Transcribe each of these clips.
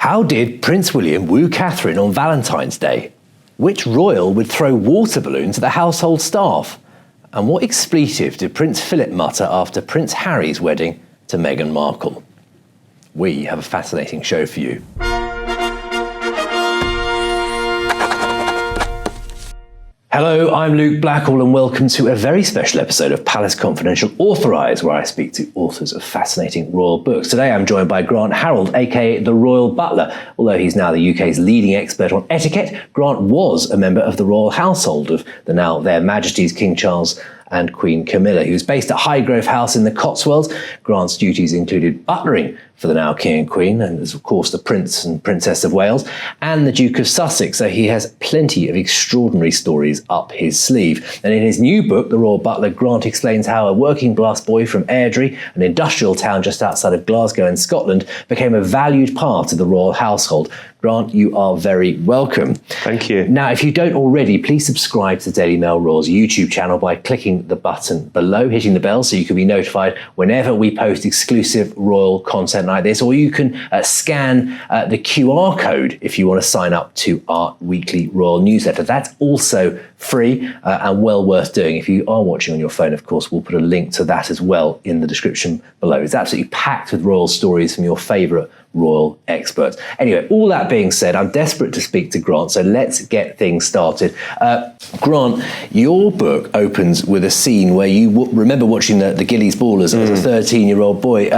How did Prince William woo Catherine on Valentine's Day? Which royal would throw water balloons at the household staff? And what expletive did Prince Philip mutter after Prince Harry's wedding to Meghan Markle? We have a fascinating show for you. Hello, I'm Luke Blackall and welcome to a very special episode of Palace Confidential Authorised, where I speak to authors of fascinating royal books. Today I'm joined by Grant Harrold, aka the Royal Butler. Although he's now the UK's leading expert on etiquette, Grant was a member of the royal household of the now Their Majesties King Charles and Queen Camilla. He was based at Highgrove House in the Cotswolds. Grant's duties included butlering for the now King and Queen, and there's of course the Prince and Princess of Wales, and the Duke of Sussex, so he has plenty of extraordinary stories up his sleeve. And in his new book, The Royal Butler, Grant explains how a working class boy from Airdrie, an industrial town just outside of Glasgow in Scotland, became a valued part of the royal household. Grant, you are very welcome. Thank you. Now, if you don't already, please subscribe to the Daily Mail Royal's YouTube channel by clicking the button below, hitting the bell so you can be notified whenever we post exclusive royal content like this, or you can scan the QR code if you want to sign up to our weekly royal newsletter. That's also free and well worth doing. If you are watching on your phone, of course, we'll put a link to that as well in the description below. It's absolutely packed with royal stories from your favourite royal experts. Anyway, all that being said, I'm desperate to speak to Grant, so let's get things started. Grant, your book opens with a scene where you remember watching the Gillies Ballers as a 13-year-old boy.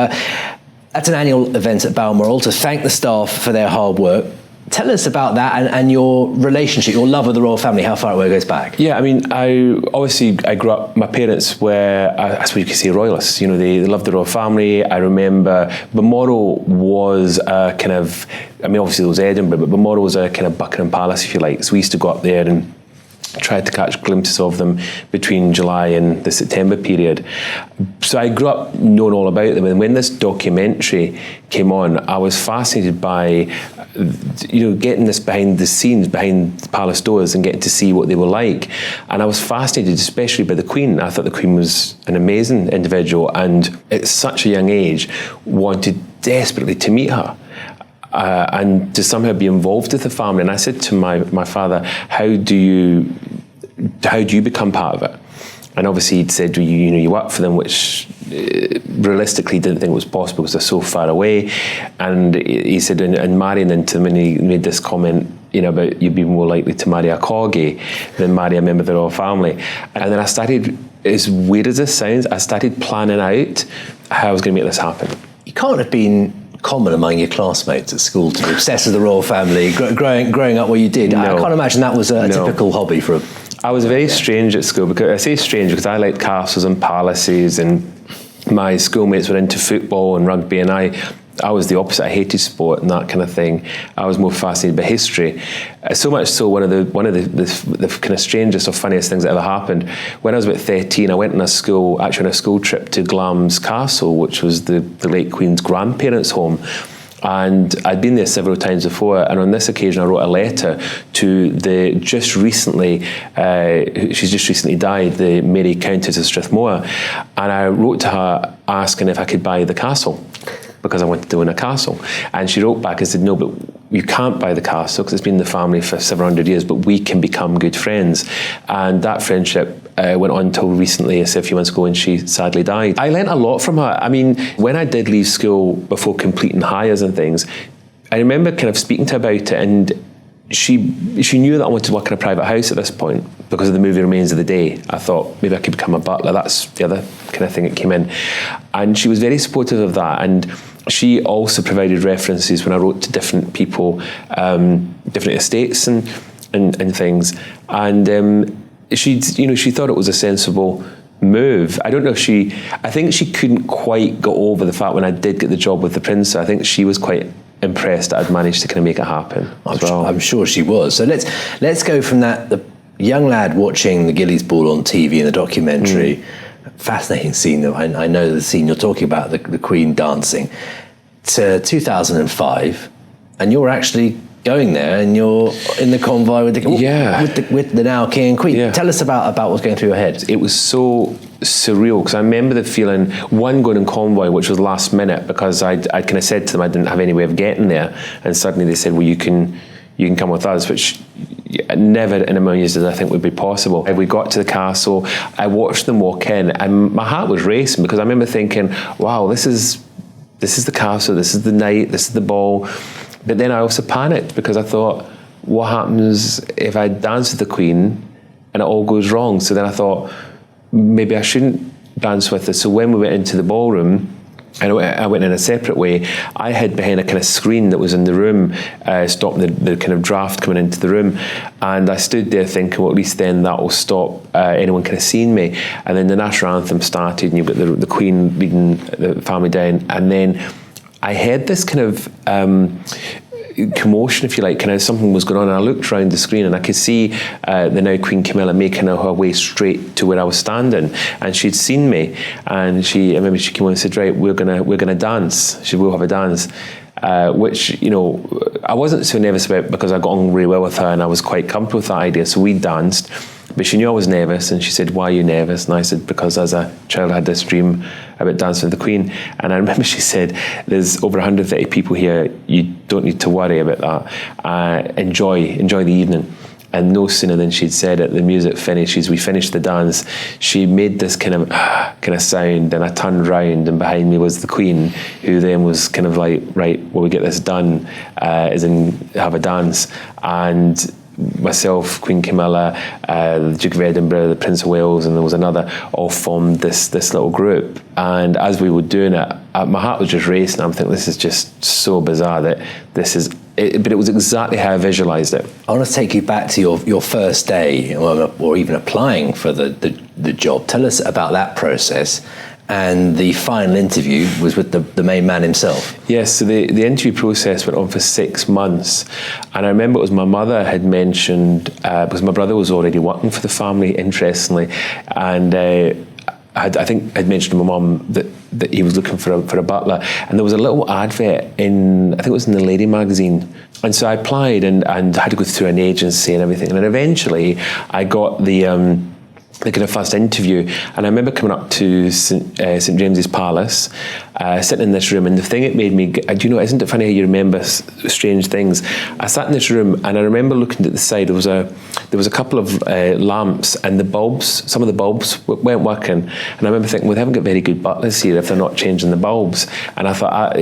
At an annual event at Balmoral to thank the staff for their hard work. Tell us about that and your relationship, your love of the royal family, how far it goes back. Yeah, I mean, I grew up, my parents were, I suppose you could say, royalists. You know, they loved the royal family. I remember Balmoral was a kind of, I mean, obviously there was Edinburgh, but Balmoral was a kind of Buckingham Palace, if you like. So we used to go up there and tried to catch glimpses of them between July and the September period. So I grew up knowing all about them, and when this documentary came on, I was fascinated by, you know, getting this behind the scenes, behind the palace doors, and getting to see what they were like. And I was fascinated, especially by the Queen. I thought the Queen was an amazing individual, and at such a young age, wanted desperately to meet her. And to somehow be involved with the family. And I said to my father, how do you become part of it? And obviously he'd said, you work for them, which realistically didn't think it was possible because they're so far away. And he said, and marrying into them, and he made this comment, about you'd be more likely to marry a corgi than marry a member of the royal family. And then I started, as weird as this sounds, I started planning out how I was going to make this happen. You can't have been common among your classmates at school to be obsessed with the royal family, growing up where you did. No. I can't imagine that was a typical hobby for a... I was very strange at school, because I say strange because I liked castles and palaces, and my schoolmates were into football and rugby, and I was the opposite. I hated sport and that kind of thing. I was more fascinated by history. So much so, one of the kind of strangest or funniest things that ever happened, when I was about 13, I went on a school trip to Glamis Castle, which was the late Queen's grandparents' home. And I'd been there several times before, and on this occasion I wrote a letter to she's just recently died, the Mary Countess of Strathmore, and I wrote to her asking if I could buy the castle, because I wanted to own a castle. And she wrote back and said, no, but you can't buy the castle because it's been in the family for several hundred years, but we can become good friends. And that friendship went on until recently, a few months ago, when she sadly died. I learnt a lot from her. I mean, when I did leave school before completing hires and things, I remember kind of speaking to her about it, and she knew that I wanted to work in a private house at this point because of the movie Remains of the Day. I thought maybe I could become a butler. That's the other kind of thing that came in. And she was very supportive of that. And she also provided references when I wrote to different people, different estates and things. And she thought it was a sensible move. I don't know if I think she couldn't quite get over the fact when I did get the job with the Prince. I think she was quite impressed that I'd managed to kind of make it happen. I'm sure she was. So let's go from that, the young lad watching the Gillies Ball on TV in the documentary, fascinating scene, though. I know the scene you're talking about, the Queen dancing, to 2005, and you're actually going there, and you're in the convoy with the now King and Queen. Yeah. Tell us about what's going through your head. It was so surreal, because I remember the feeling, one, going in convoy, which was last minute, because I'd kind of said to them I didn't have any way of getting there, and suddenly they said, well, you can come with us, which never in a million years did I think would be possible. We got to the castle, I watched them walk in, and my heart was racing, because I remember thinking, wow, this is the castle, this is the night, this is the ball. But then I also panicked, because I thought, what happens if I dance with the Queen and it all goes wrong? So then I thought, maybe I shouldn't dance with her. So when we went into the ballroom, and I went in a separate way, I hid behind a kind of screen that was in the room, stopping the kind of draft coming into the room. And I stood there thinking, well, at least then that will stop anyone kind of seeing me. And then the national anthem started, and you've got the Queen leading the family down. And then I heard this kind of commotion, if you like, kind of something was going on, and I looked around the screen and I could see the now Queen Camilla making her way straight to where I was standing, and she'd seen me, and I remember she came on and said, right, we're gonna dance. She will have a dance, which, you know, I wasn't so nervous about, because I got on really well with her and I was quite comfortable with that idea. So we danced, but she knew I was nervous, and she said, why are you nervous? And I said, because as a child I had this dream about dancing with the Queen. And I remember she said, there's over 130 people here, you don't need to worry about that. Enjoy the evening. And no sooner than she'd said it, the music finished, as we finished the dance, she made this kind of sound, and I turned round, and behind me was the Queen, who then was kind of like, right, well, we get this done, as in have a dance. And myself, Queen Camilla, the Duke of Edinburgh, the Prince of Wales, and there was another, all formed this little group. And as we were doing it, my heart was just racing. I'm thinking, this is just so bizarre that this is it, but it was exactly how I visualised it. I want to take you back to your first day, or even applying for the job. Tell us about that process. And the final interview was with the main man himself. Yes, so the interview process went on for 6 months. And I remember it was my mother had mentioned, because my brother was already working for the family, interestingly, and I think I'd mentioned to my mum that he was looking for a butler, and there was a little advert in, I think it was in the Lady magazine, and so I applied and had to go through an agency and everything, and then eventually I got the kind of first interview, and I remember coming up to St James's Palace, sitting in this room, and the thing it made me, do you know, isn't it funny how you remember strange things? I sat in this room, and I remember looking at the side, there was a couple of lamps, and the bulbs, some of the bulbs weren't working, and I remember thinking, well, they haven't got very good butlers here if they're not changing the bulbs, and I thought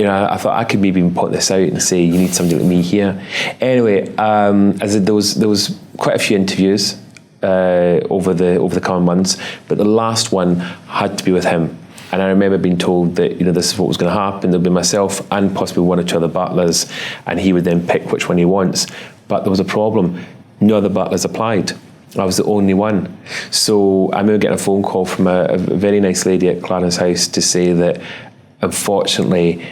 I could maybe put this out and say, you need somebody like me here. Anyway, as I said, there was quite a few interviews over the coming months, but the last one had to be with him. And I remember being told that, you know, this is what was going to happen. There'll be myself and possibly one or two other butlers, and he would then pick which one he wants. But there was a problem. No other butlers applied. I was the only one. So I remember getting a phone call from a very nice lady at Clarence's house to say that, unfortunately,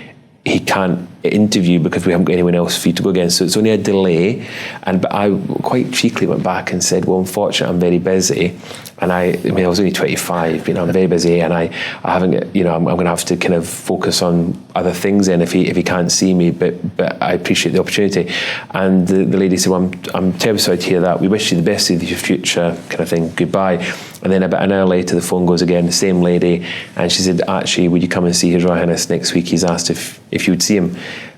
he can't interview because we haven't got anyone else for you to go against. So it's only a delay. But I quite cheekily went back and said, well, unfortunately, I'm very busy. And I was only 25, you know, I'm very busy, and I haven't, you know, I'm going to have to kind of focus on other things then if he can't see me, but I appreciate the opportunity. And the lady said, well, I'm terribly sorry to hear that. We wish you the best of your future, kind of thing, goodbye. And then about an hour later, the phone goes again, the same lady, and she said, actually, would you come and see His Royal Highness next week? He's asked if you would see him.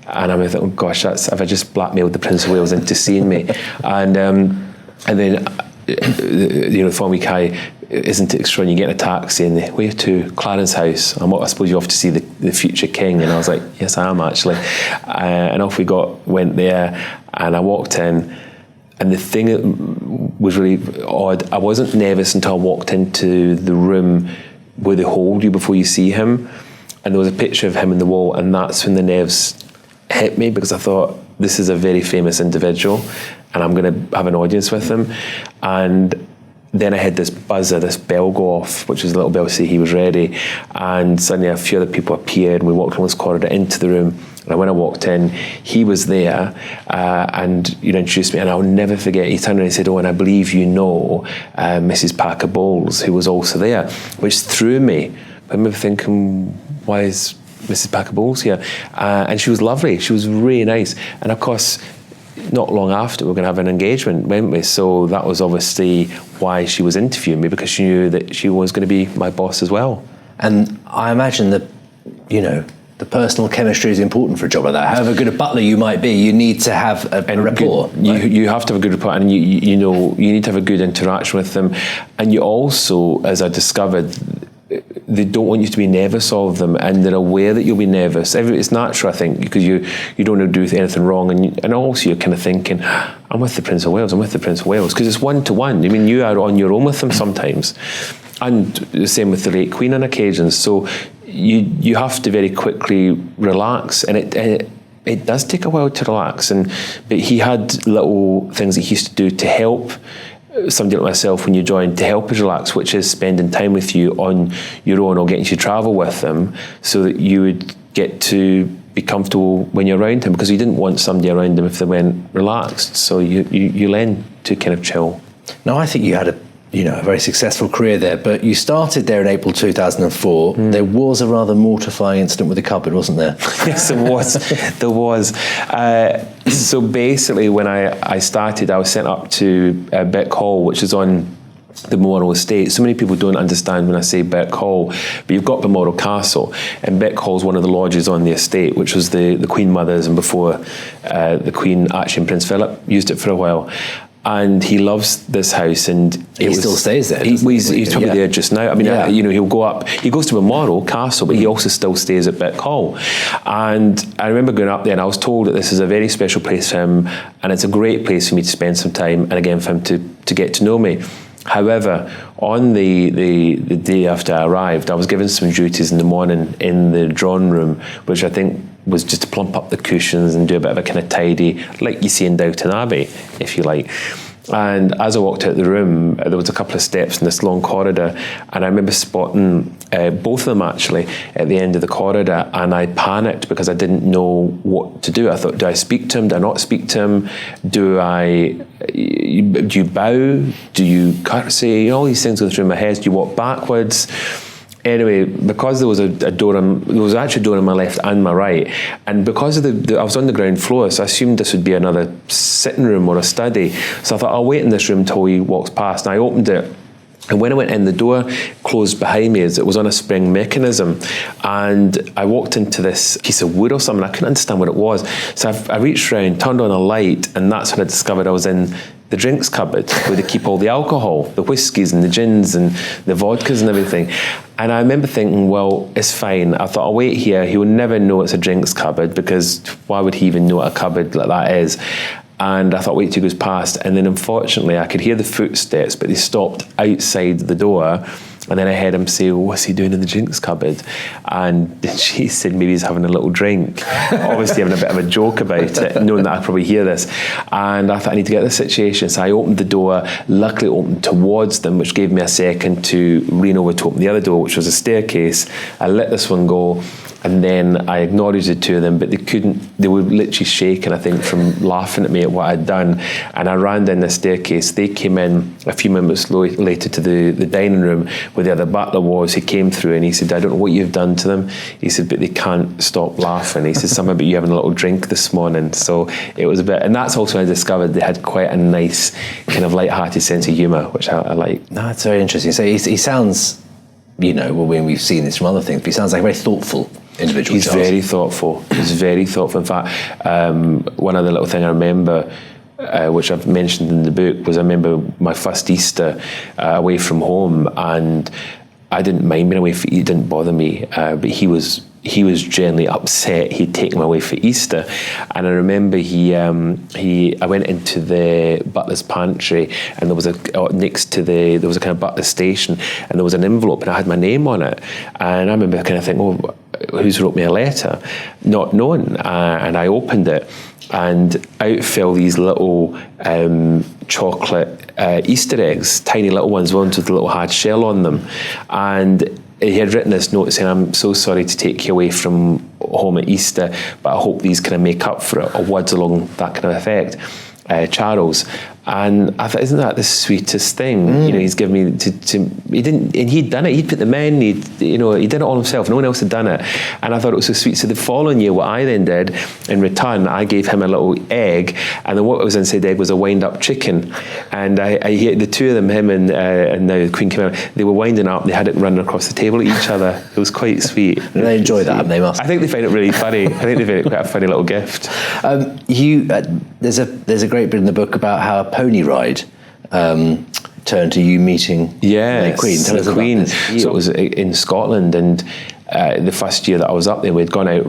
And I'm thinking, oh gosh, have I just blackmailed the Prince of Wales into seeing me? And then, you know, the following week, isn't it extraordinary? You get in a taxi and where to? Clarence House. I suppose you're off to see the future king. And I was like, yes, I am actually. And off we went there, and I walked in. And the thing that was really odd, I wasn't nervous until I walked into the room where they hold you before you see him. And there was a picture of him on the wall, and that's when the nerves hit me, because I thought, this is a very famous individual, and I'm going to have an audience with him. And then I had this buzzer, this bell go off, which was a little bell to say he was ready. And suddenly a few other people appeared, and we walked along this corridor into the room. And when I walked in, he was there, and introduced me. And I'll never forget, he turned around and said, oh, and I believe you know Mrs. Parker Bowles, who was also there, which threw me. I remember thinking, why is Mrs. Parker Bowles here? And she was lovely. She was really nice. And of course, not long after we were going to have an engagement, weren't we? So that was obviously why she was interviewing me, because she knew that she was going to be my boss as well. And I imagine that, you know, the personal chemistry is important for a job like that. However good a butler you might be, you need to have a rapport. You have to have a good rapport, and you know, you need to have a good interaction with them. And you also, as I discovered, they don't want you to be nervous of them, and they're aware that you'll be nervous. It's natural, I think, because you don't want to do anything wrong, and also you're kind of thinking, I'm with the Prince of Wales, because it's one-to-one. I mean, you are on your own with them sometimes, and the same with the late Queen on occasions. So you have to very quickly relax, and it does take a while to relax. But he had little things that he used to do to help somebody like myself when you join, to help us relax, which is spending time with you on your own or getting you to travel with them, so that you would get to be comfortable when you're around him, because you didn't want somebody around him if they weren't relaxed. So you learn to kind of chill. Now, I think you had a very successful career there, but you started there in April 2004. There was a rather mortifying incident with the cupboard, wasn't there? Yes, there was. There was. So basically, when I started, I was sent up to Beck Hall, which is on the Balmoral estate. So many people don't understand when I say Beck Hall, but you've got Balmoral Castle, and Beck Hall is one of the lodges on the estate, which was the Queen Mother's, and before the Queen, actually, and Prince Philip used it for a while. And he loves this house, and he still stays there. He's probably there just now. I mean, he'll go up. He goes to Balmoral Castle, but he also still stays at Beck Hall. And I remember going up there, and I was told that this is a very special place for him, and it's a great place for me to spend some time, and again for him to get to know me. However, on the day after I arrived, I was given some duties in the morning in the drawing room, which I think was just to plump up the cushions and do a bit of a kind of tidy, like you see in Downton Abbey, if you like. And as I walked out the room, there was a couple of steps in this long corridor, and I remember spotting both of them actually at the end of the corridor, and I panicked because I didn't know what to do. I thought, do I speak to him? Do I not speak to him? Do you bow? Do you curtsy? All these things go through my head. Do you walk backwards? Anyway, because there was there was actually a door on my left and my right, and because of I was on the ground floor, so I assumed this would be another sitting room or a study. So I thought, I'll wait in this room till he walks past, and I opened it. And when I went in, the door closed behind me as it was on a spring mechanism. And I walked into this piece of wood or something. I couldn't understand what it was. So I reached around, turned on a light, and that's when I discovered I was in the drinks cupboard where they keep all the alcohol, the whiskies and the gins and the vodkas and everything. And I remember thinking, well, it's fine. I thought, I'll wait here. He will never know it's a drinks cupboard, because why would he even know what a cupboard like that is? And I thought, wait till he goes past. And then unfortunately, I could hear the footsteps, but they stopped outside the door. And then I heard him say, what's he doing in the drinks cupboard? And she said maybe he's having a little drink. Obviously having a bit of a joke about it, knowing that I'd probably hear this. And I thought, I need to get this situation. So I opened the door, luckily opened towards them, which gave me a second to lean over to open the other door, which was a staircase. I let this one go. And then I acknowledged it to them, but they were literally shaking, I think, from laughing at me at what I'd done. And I ran down the staircase. They came in a few minutes later to the dining room where the other butler was. He came through and he said, I don't know what you've done to them. He said, but they can't stop laughing. He said, something about you having a little drink this morning. So it was a bit, and that's also when I discovered they had quite a nice kind of light-hearted sense of humour, which I like. No, that's very interesting. So he sounds, well, when we've seen this from other things, but he sounds like a very thoughtful individual. He's very thoughtful. He's very thoughtful. In fact, one other little thing I remember, which I've mentioned in the book, was I remember my first Easter away from home, and I didn't mind being away for Easter. It didn't bother me, but he was genuinely upset he'd taken me away for Easter. And I remember I went into the butler's pantry, and there was next to there was a kind of butler station, and there was an envelope, and I had my name on it. And I remember kind of thinking, oh, who's wrote me a letter? Not knowing. And I opened it, and out fell these little chocolate Easter eggs, tiny little ones, ones with a little hard shell on them. And he had written this note saying, I'm so sorry to take you away from home at Easter, but I hope these kind of make up for it, or words along that kind of effect. Charles. And I thought, isn't that the sweetest thing? He's given me he'd done it. He'd put them in. He did it all himself. No one else had done it. And I thought it was so sweet. So the following year, what I then did in return, I gave him a little egg, and then what was inside the egg was a wind-up chicken. And I the two of them, him and now Queen Camilla, they were winding up. They had it running across the table at each other. It was quite sweet. They enjoy that. They must. I think they find it really funny. I think they find it quite a funny little gift. There's a great bit in the book about how a pony ride turned to you meeting the Queen. Tell us about this. So it was in Scotland, and the first year that I was up there, we'd gone out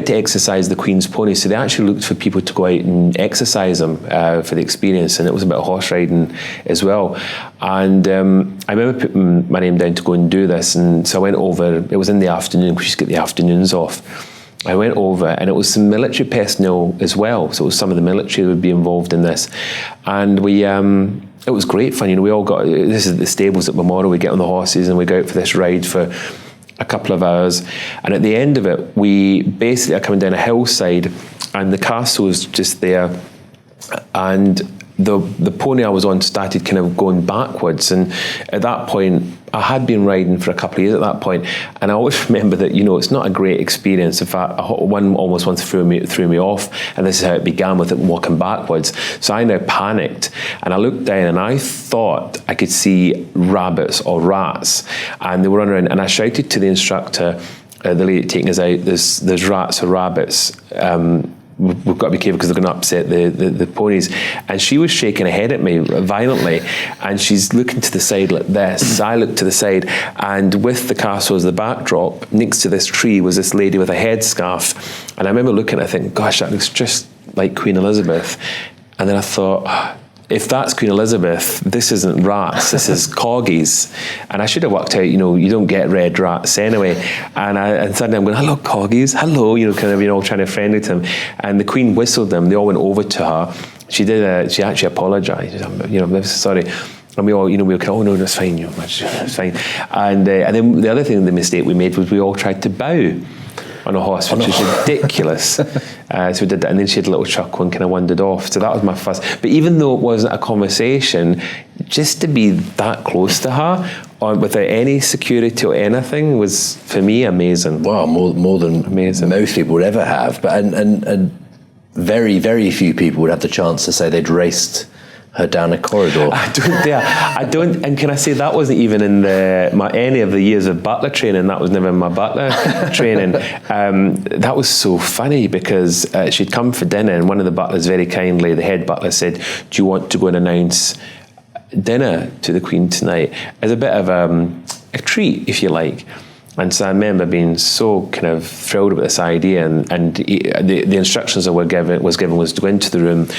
to exercise the Queen's ponies. So they actually looked for people to go out and exercise them for the experience, and it was a bit of horse riding as well. And I remember putting my name down to go and do this, and so I went over. It was in the afternoon, because you get the afternoons off. I went over, and it was some military personnel as well. So it was some of the military that would be involved in this, and we. It was great fun. We all got, this is the stables at Balmoral. We get on the horses and we go out for this ride for a couple of hours. And at the end of it, we basically are coming down a hillside, and the castle is just there. And the pony I was on started kind of going backwards. And at that point, I had been riding for a couple of years at that point, and I always remember that, it's not a great experience. In fact, one almost once threw me off, and this is how it began, with it walking backwards. So I now panicked, and I looked down, and I thought I could see rabbits or rats, and they were running around, and I shouted to the instructor, the lady taking us out, there's rats or rabbits, we've got to be careful because they're going to upset the ponies. And she was shaking her head at me violently, and she's looking to the side like this. So I looked to the side, and with the castle as the backdrop, next to this tree was this lady with a headscarf. And I remember looking at it thinking, gosh, that looks just like Queen Elizabeth. And then I thought, if that's Queen Elizabeth, this isn't rats, this is corgis. And I should have worked out, you don't get red rats anyway. And suddenly I'm going, hello, corgis, hello, all trying to friendly to them. And the Queen whistled them, they all went over to her. She actually apologised, I'm sorry. And we all, we were kind of, oh no, that's fine, it's fine. And then the other thing, the mistake we made was we all tried to bow on a horse, which is ridiculous. So we did that, and then she had a little chuckle and kind of wandered off. So that was my first. But even though it wasn't a conversation, just to be that close to her, without any security or anything, was for me amazing. Wow, more than amazing. Most people would ever have. But and very, very few people would have the chance to say they'd raced her down a corridor. I don't, and can I say that wasn't even in any of the years of butler training. That was never in my butler training. That was so funny because she'd come for dinner, and one of the butlers very kindly, the head butler, said, "Do you want to go and announce dinner to the Queen tonight?" As a bit of a treat, if you like. And so I remember being so kind of thrilled about this idea, and the instructions that was given was to go into the room,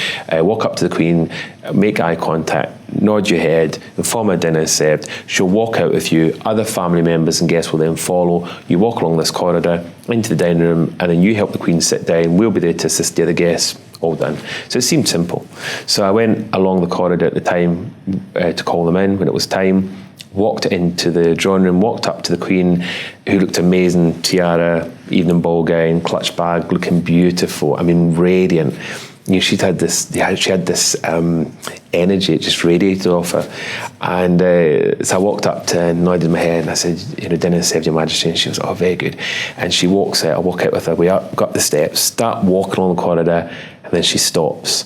walk up to the Queen, make eye contact, nod your head, inform her dinner is served. She'll walk out with you. Other family members and guests will then follow. You walk along this corridor into the dining room, and then you help the Queen sit down. We'll be there to assist the other guests. All done. So it seemed simple. So I went along the corridor at the time to call them in when it was time. Walked into the drawing room, walked up to the Queen, who looked amazing, tiara, evening ball gown, clutch bag, looking beautiful. I mean, radiant. She had this energy, it just radiated off her. And so I walked up to her and nodded my head, and I said, dinner served, Your Majesty. And she was, oh, very good. And she walks out, I walk out with her, we got the steps, start walking along the corridor, and then she stops.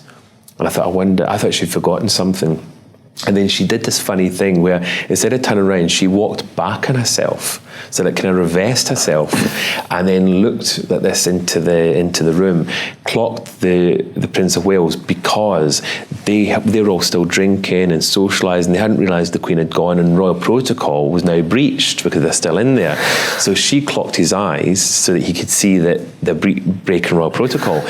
And I thought she'd forgotten something. And then she did this funny thing where instead of turning around, she walked back on herself, so that kind of reversed herself, and then looked at this into the room, clocked the Prince of Wales, because they were all still drinking and socialising. They hadn't realised the Queen had gone, and royal protocol was now breached because they're still in there. So she clocked his eyes so that he could see that they're breaking royal protocol,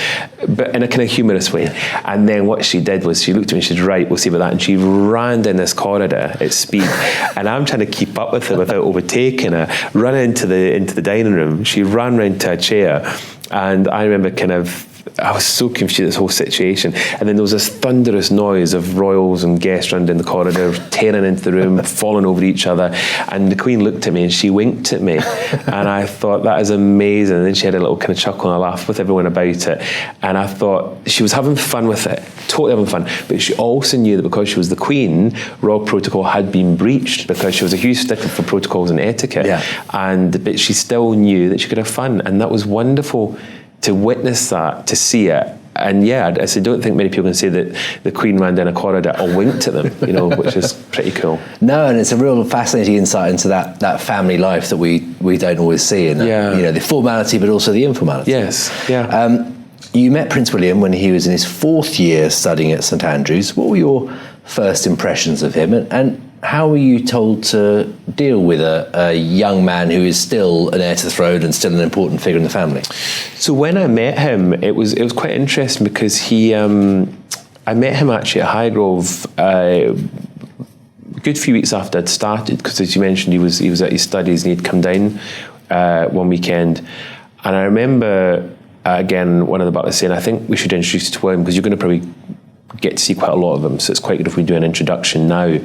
but in a kind of humorous way. And then what she did was she looked at me and she said, right, we'll see about that. And she ran down this corridor at speed, and I'm trying to keep up with her without overtaking her. Run into the dining room. She ran round to a chair, and I remember kind of I was so confused at this whole situation. And then there was this thunderous noise of royals and guests running down the corridor, tearing into the room, falling over each other. And the Queen looked at me and she winked at me. And I thought, that is amazing. And then she had a little kind of chuckle and a laugh with everyone about it. And I thought she was having fun with it, totally having fun. But she also knew that because she was the Queen, royal protocol had been breached, because she was a huge stickler for protocols and etiquette. But she still knew that she could have fun. And that was wonderful to witness that, to see it. And I don't think many people can say that the Queen ran down a corridor or winked at them, which is pretty cool. No, and it's a real fascinating insight into that family life that we don't always see, and the formality, but also the informality. Yes, yeah. You met Prince William when he was in his 4th year studying at St Andrews. What were your first impressions of him, and how were you told to deal with a young man who is still an heir to the throne and still an important figure in the family? So when I met him, it was quite interesting, because I met him actually at Highgrove a good few weeks after I'd started, because as you mentioned, he was at his studies and he'd come down one weekend. And I remember, again, one of the butlers saying, I think we should introduce you to William, because you're going to probably get to see quite a lot of them, so it's quite good if we do an introduction now.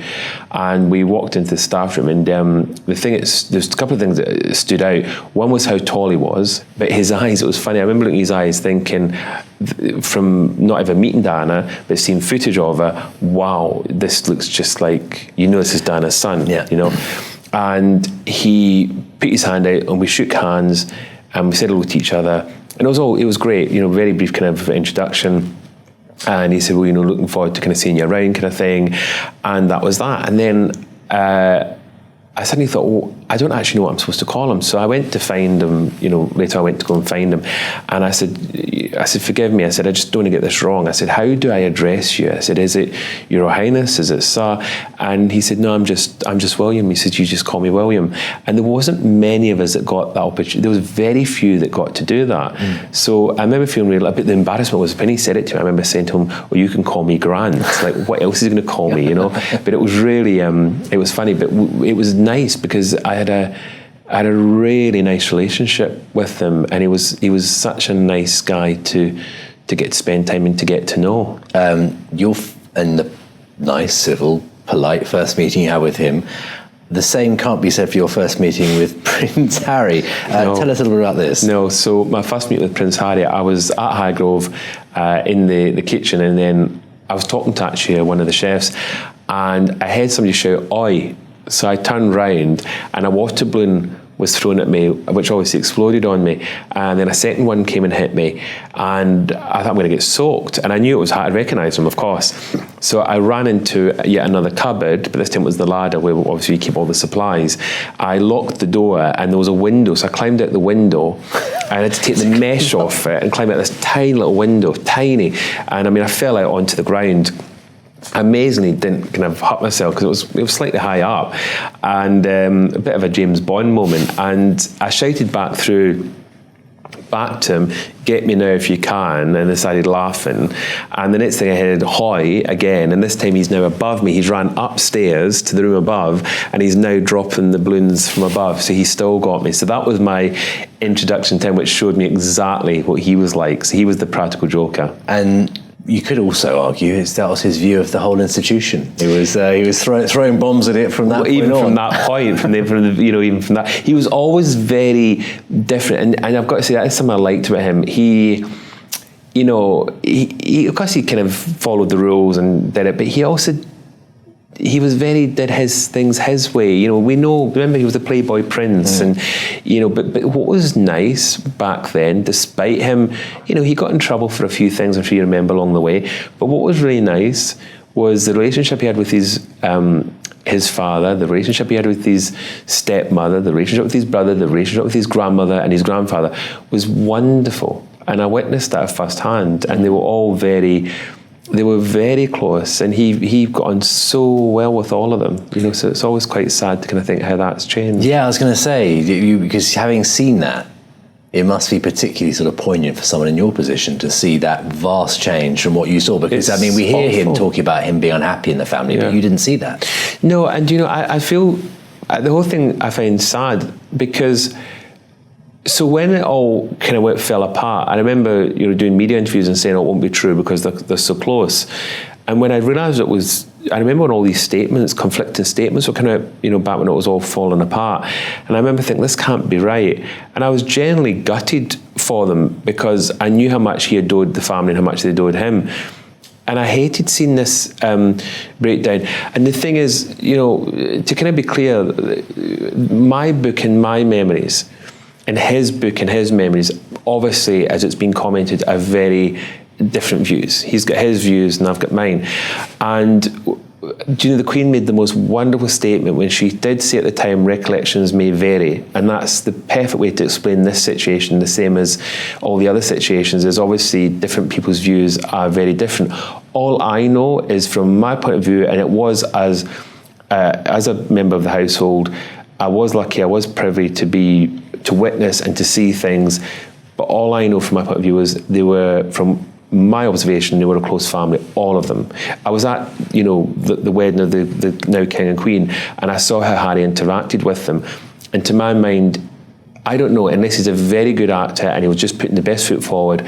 And we walked into the staff room, and there's a couple of things that stood out. One was how tall he was, but his eyes, it was funny, I remember looking at his eyes thinking, from not ever meeting Diana, but seeing footage of her, wow, this looks just like, this is Diana's son, And he put his hand out and we shook hands and we said hello to each other, and it was great, very brief kind of introduction. And he said, well, looking forward to kind of seeing you around, kind of thing. And that was that. And then I suddenly thought, I don't actually know what I'm supposed to call him. So I went to find him, later I went to go and find him. And I said, forgive me. I said, I just don't want to get this wrong. I said, how do I address you? I said, is it Your Royal Highness? Is it Sir? And he said, no, I'm just William. He said, you just call me William. And there wasn't many of us that got that opportunity. There was very few that got to do that. So I remember feeling really, a bit the embarrassment was when he said it to me. I remember saying to him, well, you can call me Grant. Like, what else is he going to call me, But it was really, it was funny, but it was nice, because I had a really nice relationship with him, and he was such a nice guy to get to spend time and to get to know. And the nice, civil, polite first meeting you had with him, the same can't be said for your first meeting with Prince Harry. No. Tell us a little bit about this. No, so my first meeting with Prince Harry, I was at Highgrove in the kitchen, and then I was talking to actually one of the chefs, and I heard somebody shout, "Oi!" So I turned round, and a water balloon was thrown at me, which obviously exploded on me. And then a second one came and hit me, and I thought, I'm going to get soaked. And I knew it was hard. I recognised him, of course. So I ran into yet another cupboard, but this time it was the larder where obviously we keep all the supplies. I locked the door, and there was a window. So I climbed out the window. I had to take the mesh off it and climb out this tiny little window, tiny. And I fell out onto the ground. Amazingly didn't kind of hurt myself, because it was slightly high up, and a bit of a James Bond moment. And I shouted back to him, "Get me now if you can," and they started laughing. And the next thing I heard, "Hoy," again, and this time he's now above me. He's ran upstairs to the room above, and he's now dropping the balloons from above, so he still got me. So that was my introduction to him, which showed me exactly what he was like. So he was the practical joker. And you could also argue that was his view of the whole institution. He was throwing bombs at it from that point on. Even from that point, even from that, he was always very different. And I've got to say, that is something I liked about him. He of course he kind of followed the rules and did it, but he also did his things his way. Remember he was the Playboy Prince, and but what was nice back then, despite him, he got in trouble for a few things, I'm sure you remember, along the way. But what was really nice was the relationship he had with his father, the relationship he had with his stepmother, the relationship with his brother, the relationship with his grandmother and his grandfather was wonderful. And I witnessed that firsthand, and they were all very close, and he got on so well with all of them, so it's always quite sad to kind of think how that's changed. Yeah, I was going to say, because having seen that, it must be particularly sort of poignant for someone in your position to see that vast change from what you saw, because we hear him talking about him being unhappy in the family, but you didn't see that. No, and I feel the whole thing I find sad, because So when it all kind of fell apart, I remember doing media interviews and saying it won't be true because they're so close. And when I realised it was, I remember when all these statements, conflicting statements were coming out, back when it was all falling apart. And I remember thinking, this can't be right. And I was genuinely gutted for them because I knew how much he adored the family and how much they adored him. And I hated seeing this breakdown. And the thing is, to kind of be clear, my book and my memories, and his book and his memories, obviously, as it's been commented, are very different views. He's got his views and I've got mine. And the Queen made the most wonderful statement when she did say at the time, recollections may vary. And that's the perfect way to explain this situation, the same as all the other situations, is obviously different people's views are very different. All I know is from my point of view, and it was as a member of the household, I was lucky, I was privy to witness and to see things, but all I know from my point of view was they were, from my observation, they were a close family, all of them. I was at, the wedding of the now King and Queen, and I saw how Harry interacted with them. And to my mind, I don't know, unless he's a very good actor and he was just putting the best foot forward,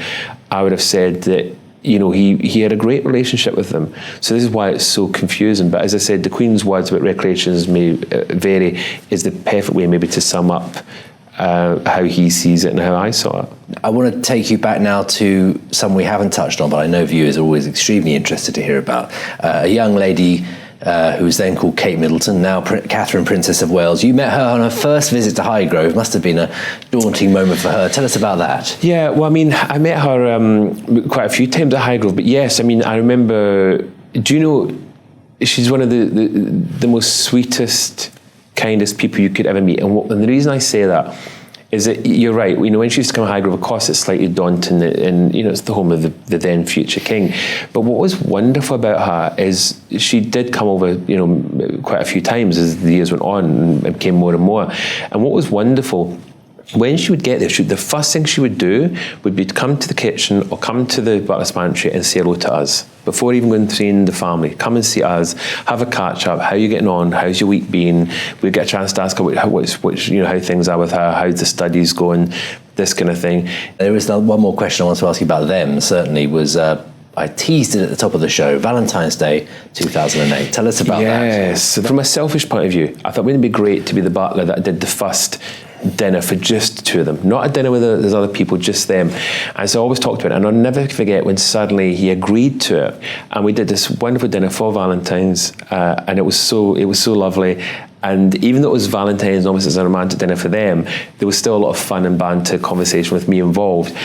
I would have said that he had a great relationship with them. So this is why it's so confusing. But as I said, the Queen's words about recollections may vary is the perfect way maybe to sum up how he sees it and how I saw it. I want to take you back now to something we haven't touched on, but I know viewers are always extremely interested to hear about. A young lady who was then called Kate Middleton, now Catherine, Princess of Wales. You met her on her first visit to Highgrove. Must have been a daunting moment for her. Tell us about that. Yeah, well, I mean, I met her quite a few times at Highgrove, but yes, I mean, I remember, she's one of the most sweetest, kindest people you could ever meet. And the reason I say that is that you're right. When she used to come to Highgrove, of course, it's slightly daunting, and it's the home of the then future king. But what was wonderful about her is she did come over, quite a few times as the years went on and it became more and more. And what was wonderful, when she would get there, the first thing she would do would be to come to the kitchen or come to the butler's pantry and say hello to us before even going to see the family. Come and see us, have a catch up. How are you getting on? How's your week been? We'd get a chance to ask her how things are with her, how's the studies going, this kind of thing. There is one more question I want to ask you about them. Certainly was. I teased it at the top of the show, Valentine's Day 2008. Tell us about that. Yes, so from a selfish point of view, I thought wouldn't it be great to be the butler that did the first dinner for just the two of them, not a dinner with there's other people, just them. And so I always talked about it, and I'll never forget when suddenly he agreed to it, and we did this wonderful dinner for Valentine's, and it was so lovely. And even though it was Valentine's, obviously it's a romantic dinner for them, there was still a lot of fun and banter, conversation with me involved.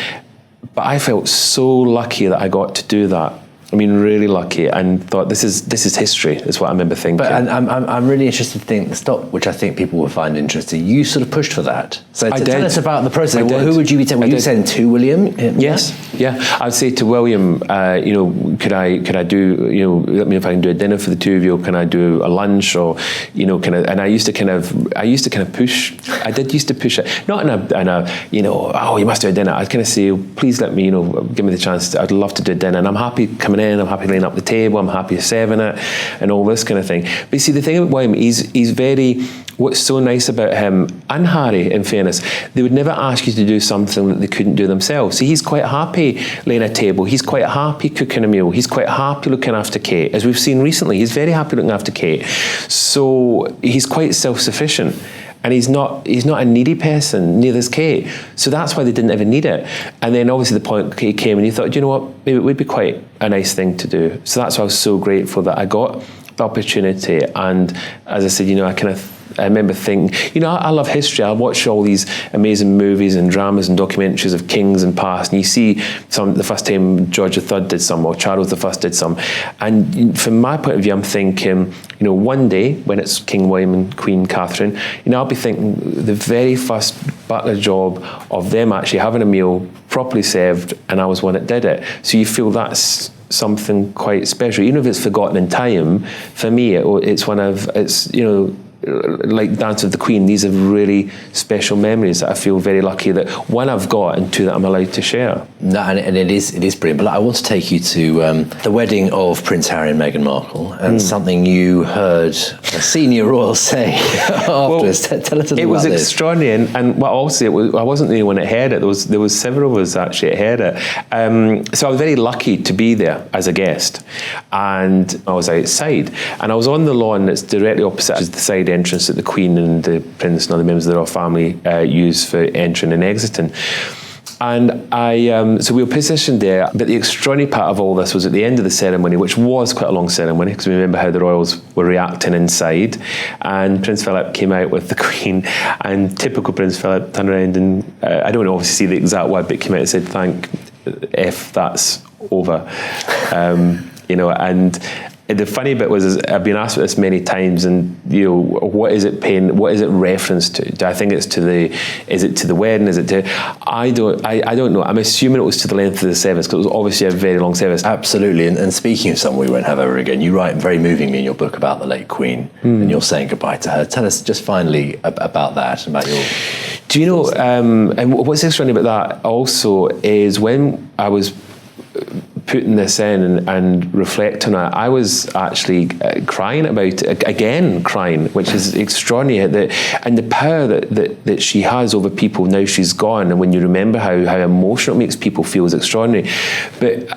But I felt so lucky that I got to do that. I mean, really lucky, and thought this is history, is what I remember thinking. But I'm really interested to think the stop, which I think people will find interesting. You sort of pushed for that. So tell us about the process. Who would you be telling? Were you saying to William? Yes, yeah. I'd say to William, could I do, let me know if I can do a dinner for the two of you, or can I do a lunch, or and I used to kind of push. I did used to push it, not in a oh, you must do a dinner. I'd kind of say, please let me, give me the chance. I'd love to do a dinner, and I'm happy coming in, I'm happy laying up the table, I'm happy serving it, and all this kind of thing. But you see, the thing about William, he's very, what's so nice about him, and Harry, in fairness, they would never ask you to do something that they couldn't do themselves. So he's quite happy laying a table, he's quite happy cooking a meal, he's quite happy looking after Kate. As we've seen recently, he's very happy looking after Kate. So he's quite self-sufficient. And he's not a needy person, neither is Kate. So that's why they didn't ever need it. And then obviously the point Kate came and he thought, you know what, maybe it would be quite a nice thing to do. So that's why I was so grateful that I got the opportunity. And as I said, I remember thinking, I love history. I watch all these amazing movies and dramas and documentaries of kings and past, and you see the first time George III did some, or Charles I did some. And from my point of view, I'm thinking, one day when it's King William and Queen Catherine, I'll be thinking the very first butler job of them actually having a meal properly served, and I was one that did it. So you feel that's something quite special, even if it's forgotten in time. For me, it's like Dance with the Queen, these are really special memories that I feel very lucky that, one, I've got, and two, that I'm allowed to share. No, and it is brilliant. But I want to take you to the wedding of Prince Harry and Meghan Markle, and something you heard a senior royal say afterwards. Tell us a little It was about this. extraordinary, and well, obviously I wasn't the only one that heard it. There was several of us actually that heard it. So I was very lucky to be there as a guest, and I was outside, and I was on the lawn that's directly opposite the side entrance that the Queen and the Prince and other members of the royal family use for entering and exiting. And so we were positioned there, but the extraordinary part of all this was at the end of the ceremony, which was quite a long ceremony, because we remember how the royals were reacting inside, and Prince Philip came out with the Queen, and typical Prince Philip turned around and, I don't obviously see the exact word, but came out and said, "Thank F, that's over." And the funny bit was, I've been asked this many times, and what is it paying? What is it reference to? Do I think it's to the? Is it to the wedding? Is it to? I don't know. I'm assuming it was to the length of the service, because it was obviously a very long service. Absolutely. And speaking of someone we won't have ever again, you write very movingly in your book about the late Queen, and you're saying goodbye to her. Tell us just finally about that, about your. Do you know? And what's extraordinary about that also is when I was putting this in and reflecting on it, I was actually crying about it, again crying, which is extraordinary, and the power that she has over people now she's gone, and when you remember how emotional it makes people feel is extraordinary. But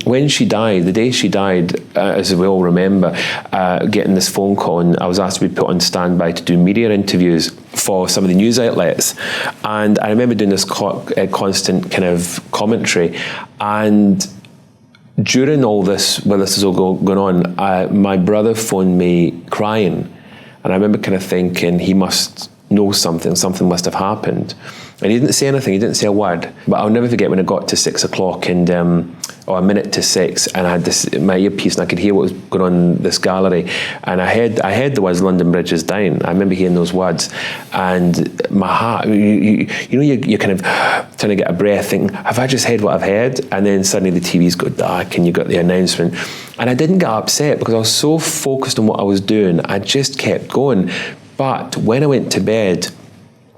when she died, the day she died, as we all remember, getting this phone call, and I was asked to be put on standby to do media interviews for some of the news outlets, and I remember doing this constant kind of commentary, and during all this, while this is all going on, my brother phoned me crying, and I remember kind of thinking he must know something must have happened. And he didn't say anything, he didn't say a word. But I'll never forget when it got to 6 o'clock or a minute to 6, and I had my earpiece, and I could hear what was going on in this gallery. And I heard the words "London Bridge is down." I remember hearing those words, and my heart, you're kind of trying to get a breath, thinking, have I just heard what I've heard? And then suddenly the TV's go dark, and you got the announcement. And I didn't get upset, because I was so focused on what I was doing, I just kept going. But when I went to bed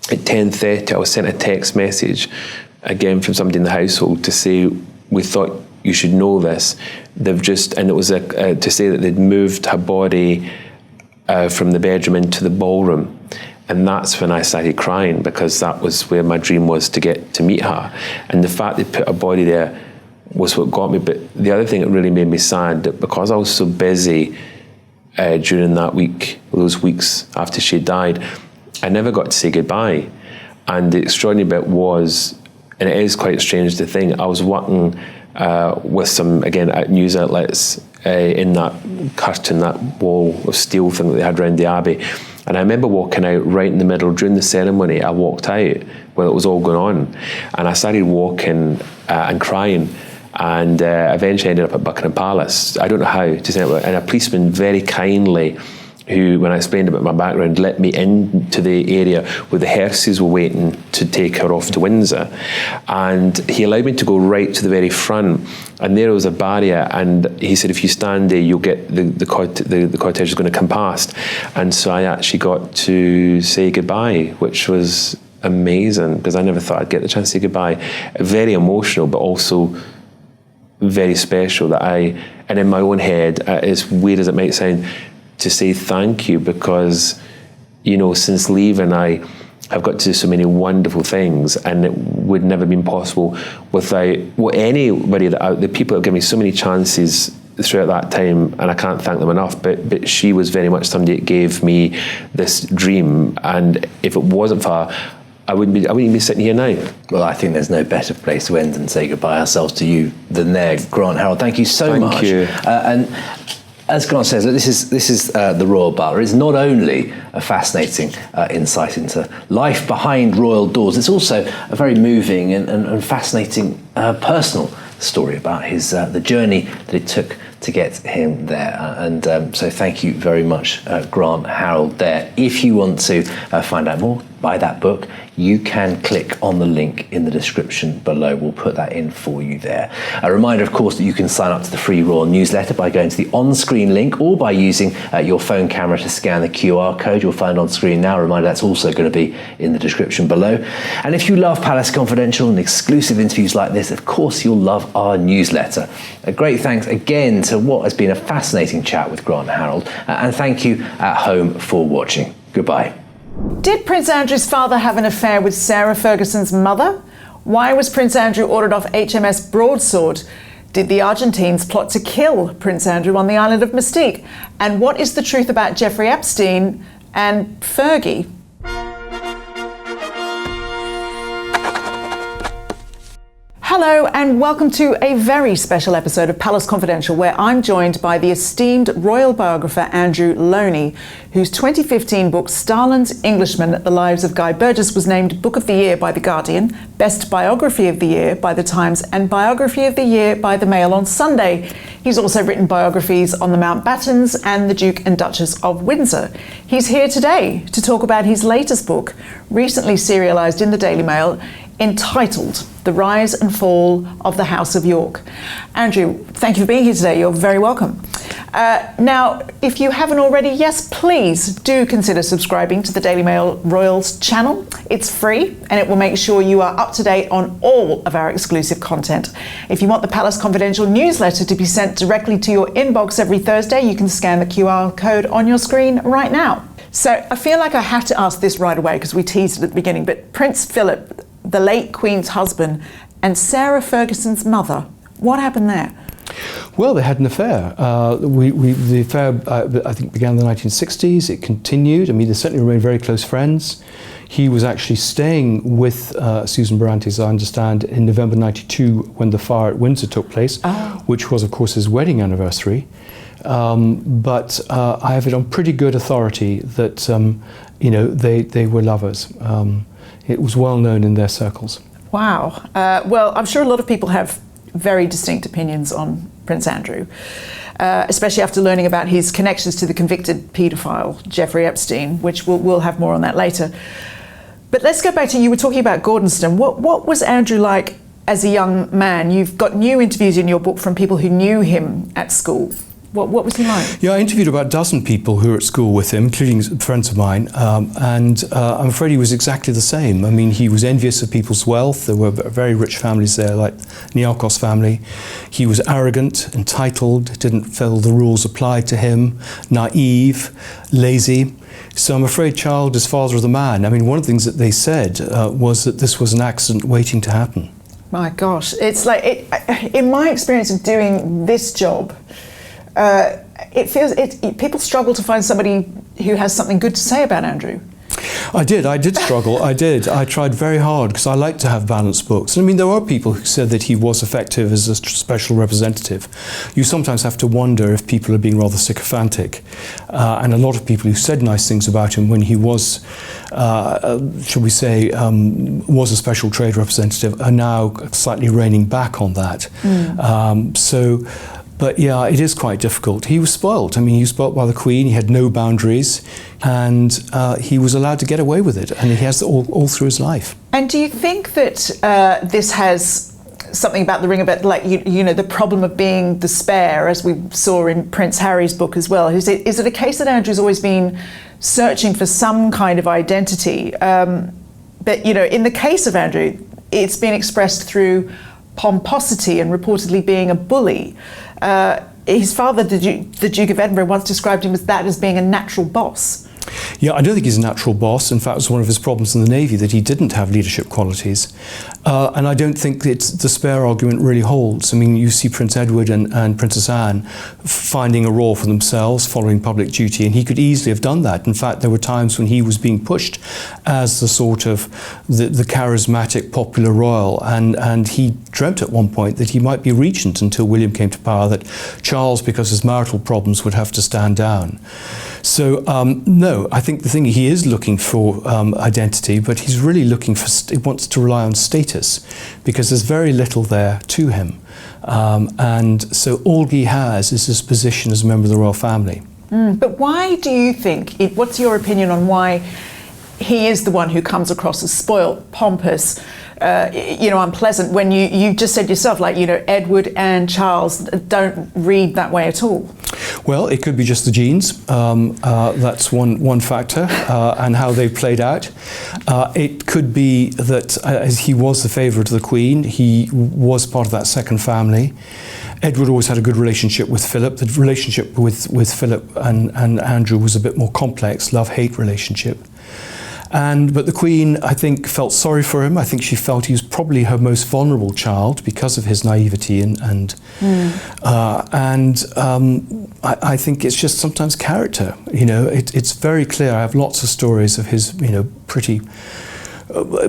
at 10:30, I was sent a text message, again from somebody in the household, to say, "We thought you should know this. They've just," and it was to say that they'd moved her body from the bedroom into the ballroom. And that's when I started crying, because that was where my dream was, to get to meet her. And the fact they put her body there was what got me. But the other thing that really made me sad, that because I was so busy during that week, those weeks after she died, I never got to say goodbye. And the extraordinary bit was, and it is quite strange to think, I was working with some, again, news outlets in that curtain, that wall of steel thing that they had around the Abbey. And I remember walking out right in the middle during the ceremony. I walked out while it was all going on, and I started walking and crying, and eventually ended up at Buckingham Palace. I don't know how to say it, and a policeman very kindly, who, when I explained about my background, let me into the area where the hearses were waiting to take her off to Windsor. And he allowed me to go right to the very front. And there was a barrier, and he said, if you stand there, you'll get the cortege is going to come past. And so I actually got to say goodbye, which was amazing, because I never thought I'd get the chance to say goodbye. Very emotional, but also very special and in my own head, as weird as it might sound, to say thank you, because, since leaving, I have got to do so many wonderful things, and it would never have been possible without anybody, the people that have given me so many chances throughout that time, and I can't thank them enough, but she was very much somebody that gave me this dream, and if it wasn't for her, I wouldn't be sitting here now. Well, I think there's no better place to end and say goodbye ourselves to you than there, Grant Harrold. Thank you so much. Thank you. And as Grant says, this is the Royal Butler. It's not only a fascinating insight into life behind royal doors, it's also a very moving and fascinating personal story about his the journey that it took to get him there. So thank you very much, Grant Harrold there. If you want to find out more, buy that book, you can click on the link in the description below. We'll put that in for you there. A reminder, of course, that you can sign up to the free Royal newsletter by going to the on-screen link or by using your phone camera to scan the QR code you'll find on screen now. A reminder, that's also going to be in the description below. And if you love Palace Confidential and exclusive interviews like this, of course you'll love our newsletter. A great thanks again to what has been a fascinating chat with Grant Harrold, and thank you at home for watching. Goodbye. Did Prince Andrew's father have an affair with Sarah Ferguson's mother? Why was Prince Andrew ordered off HMS Broadsword? Did the Argentines plot to kill Prince Andrew on the island of Mystique? And what is the truth about Jeffrey Epstein and Fergie? Hello and welcome to a very special episode of Palace Confidential, where I'm joined by the esteemed royal biographer Andrew Lownie, whose 2015 book Stalin's Englishmen, The Lives of Guy Burgess was named Book of the Year by The Guardian, Best Biography of the Year by The Times, and Biography of the Year by The Mail on Sunday. He's also written biographies on the Mountbattens and the Duke and Duchess of Windsor. He's here today to talk about his latest book, recently serialised in the Daily Mail, entitled The Rise and Fall of the House of York. Andrew, thank you for being here today. You're very welcome. Now, if you haven't already, yes, please do consider subscribing to the Daily Mail Royals channel. It's free and it will make sure you are up to date on all of our exclusive content. If you want the Palace Confidential newsletter to be sent directly to your inbox every Thursday, you can scan the QR code on your screen right now. So I feel like I have to ask this right away because we teased it at the beginning, but Prince Philip, the late Queen's husband, and Sarah Ferguson's mother, what happened there? Well, they had an affair. The affair, I think, began in the 1960s. It continued. I mean, they certainly remained very close friends. He was actually staying with Susan Barante, as I understand, in November '92 when the fire at Windsor took place, which was, of course, his wedding anniversary. But I have it on pretty good authority that, they were lovers. It was well known in their circles. Wow. Well, I'm sure a lot of people have very distinct opinions on Prince Andrew, especially after learning about his connections to the convicted paedophile Jeffrey Epstein, which we'll have more on that later. But let's go back to, you were talking about Gordonstoun. What was Andrew like as a young man? You've got new interviews in your book from people who knew him at school. What was he like? Yeah, I interviewed about a dozen people who were at school with him, including friends of mine, and I'm afraid he was exactly the same. I mean, he was envious of people's wealth. There were very rich families there, like Niarchos family. He was arrogant, entitled, didn't feel the rules applied to him, naive, lazy. So I'm afraid child is father of the man. I mean, one of the things that they said was that this was an accident waiting to happen. My gosh, it's like, in my experience of doing this job, people struggle to find somebody who has something good to say about Andrew. I did struggle. I tried very hard because I like to have balanced books. And I mean, there are people who said that he was effective as a special representative. You sometimes have to wonder if people are being rather sycophantic. And a lot of people who said nice things about him when he was, shall we say, was a special trade representative are now slightly reining back on that. But yeah, it is quite difficult. He was spoilt. I mean, he was spoilt by the Queen. He had no boundaries, and he was allowed to get away with it, and he has all through his life. And do you think that this has something about the ring of it, like the problem of being the spare, as we saw in Prince Harry's book as well? Is it a case that Andrew's always been searching for some kind of identity? But in the case of Andrew, it's been expressed through pomposity and reportedly being a bully. His father, the Duke of Edinburgh, once described him as being a natural boss. Yeah, I don't think he's a natural boss. In fact, it was one of his problems in the Navy that he didn't have leadership qualities. And I don't think the spare argument really holds. I mean, you see Prince Edward and Princess Anne finding a role for themselves, following public duty, and he could easily have done that. In fact, there were times when he was being pushed as the sort of the charismatic popular royal, and he dreamt at one point that he might be regent until William came to power, that Charles, because of his marital problems, would have to stand down. So, no, I think the thing, he is looking for identity, but he's really looking for, he wants to rely on status, because there's very little there to him. And so all he has is his position as a member of the royal family. But why do you think, what's your opinion on why he is the one who comes across as spoilt, pompous, unpleasant, when you just said yourself, Edward and Charles don't read that way at all? Well, it could be just the genes. That's one factor, and how they played out. It could be that as he was the favourite of the Queen, he was part of that second family. Edward always had a good relationship with Philip. The relationship with Philip and Andrew was a bit more complex, love-hate relationship. But the Queen, I think, felt sorry for him. I think she felt he was probably her most vulnerable child because of his naivety I think it's just sometimes character. It's very clear. I have lots of stories of his, pretty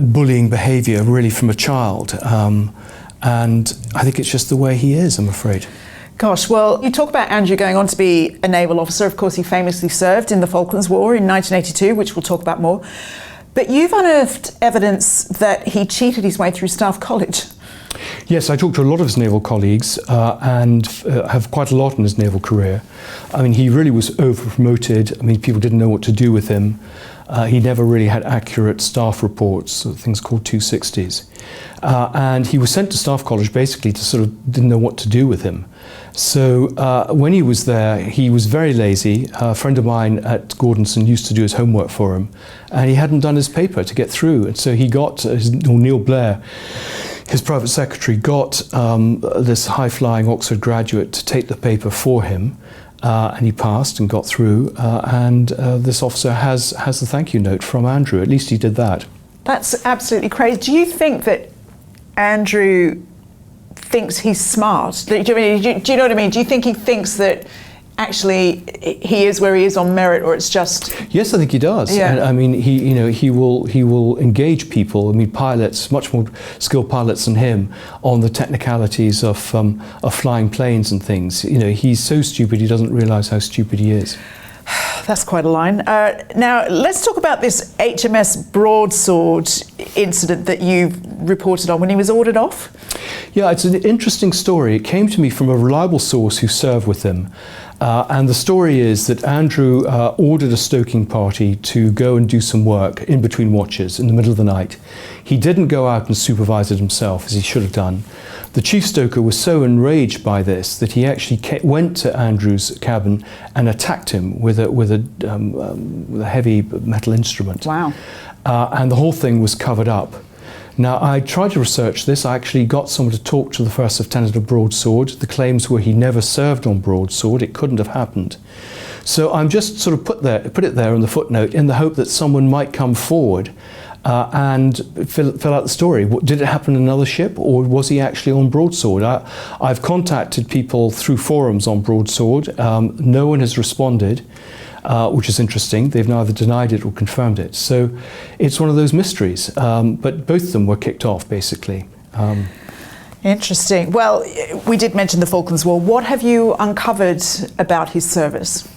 bullying behaviour, really, from a child. And I think it's just the way he is, I'm afraid. Gosh, well, you talk about Andrew going on to be a naval officer. Of course, he famously served in the Falklands War in 1982, which we'll talk about more. But you've unearthed evidence that he cheated his way through Staff College. Yes, I talked to a lot of his naval colleagues and have quite a lot in his naval career. I mean, he really was over-promoted. I mean, people didn't know what to do with him. He never really had accurate staff reports, things called 260s. And he was sent to Staff College basically to sort of didn't know what to do with him. So when he was there, he was very lazy. A friend of mine at Gordonson used to do his homework for him, and he hadn't done his paper to get through. And so he got, Neil Blair, his private secretary, got this high-flying Oxford graduate to take the paper for him. And he passed and got through, and this officer has the thank you note from Andrew. At least he did that. That's absolutely crazy. Do you think that Andrew thinks he's smart? Do you know what I mean? Do you think he thinks that actually he is where he is on merit, or it's just? Yes, I think he does. Yeah. And, I mean, he will engage people. I mean, pilots, much more skilled pilots than him, on the technicalities of flying planes and things. He's so stupid he doesn't realise how stupid he is. That's quite a line. Now, let's talk about this HMS Broadsword incident that you've reported on when he was ordered off. Yeah, it's an interesting story. It came to me from a reliable source who served with him. And the story is that Andrew ordered a stoking party to go and do some work in between watches in the middle of the night. He didn't go out and supervise it himself, as he should have done. The chief stoker was so enraged by this that he actually went to Andrew's cabin and attacked him with a heavy metal instrument. Wow. And the whole thing was covered up. Now, I tried to research this. I actually got someone to talk to the First Lieutenant of Broadsword. The claims were he never served on Broadsword. It couldn't have happened. So I'm just sort of put it there in the footnote in the hope that someone might come forward and fill out the story. Did it happen on another ship, or was he actually on Broadsword? I've contacted people through forums on Broadsword. No one has responded. Which is interesting. They've neither denied it or confirmed it. So it's one of those mysteries. But both of them were kicked off, basically. Interesting. Well, we did mention the Falklands War. What have you uncovered about his service?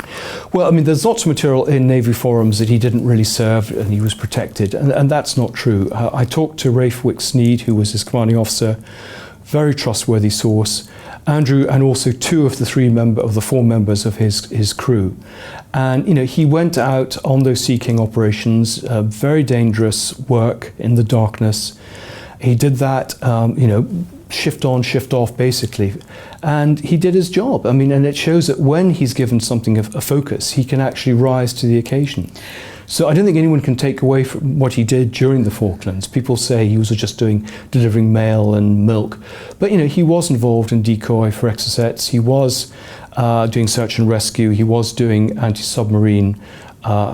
Well, I mean, there's lots of material in Navy forums that he didn't really serve and he was protected. And that's not true. I talked to Rafe Wick-Sneed, who was his commanding officer, very trustworthy source. Andrew, and also two of the four members of his crew. And he went out on those Sea King operations, very dangerous work in the darkness. He did that, shift on, shift off, basically. And he did his job. I mean, and it shows that when he's given something a focus, he can actually rise to the occasion. So I don't think anyone can take away from what he did during the Falklands. People say he was just delivering mail and milk. But, he was involved in decoy for Exocets. He was doing search and rescue. He was doing anti-submarine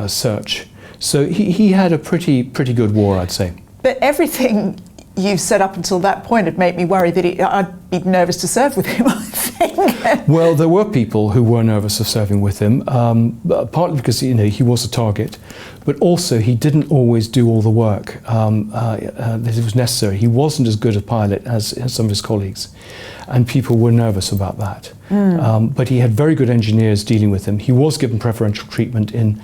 search. So he had a pretty good war, I'd say. But everything you've said up until that point had made me worry that I'd be nervous to serve with him, I think. Well, there were people who were nervous of serving with him, partly because he was a target, but also he didn't always do all the work that was necessary. He wasn't as good a pilot as some of his colleagues, and people were nervous about that. But he had very good engineers dealing with him. He was given preferential treatment in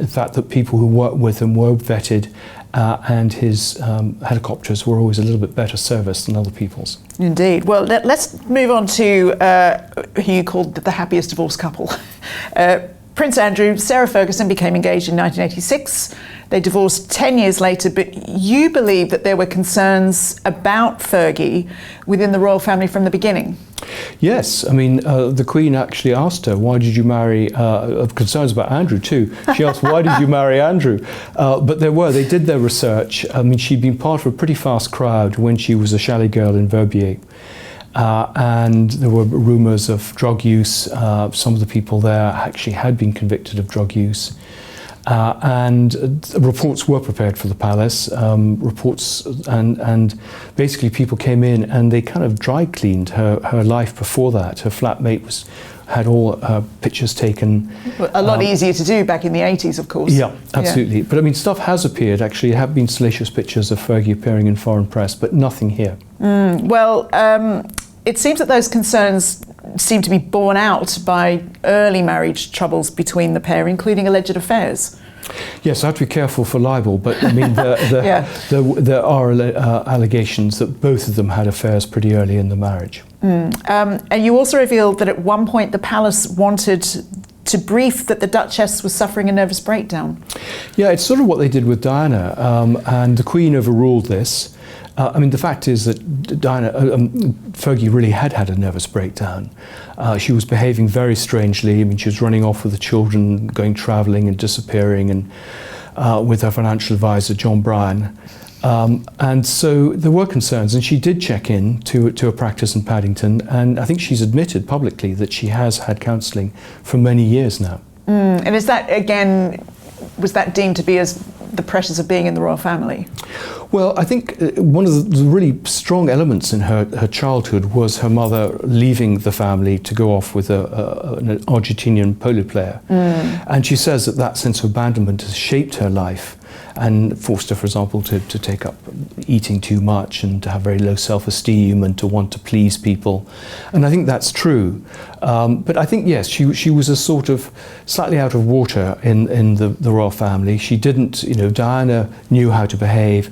fact that people who worked with him were vetted and his helicopters were always a little bit better serviced than other people's. Indeed. Well, let's move on to who you called the happiest divorced couple. Prince Andrew, Sarah Ferguson became engaged in 1986. They divorced 10 years later, but you believe that there were concerns about Fergie within the royal family from the beginning. Yes, I mean, the Queen actually asked her, why did you marry, concerns about Andrew too. She asked, why did you marry Andrew? But they did their research. I mean, she'd been part of a pretty fast crowd when she was a chalet girl in Verbier. And there were rumours of drug use. Some of the people there actually had been convicted of drug use. And reports were prepared for the palace, reports, and basically people came in and they kind of dry cleaned her life before that. Her flatmate had all her pictures taken. A lot easier to do back in the 80s, of course. Yeah, absolutely. Yeah. But I mean, stuff has appeared, actually. There have been salacious pictures of Fergie appearing in foreign press, but nothing here. It seems that those concerns seem to be borne out by early marriage troubles between the pair, including alleged affairs. Yes, I have to be careful for libel, but I mean, there are allegations that both of them had affairs pretty early in the marriage. And you also revealed that at one point the palace wanted to brief that the Duchess was suffering a nervous breakdown. Yeah, it's sort of what they did with Diana, and the Queen overruled this. I mean, the fact is that Fergie really had a nervous breakdown. She was behaving very strangely. I mean, she was running off with the children, going travelling and disappearing, and with her financial advisor, John Bryan. And so there were concerns, and she did check in to a practice in Paddington, and I think she's admitted publicly that she has had counselling for many years now. And is that, again, was that deemed to be as the pressures of being in the royal family? Well, I think one of the really strong elements in her childhood was her mother leaving the family to go off with an Argentinian polo player. And she says that sense of abandonment has shaped her life and forced her, for example, to take up eating too much and to have very low self-esteem and to want to please people. And I think that's true. But I think, yes, she was a sort of slightly out of water in the royal family. She didn't, Diana knew how to behave.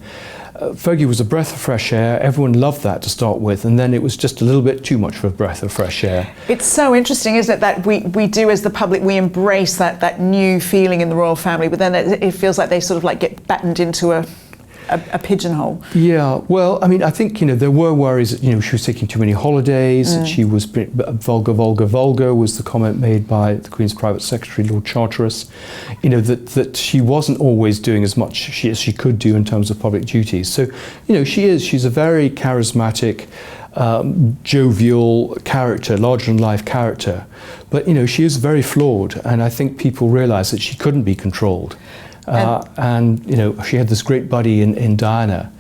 Fergie was a breath of fresh air. Everyone loved that to start with, and then it was just a little bit too much of a breath of fresh air. It's so interesting, isn't it, that we do, as the public, we embrace that new feeling in the royal family, but then it feels like they sort of like get battened into a pigeonhole. Yeah, well, I mean, I think, there were worries that, she was taking too many holidays, that she was vulgar was the comment made by the Queen's private secretary, Lord Charteris, that she wasn't always doing as much as she could do in terms of public duties. So, she's a very charismatic, jovial character, larger-than-life character, but, she is very flawed, and I think people realise that she couldn't be controlled. And she had this great buddy in Diana,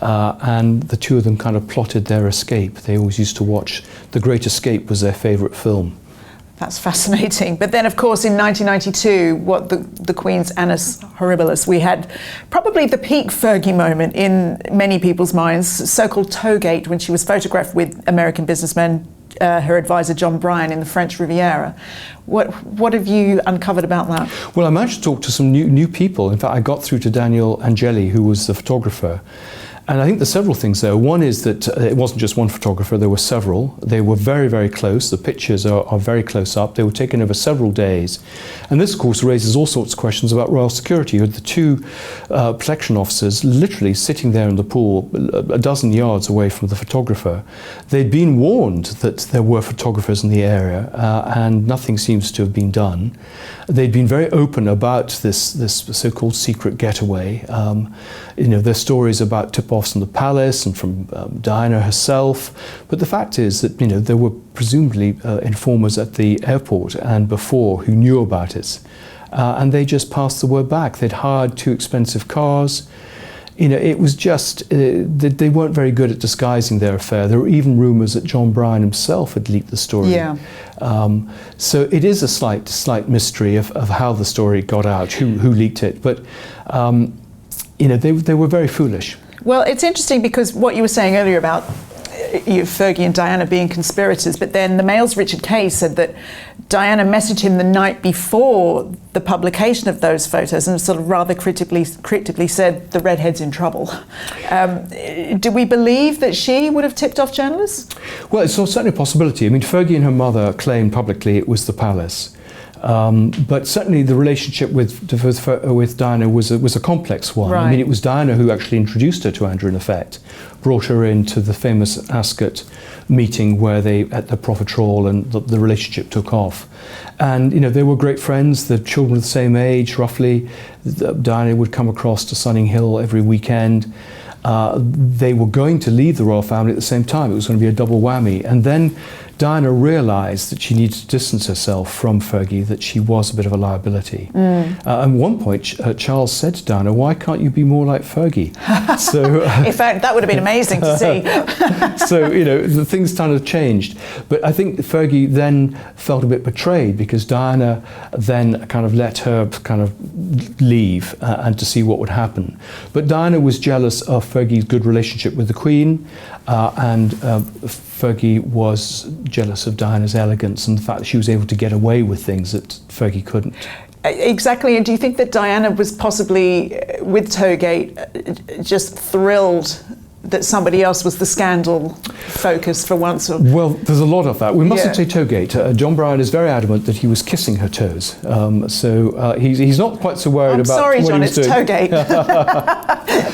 and the two of them kind of plotted their escape. They always used to watch The Great Escape was their favourite film. That's fascinating. But then, of course, in 1992, the Queen's Annus Horribilis, we had probably the peak Fergie moment in many people's minds, so-called Toegate, when she was photographed with American businessmen, her advisor John Bryan, in the French Riviera. What have you uncovered about that? Well, I managed to talk to some new people. In fact, I got through to Daniel Angeli, who was the photographer. And I think there's several things there. One is that it wasn't just one photographer, there were several. They were very, very close. The pictures are very close up. They were taken over several days. And this, of course, raises all sorts of questions about royal security. You had the two protection officers literally sitting there in the pool, a dozen yards away from the photographer. They'd been warned that there were photographers in the area, and nothing seems to have been done. They'd been very open about this so-called secret getaway. There's stories about tip-offs in the palace and from Diana herself. But the fact is that, there were presumably informers at the airport and before who knew about it. And they just passed the word back. They'd hired 2 expensive cars. It was just, they weren't very good at disguising their affair. There were even rumours that John Bryan himself had leaked the story. Yeah. So it is a slight mystery of how the story got out, who leaked it. But, they were very foolish. Well, it's interesting because what you were saying earlier about Fergie and Diana being conspirators, but then the Mail's Richard Kay said that Diana messaged him the night before the publication of those photos and sort of rather cryptically said the redhead's in trouble. Do we believe that she would have tipped off journalists? Well, it's certainly a possibility. I mean, Fergie and her mother claimed publicly it was the Palace. But certainly the relationship with Diana was a complex one. Right. I mean, it was Diana who actually introduced her to Andrew, in effect, brought her into the famous Ascot meeting where they at the profiterole, and the relationship took off. And they were great friends. The children were the same age, roughly. Diana would come across to Sunning Hill every weekend. They were going to leave the royal family at the same time. It was going to be a double whammy. And then Diana realised that she needed to distance herself from Fergie, that she was a bit of a liability. At one point, Charles said to Diana, "Why can't you be more like Fergie?" So, in fact, that would have been amazing to see. So, the things kind of changed. But I think Fergie then felt a bit betrayed because Diana then kind of let her kind of leave and to see what would happen. But Diana was jealous of Fergie's good relationship with the Queen, and Fergie was jealous of Diana's elegance and the fact that she was able to get away with things that Fergie couldn't. Exactly, and do you think that Diana was possibly, with Towgate, just thrilled that somebody else was the scandal focus for once? Well, there's a lot of that. We mustn't say Towgate. John Bryan is very adamant that he was kissing her toes. So he's not quite so worried about sorry, what John, he was doing. Towgate.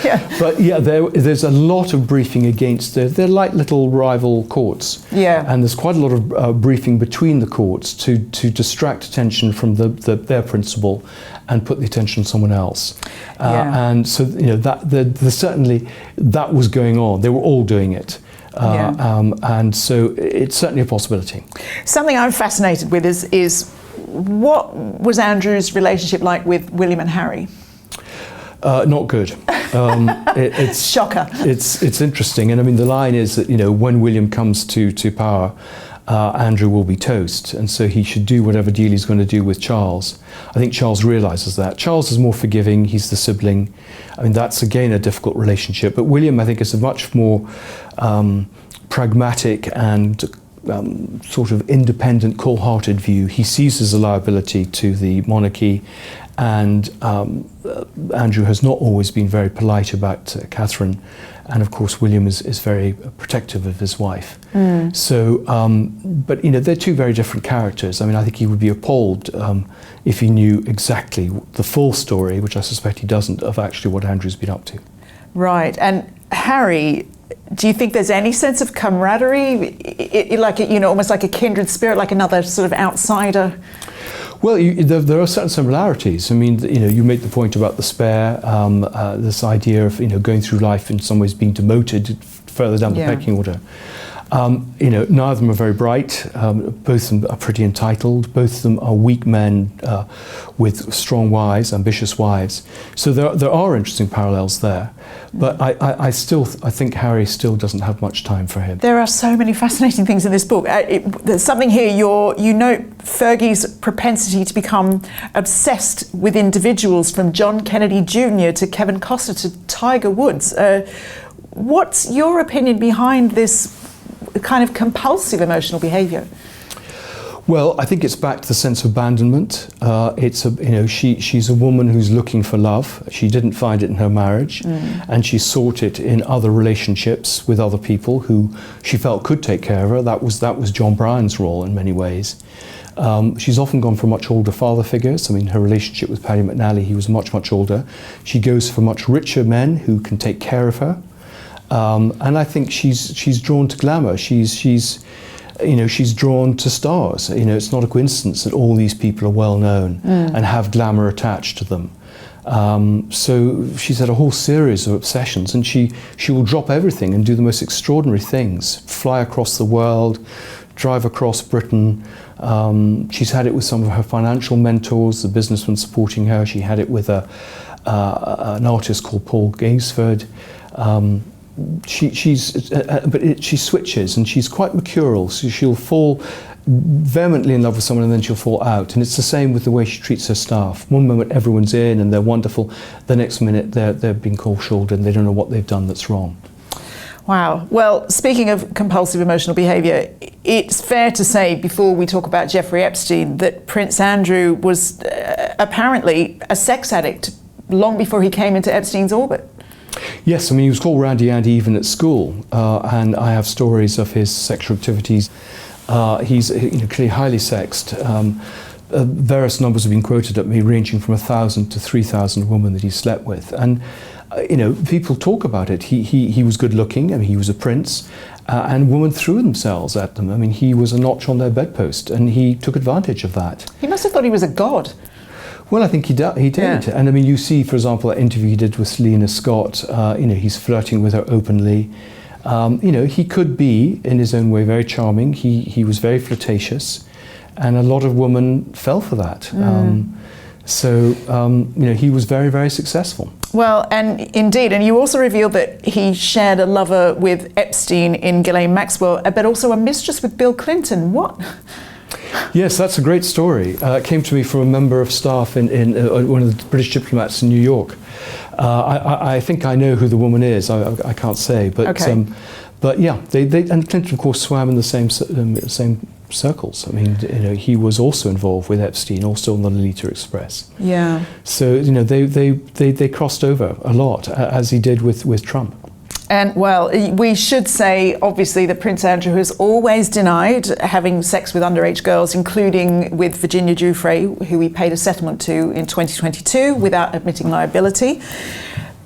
Yeah. But yeah, there's a lot of briefing against, they're like little rival courts. Yeah. And there's quite a lot of briefing between the courts to distract attention from their principal and put the attention on someone else. And so, certainly that was going on. They were all doing it. And so it's certainly a possibility. Something I'm fascinated with is what was Andrew's relationship like with William and Harry? Not good. It's shocker. It's interesting, and I mean the line is that when William comes to power, Andrew will be toast, and so he should do whatever deal he's going to do with Charles. I think Charles realises that. Charles is more forgiving. He's the sibling. I mean that's again a difficult relationship. But William, I think, is a much more pragmatic and sort of independent, cool-hearted view. He sees as a liability to the monarchy. And Andrew has not always been very polite about Catherine, and of course William is very protective of his wife. So, but they're two very different characters. I mean, I think he would be appalled if he knew exactly the full story, which I suspect he doesn't, of actually what Andrew's been up to. Right, and Harry, do you think there's any sense of camaraderie, almost like a kindred spirit, like another sort of outsider? Well, there are certain similarities. I mean, you made the point about the spare, this idea of going through life in some ways being demoted further down the pecking order. Neither of them are very bright. Both of them are pretty entitled. Both of them are weak men with strong wives, ambitious wives. So there are interesting parallels there. But I think Harry still doesn't have much time for him. There are so many fascinating things in this book. There's something here. You note Fergie's propensity to become obsessed with individuals, from John Kennedy Jr. to Kevin Costner to Tiger Woods. What's your opinion behind this kind of compulsive emotional behaviour? Well, I think it's back to the sense of abandonment. She's a woman who's looking for love. She didn't find it in her marriage, and she sought it in other relationships with other people who she felt could take care of her. That was John Bryan's role in many ways. She's often gone for much older father figures. I mean, her relationship with Paddy McNally, he was much, much older. She goes for much richer men who can take care of her. And I think she's drawn to glamour. She's drawn to stars. It's not a coincidence that all these people are well known and have glamour attached to them. So she's had a whole series of obsessions, and she will drop everything and do the most extraordinary things. Fly across the world, drive across Britain. She's had it with some of her financial mentors, the businessmen supporting her. She had it with an artist called Paul Gaisford. She switches, and she's quite mercurial, so she'll fall vehemently in love with someone and then she'll fall out. And it's the same with the way she treats her staff. One moment everyone's in and they're wonderful, the next minute they're being cold-shouldered and they don't know what they've done that's wrong. Wow. Well, speaking of compulsive emotional behaviour, it's fair to say, before we talk about Jeffrey Epstein, that Prince Andrew was apparently a sex addict long before he came into Epstein's orbit. Yes, I mean, he was called Randy Andy even at school, and I have stories of his sexual activities. He's clearly highly sexed. Various numbers have been quoted at me, ranging from 1,000 to 3,000 women that he slept with. And people talk about it. He was good looking. I mean, he was a prince, and women threw themselves at them. I mean, he was a notch on their bedpost, and he took advantage of that. He must have thought he was a god. Well, I think he did. Yeah. And I mean, you see, for example, that interview he did with Selena Scott. He's flirting with her openly. He could be, in his own way, very charming. He was very flirtatious, and a lot of women fell for that. He was very, very successful. Well, and indeed, and you also revealed that he shared a lover with Epstein in Ghislaine Maxwell, but also a mistress with Bill Clinton. What? Yes, that's a great story. It came to me from a member of staff in one of the British diplomats in New York. I think I know who the woman is. I can't say, but okay. But yeah, they and Clinton, of course, swam in the same circles. I mean, he was also involved with Epstein, also on the Lolita Express. Yeah. So they crossed over a lot, as he did with Trump. And, well, we should say, obviously, that Prince Andrew has always denied having sex with underage girls, including with Virginia Giuffre, who he paid a settlement to in 2022 without admitting liability.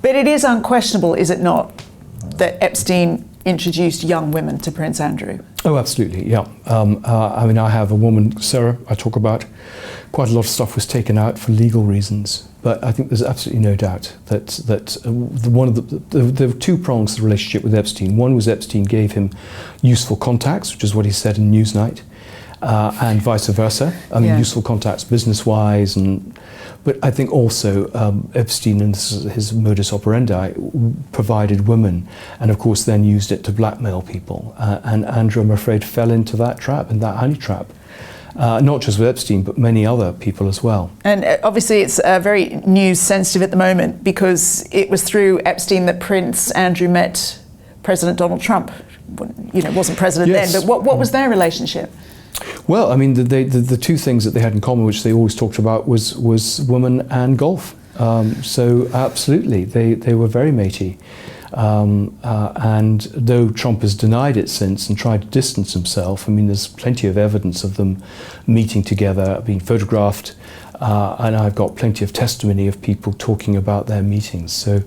But it is unquestionable, is it not, that Epstein introduced young women to Prince Andrew? Oh, absolutely, yeah. I have a woman, Sarah, I talk about. Quite a lot of stuff was taken out for legal reasons. But I think there's absolutely no doubt that there were two prongs to the relationship with Epstein. One was Epstein gave him useful contacts, which is what he said in Newsnight, and vice versa. I mean, useful contacts business-wise, but I think also Epstein and his modus operandi provided women, and of course then used it to blackmail people. And Andrew, I'm afraid, fell into that trap, in that honey trap. Not just with Epstein, but many other people as well. And obviously it's very news sensitive at the moment, because it was through Epstein that Prince Andrew met President Donald Trump. Wasn't president then, but what was their relationship? Well, I mean, the two things that they had in common, which they always talked about, was women and golf. So absolutely, they were very matey. And though Trump has denied it since and tried to distance himself, I mean, there's plenty of evidence of them meeting together, being photographed, and I've got plenty of testimony of people talking about their meetings. So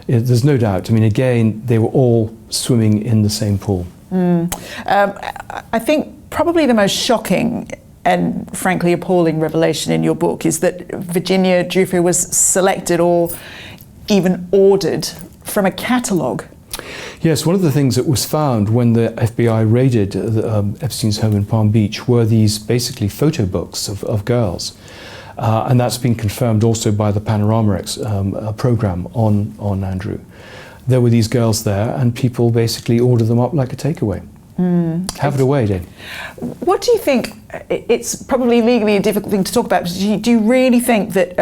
there's no doubt. I mean, again, they were all swimming in the same pool. I think probably the most shocking and frankly appalling revelation in your book is that Virginia Giuffre was selected or even ordered from a catalogue. Yes, one of the things that was found when the FBI raided Epstein's home in Palm Beach were these basically photo books of girls. And that's been confirmed also by the Panorama program on Andrew. There were these girls there, and people basically ordered them up like a takeaway. Have it away, Dave. What do you think? It's probably legally a difficult thing to talk about, but do you really think that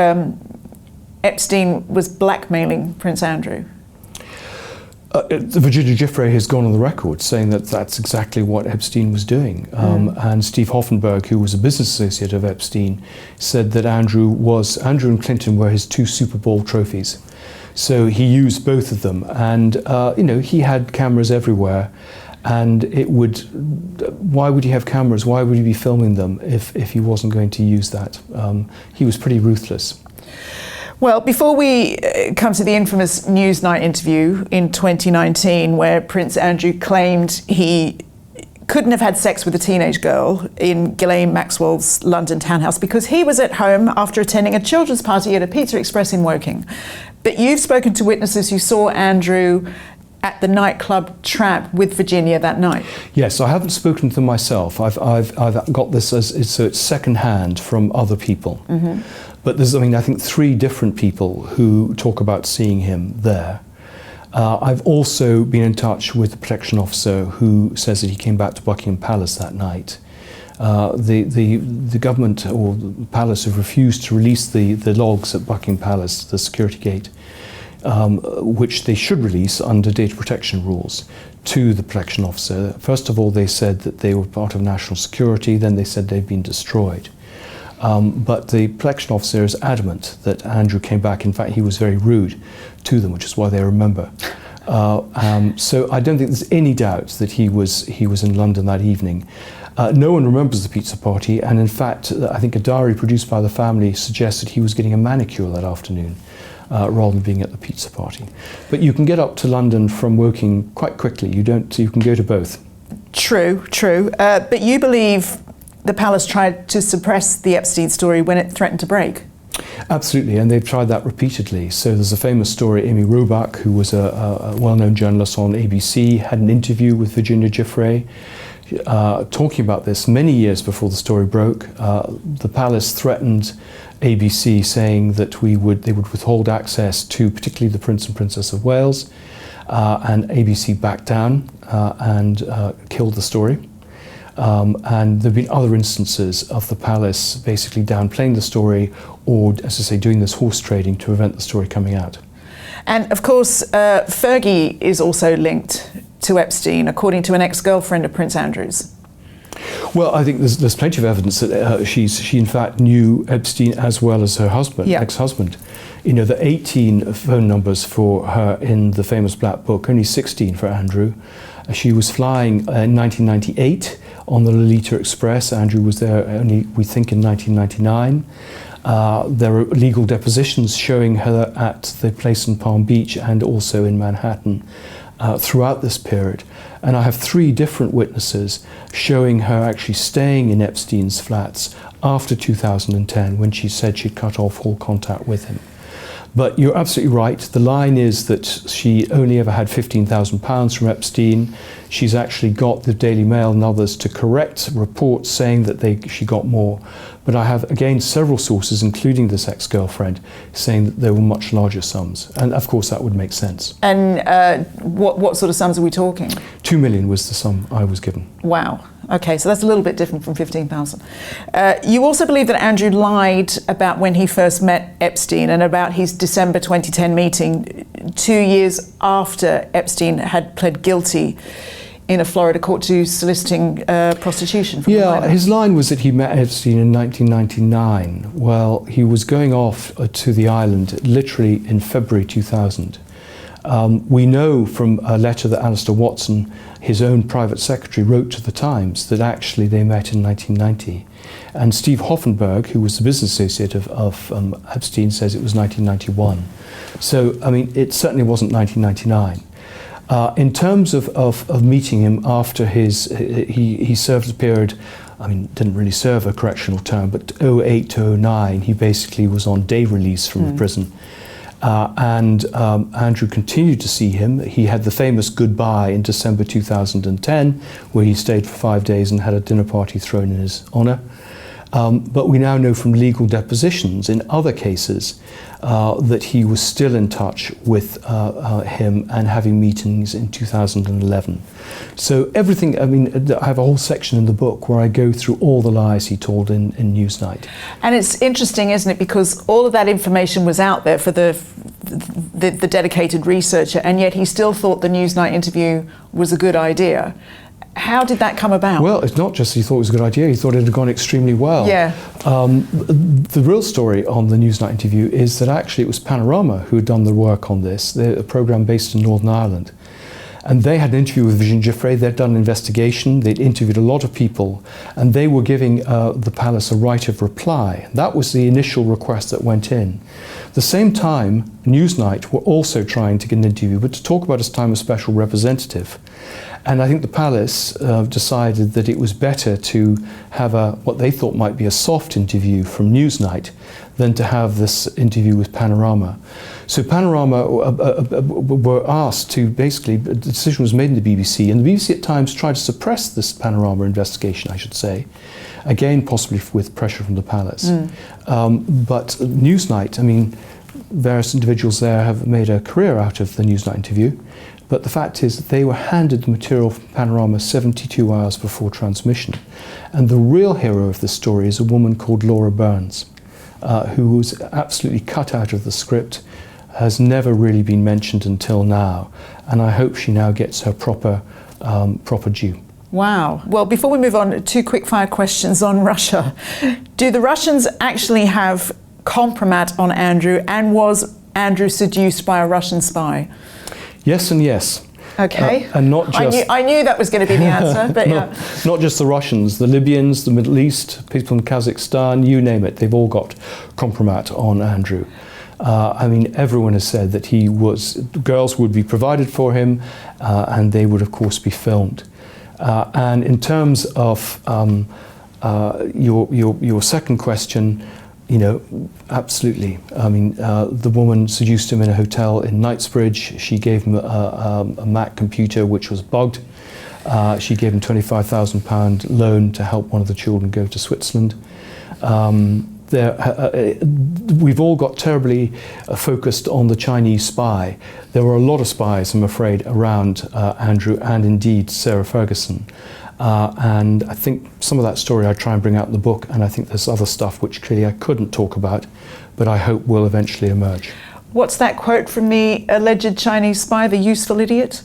Epstein was blackmailing Prince Andrew? Virginia Giuffre has gone on the record saying that that's exactly what Epstein was doing. And Steve Hoffenberg, who was a business associate of Epstein, said that Andrew and Clinton were his two Super Bowl trophies. So he used both of them, and he had cameras everywhere. And why would he have cameras? Why would he be filming them if he wasn't going to use that? He was pretty ruthless. Well, before we come to the infamous Newsnight interview in 2019, where Prince Andrew claimed he couldn't have had sex with a teenage girl in Ghislaine Maxwell's London townhouse because he was at home after attending a children's party at a Pizza Express in Woking. But you've spoken to witnesses who saw Andrew at the nightclub Tramp with Virginia that night. Yes, I haven't spoken to them myself. I've got this it's second-hand from other people. Mm-hmm. But there's, I think 3 different people who talk about seeing him there. I've also been in touch with the protection officer who says that he came back to Buckingham Palace that night. The government or the palace have refused to release the logs at Buckingham Palace, the security gate, which they should release under data protection rules, to the protection officer. First of all, they said that they were part of national security, then they said they'd been destroyed. But the protection officer is adamant that Andrew came back. In fact, he was very rude to them, which is why they remember. So I don't think there's any doubt that he was in London that evening. No one remembers the pizza party, and in fact, I think a diary produced by the family suggests that he was getting a manicure that afternoon, rather than being at the pizza party. But you can get up to London from Woking quite quickly. You can go to both. True. But you believe the Palace tried to suppress the Epstein story when it threatened to break? Absolutely, and they've tried that repeatedly. So there's a famous story, Amy Robach, who was a well-known journalist on ABC, had an interview with Virginia Giuffre, talking about this many years before the story broke. The Palace threatened ABC, saying that they would withhold access to particularly the Prince and Princess of Wales, and ABC backed down and killed the story. And there have been other instances of the Palace basically downplaying the story, or, as I say, doing this horse trading to prevent the story coming out. And of course, Fergie is also linked to Epstein, according to an ex-girlfriend of Prince Andrew's. Well, I think there's plenty of evidence that she in fact knew Epstein as well as her husband, ex-husband. You know, the 18 phone numbers for her in the famous Black Book, only 16 for Andrew. She was flying in 1998 on the Lolita Express. Andrew was there only, we think, in 1999. There are legal depositions showing her at the place in Palm Beach and also in Manhattan throughout this period. And I have 3 different witnesses showing her actually staying in Epstein's flats after 2010, when she said she'd cut off all contact with him. But you're absolutely right. The line is that she only ever had £15,000 from Epstein. She's actually got the Daily Mail and others to correct reports saying that she got more. But I have, again, several sources, including this ex-girlfriend, saying that there were much larger sums. And of course, that would make sense. And what sort of sums are we talking? 2 million was the sum I was given. Wow. Okay, so that's a little bit different from 15,000. You also believe that Andrew lied about when he first met Epstein and about his December 2010 meeting 2 years after Epstein had pled guilty in a Florida court to soliciting prostitution from a minor. His line was that he met Epstein in 1999. Well, he was going off to the island literally in February 2000. We know from a letter that Alistair Watson, his own private secretary, wrote to the Times that actually they met in 1990. And Steve Hoffenberg, who was the business associate of Epstein, says it was 1991. So, I mean, it certainly wasn't 1999. In terms of meeting him after he served a period, I mean, didn't really serve a correctional term, but 08 to 09, he basically was on day release from the prison. And Andrew continued to see him. He had the famous goodbye in December 2010, where he stayed for 5 days and had a dinner party thrown in his honour. But we now know from legal depositions in other cases that he was still in touch with him and having meetings in 2011. So everything, I mean, I have a whole section in the book where I go through all the lies he told in Newsnight. And it's interesting, isn't it, because all of that information was out there for the dedicated researcher, and yet he still thought the Newsnight interview was a good idea. How did that come about? Well, it's not just he thought it was a good idea, he thought it had gone extremely well. Yeah. The real story on the Newsnight interview is that actually it was Panorama who had done the work on this. They're a programme based in Northern Ireland. And they had an interview with Virginia Giuffre. They'd done an investigation, they'd interviewed a lot of people, and they were giving the Palace a right of reply. That was the initial request that went in. At the same time, Newsnight were also trying to get an interview, but to talk about his time as special representative. And I think the Palace decided that it was better to have what they thought might be a soft interview from Newsnight than to have this interview with Panorama. So Panorama were asked to basically, the decision was made in the BBC, and the BBC at times tried to suppress this Panorama investigation, I should say, again possibly with pressure from the Palace. But Newsnight, I mean, various individuals there have made a career out of the Newsnight interview. But the fact is that they were handed the material from Panorama 72 hours before transmission. And the real hero of the story is a woman called Laura Burns, who was absolutely cut out of the script. has never really been mentioned until now, and I hope she now gets her proper due. Wow. Well, before we move on, 2 quick-fire questions on Russia. Do the Russians actually have compromat on Andrew, and was Andrew seduced by a Russian spy? Yes and yes. Okay. And not just... I knew that was going to be the answer, but not just the Russians, the Libyans, the Middle East, people in Kazakhstan, you name it, they've all got compromat on Andrew. I mean, everyone has said that girls would be provided for him, and they would, of course, be filmed. And in terms of your second question, absolutely. I mean, the woman seduced him in a hotel in Knightsbridge. She gave him a Mac computer which was bugged. She gave him £25,000 loan to help one of the children go to Switzerland. We've all got terribly focused on the Chinese spy. There were a lot of spies, I'm afraid, around Andrew and indeed Sarah Ferguson. And I think some of that story I try and bring out in the book, and I think there's other stuff which clearly I couldn't talk about, but I hope will eventually emerge. What's that quote from the alleged Chinese spy, the useful idiot?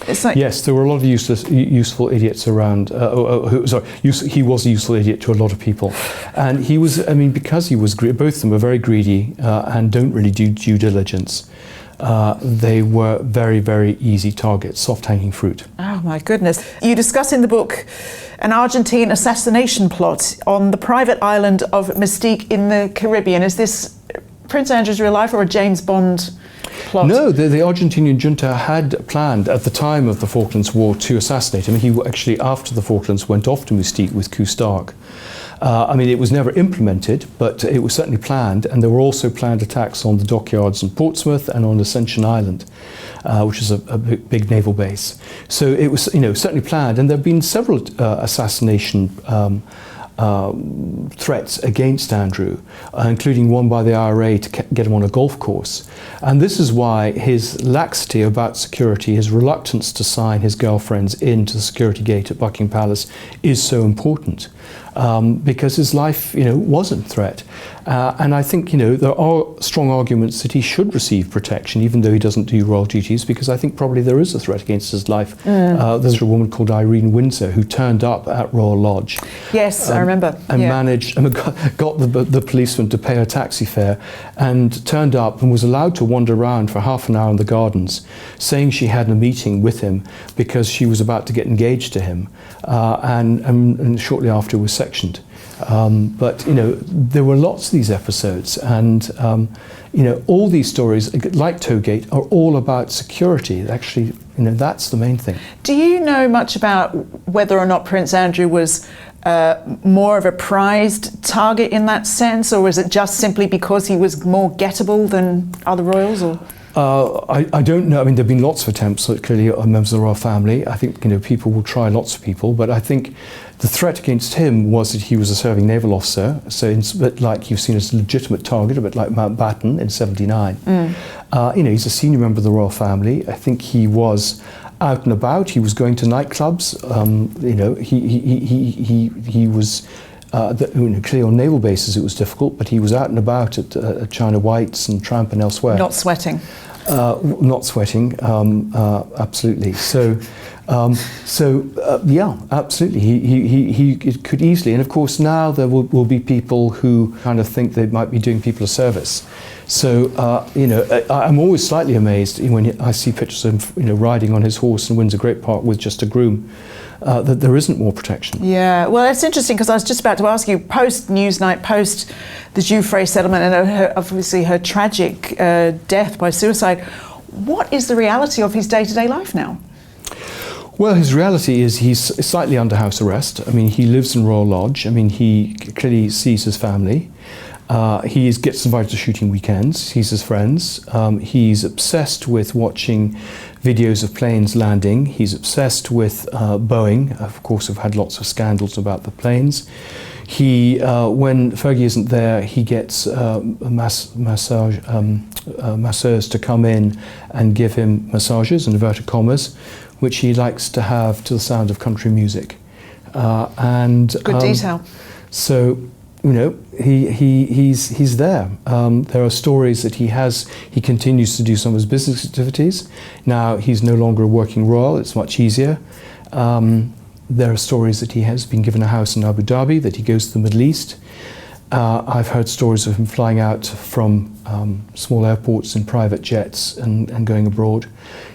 Yes, there were a lot of useful idiots around. He was a useful idiot to a lot of people. And he was, because he was both of them are very greedy and don't really do due diligence. They were very, very easy targets, soft-hanging fruit. Oh my goodness. You discuss in the book an Argentine assassination plot on the private island of Mystique in the Caribbean. Is this Prince Andrew's real life or a James Bond plot? No, the Argentinian junta had planned at the time of the Falklands War to assassinate him. He actually, after the Falklands, went off to Mystique with Coustark. It was never implemented, but it was certainly planned, and there were also planned attacks on the dockyards in Portsmouth and on Ascension Island, which is a big naval base. So it was, certainly planned, and there have been several assassination threats against Andrew, including one by the IRA to get him on a golf course. And this is why his laxity about security, his reluctance to sign his girlfriends into the security gate at Buckingham Palace is so important. Because his life, was in threat. And I think, there are strong arguments that he should receive protection, even though he doesn't do royal duties, because I think probably there is a threat against his life. There's a woman called Irene Windsor who turned up at Royal Lodge. Yes, I remember. And managed, got the policeman to pay her taxi fare, and turned up and was allowed to wander around for half an hour in the gardens, saying she had a meeting with him because she was about to get engaged to him, and shortly after was sectioned. But there were lots of these episodes, and all these stories, like Toegate, are all about security. Actually, that's the main thing. Do you know much about whether or not Prince Andrew was more of a prized target in that sense, or was it just simply because he was more gettable than other royals? Or I don't know. There have been lots of attempts, clearly, on members of the royal family. I think people will try lots of people, but I think the threat against him was that he was a serving naval officer, so it's a bit like he was seen as a legitimate target, a bit like Mountbatten in '79. He's a senior member of the royal family. I think he was out and about. He was going to nightclubs. He was. Clearly on naval bases it was difficult, but he was out and about at China White's and Tramp and elsewhere. Not sweating. Not sweating, absolutely. Yeah, absolutely. He could easily, and of course now there will be people who kind of think they might be doing people a service. So I'm always slightly amazed when I see pictures of him, riding on his horse in Windsor Great Park with just a groom. That there isn't more protection. Yeah, well, it's interesting because I was just about to ask you, post Newsnight, post the Giuffre settlement, and obviously her tragic death by suicide, what is the reality of his day-to-day life now? Well, his reality is he's slightly under house arrest. He lives in Royal Lodge. He clearly sees his family. He gets invited to shooting weekends, sees his friends. He's obsessed with watching videos of planes landing. He's obsessed with Boeing. Of course, we've had lots of scandals about the planes. When Fergie isn't there, he gets masseurs to come in and give him massages, in inverted commas, which he likes to have to the sound of country music. Good detail. So, he's there. There are stories that he continues to do some of his business activities. Now he's no longer a working royal, it's much easier. There are stories that he has been given a house in Abu Dhabi, that he goes to the Middle East. I've heard stories of him flying out from small airports in private jets and going abroad.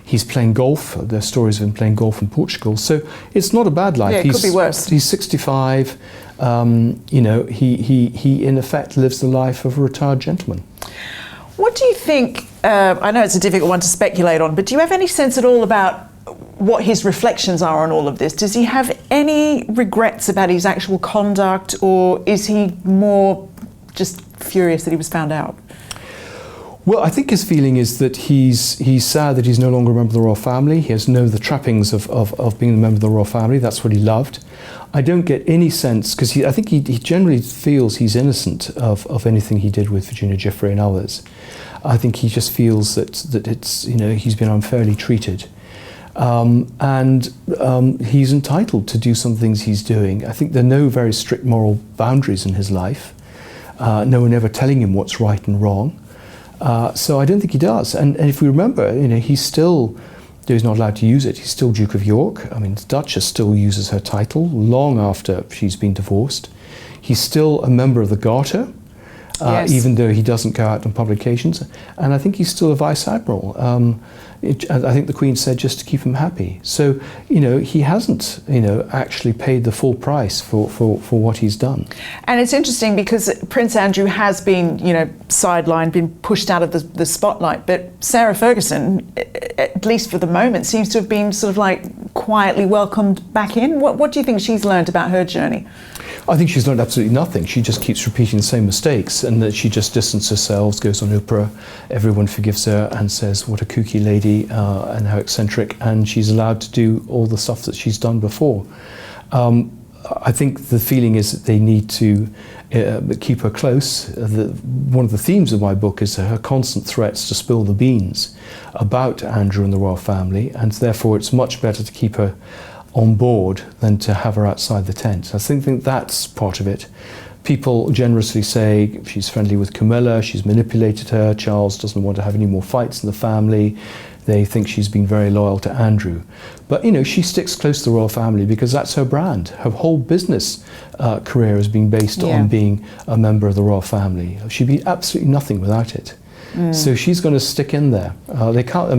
He's playing golf. There are stories of him playing golf in Portugal. So it's not a bad life. Yeah, it could be worse. He's 65. He in effect lives the life of a retired gentleman. What do you think, I know it's a difficult one to speculate on, but do you have any sense at all about what his reflections are on all of this? Does he have any regrets about his actual conduct, or is he more just furious that he was found out? Well, I think his feeling is that he's sad that he's no longer a member of the royal family. He has the trappings of being a member of the royal family. That's what he loved. I don't get any sense, because I think he generally feels he's innocent of anything he did with Virginia Giuffre and others. I think he just feels that it's, he's been unfairly treated. And he's entitled to do some things he's doing. I think there are no very strict moral boundaries in his life. No one ever telling him what's right and wrong. So I don't think he does. And if we remember, he's still, though he's not allowed to use it, he's still Duke of York. I mean, the Duchess still uses her title long after she's been divorced. He's still a member of the Garter, yes, even though he doesn't go out on publications. And I think he's still a Vice Admiral. I think the Queen said just to keep him happy. So, he hasn't, actually paid the full price for what he's done. And it's interesting because Prince Andrew has been, sidelined, been pushed out of the spotlight. But Sarah Ferguson, at least for the moment, seems to have been sort of like quietly welcomed back in. What do you think she's learned about her journey? I think she's learned absolutely nothing. She just keeps repeating the same mistakes, and that she just distances herself, goes on Oprah, everyone forgives her and says what a kooky lady and how eccentric, and she's allowed to do all the stuff that she's done before. I think the feeling is that they need to keep her close. One of the themes of my book is her constant threats to spill the beans about Andrew and the royal family, and therefore it's much better to keep her on board than to have her outside the tent. I think that's part of it. People generously say she's friendly with Camilla, she's manipulated her, Charles doesn't want to have any more fights in the family. They think she's been very loyal to Andrew. But she sticks close to the royal family because that's her brand. Her whole business career has been based on being a member of the royal family. She'd be absolutely nothing without it. So she's going to stick in there. They can't,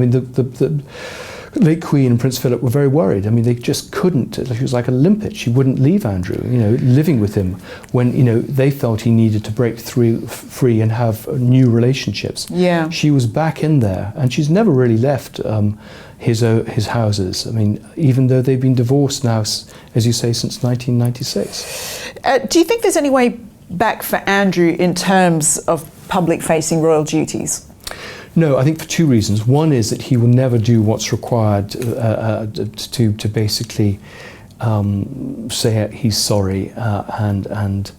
the late Queen and Prince Philip were very worried. I mean, they just couldn't. She was like a limpet. She wouldn't leave Andrew, living with him when, they felt he needed to break free and have new relationships. Yeah. She was back in there, and she's never really left his houses. I mean, even though they've been divorced now, as you say, since 1996. Do you think there's any way back for Andrew in terms of public-facing royal duties? No, I think for two reasons. One is that he will never do what's required to basically say he's sorry, and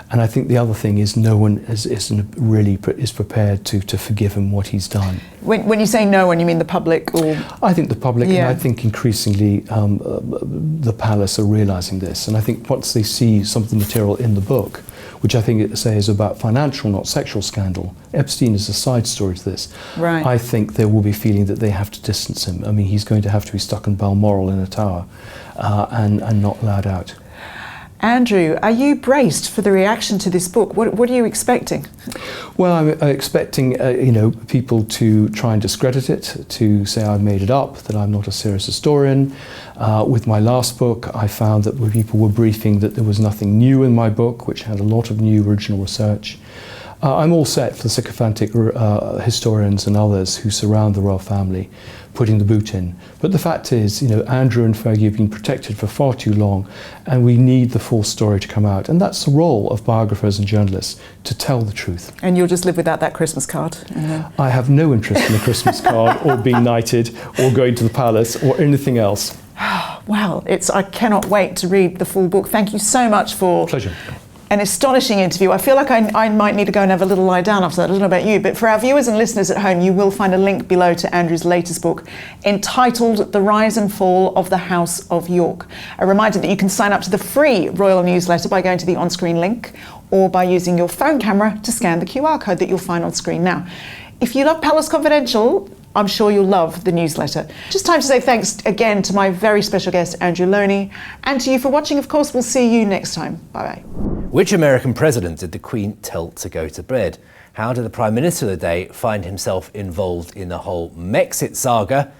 I think the other thing is no one is prepared to forgive him what he's done. When you say no one, you mean the public, or? I think the public, and I think increasingly the palace are realising this, and I think once they see some of the material in the book, which I think it says about financial, not sexual scandal. Epstein is a side story to this. Right. I think they will be feeling that they have to distance him. I mean, he's going to have to be stuck in Balmoral in a tower and not allowed out. Andrew, are you braced for the reaction to this book? What are you expecting? Well, I'm expecting people to try and discredit it, to say I've made it up, that I'm not a serious historian. With my last book, I found that people were briefing that there was nothing new in my book, which had a lot of new original research. I'm all set for the sycophantic historians and others who surround the royal family, putting the boot in. But the fact is, Andrew and Fergie have been protected for far too long, and we need the full story to come out. And that's the role of biographers and journalists, to tell the truth. And you'll just live without that Christmas card? I have no interest in a Christmas card, or being knighted, or going to the palace, or anything else. Well, I cannot wait to read the full book. Thank you so much for... Pleasure. An astonishing interview. I feel like I might need to go and have a little lie down after that. I don't know about you, but for our viewers and listeners at home, you will find a link below to Andrew's latest book entitled The Rise and Fall of the House of York. A reminder that you can sign up to the free Royal newsletter by going to the on-screen link, or by using your phone camera to scan the QR code that you'll find on screen now. If you love Palace Confidential, I'm sure you'll love the newsletter. Just time to say thanks again to my very special guest, Andrew Lownie, and to you for watching. Of course, we'll see you next time. Bye-bye. Which American president did the Queen tell to go to bed? How did the Prime Minister of the day find himself involved in the whole Megxit saga?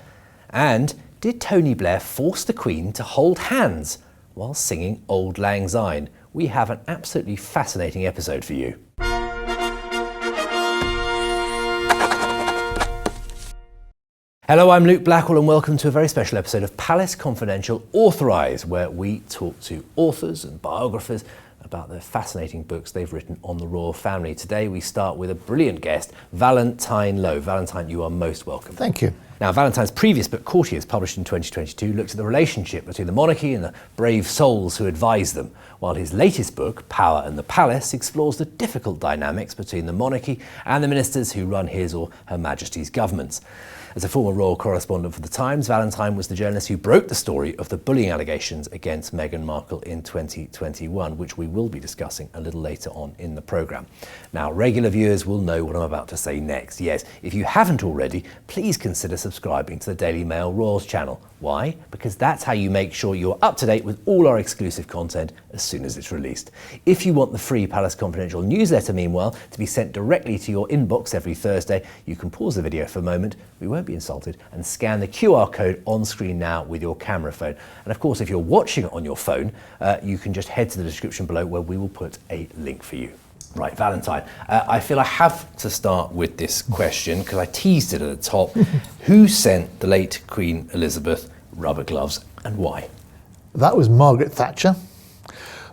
And did Tony Blair force the Queen to hold hands while singing Auld Lang Syne? We have an absolutely fascinating episode for you. Hello, I'm Luke Blackwell and welcome to a very special episode of Palace Confidential Authorised, where we talk to authors and biographers about the fascinating books they've written on the royal family. Today we start with a brilliant guest, Valentine Low. Valentine, you are most welcome. Thank you. Now, Valentine's previous book, Courtiers, published in 2022, looked at the relationship between the monarchy and the brave souls who advised them, while his latest book, Power and the Palace, explores the difficult dynamics between the monarchy and the ministers who run his or Her Majesty's governments. As a former royal correspondent for The Times, Valentine was the journalist who broke the story of the bullying allegations against Meghan Markle in 2021, which we will be discussing a little later on in the programme. Now, regular viewers will know what I'm about to say next. Yes, if you haven't already, please consider subscribing to the Daily Mail Royals channel. Why? Because that's how you make sure you're up to date with all our exclusive content as soon as it's released. If you want the free Palace Confidential newsletter, meanwhile, to be sent directly to your inbox every Thursday, you can pause the video for a moment, we won't be insulted, and scan the QR code on screen now with your camera phone. And of course, if you're watching it on your phone, you can just head to the description below where we will put a link for you. Right, Valentine, I feel I have to start with this question because I teased it at the top. Who sent the late Queen Elizabeth rubber gloves and why? That was Margaret Thatcher.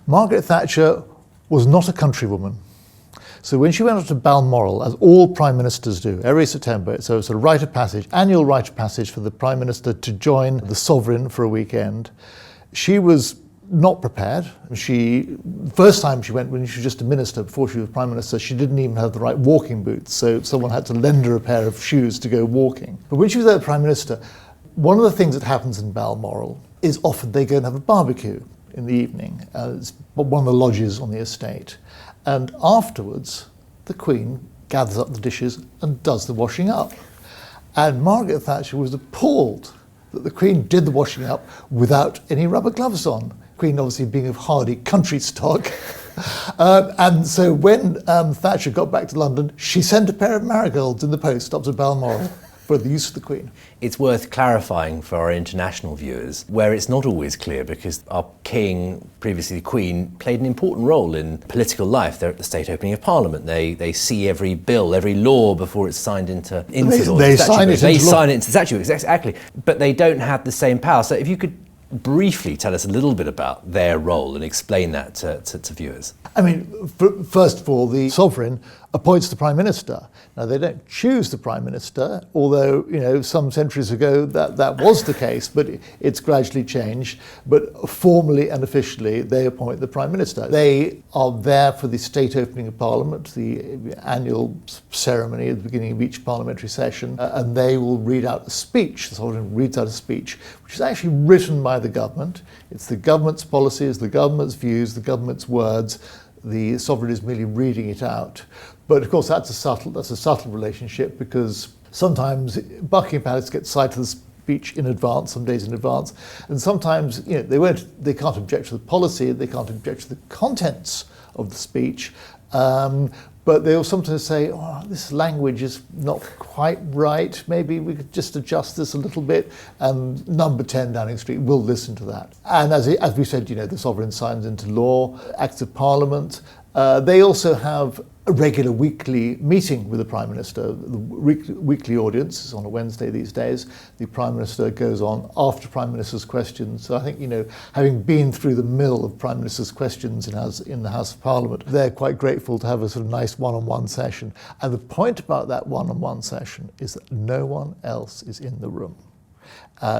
Margaret Thatcher was not a countrywoman. So when she went up to Balmoral, as all prime ministers do, every September, so it's a rite of passage, annual rite of passage for the prime minister to join the sovereign for a weekend, she was not prepared. First time she went, when she was just a minister, before she was prime minister, she didn't even have the right walking boots, so someone had to lend her a pair of shoes to go walking. But when she was there, prime minister, one of the things that happens in Balmoral is often they go and have a barbecue in the evening. It's one of the lodges on the estate. And afterwards, the Queen gathers up the dishes and does the washing up. And Margaret Thatcher was appalled that the Queen did the washing up without any rubber gloves on. Queen obviously being of hardy country stock. And so when Thatcher got back to London, she sent a pair of marigolds in the post up to Balmoral for the use of the Queen. It's worth clarifying for our international viewers where it's not always clear because our King, previously the Queen, played an important role in political life. They're at the state opening of Parliament. They see every bill, every law before it's signed into law. They sign it into statute, exactly. But they don't have the same power. So if you could briefly tell us a little bit about their role and explain that to viewers. I mean, first of all, the sovereign appoints the prime minister. Now, they don't choose the prime minister, although, you know, some centuries ago that was the case, but it's gradually changed. But formally and officially, they appoint the prime minister. They are there for the state opening of Parliament, the annual ceremony at the beginning of each parliamentary session, and they will read out a speech. The sovereign reads out a speech, which is actually written by the government. It's the government's policies, the government's views, the government's words. The sovereign is merely reading it out. But of course that's a subtle relationship, because sometimes Buckingham Palace gets sight of the speech in advance, some days in advance, and sometimes, you know, they can't object to the policy, they can't object to the contents of the speech, but they'll sometimes say, oh, this language is not quite right, maybe we could just adjust this a little bit, and number 10 Downing Street will listen to that. And as we said, you know, the sovereign signs into law, acts of parliament. They also have a regular weekly meeting with the Prime Minister. The weekly audience is on a Wednesday these days. The Prime Minister goes on after Prime Minister's questions. So I think, you know, having been through the mill of Prime Minister's questions in the House of Parliament, they're quite grateful to have a sort of nice one-on-one session. And the point about that one-on-one session is that no one else is in the room.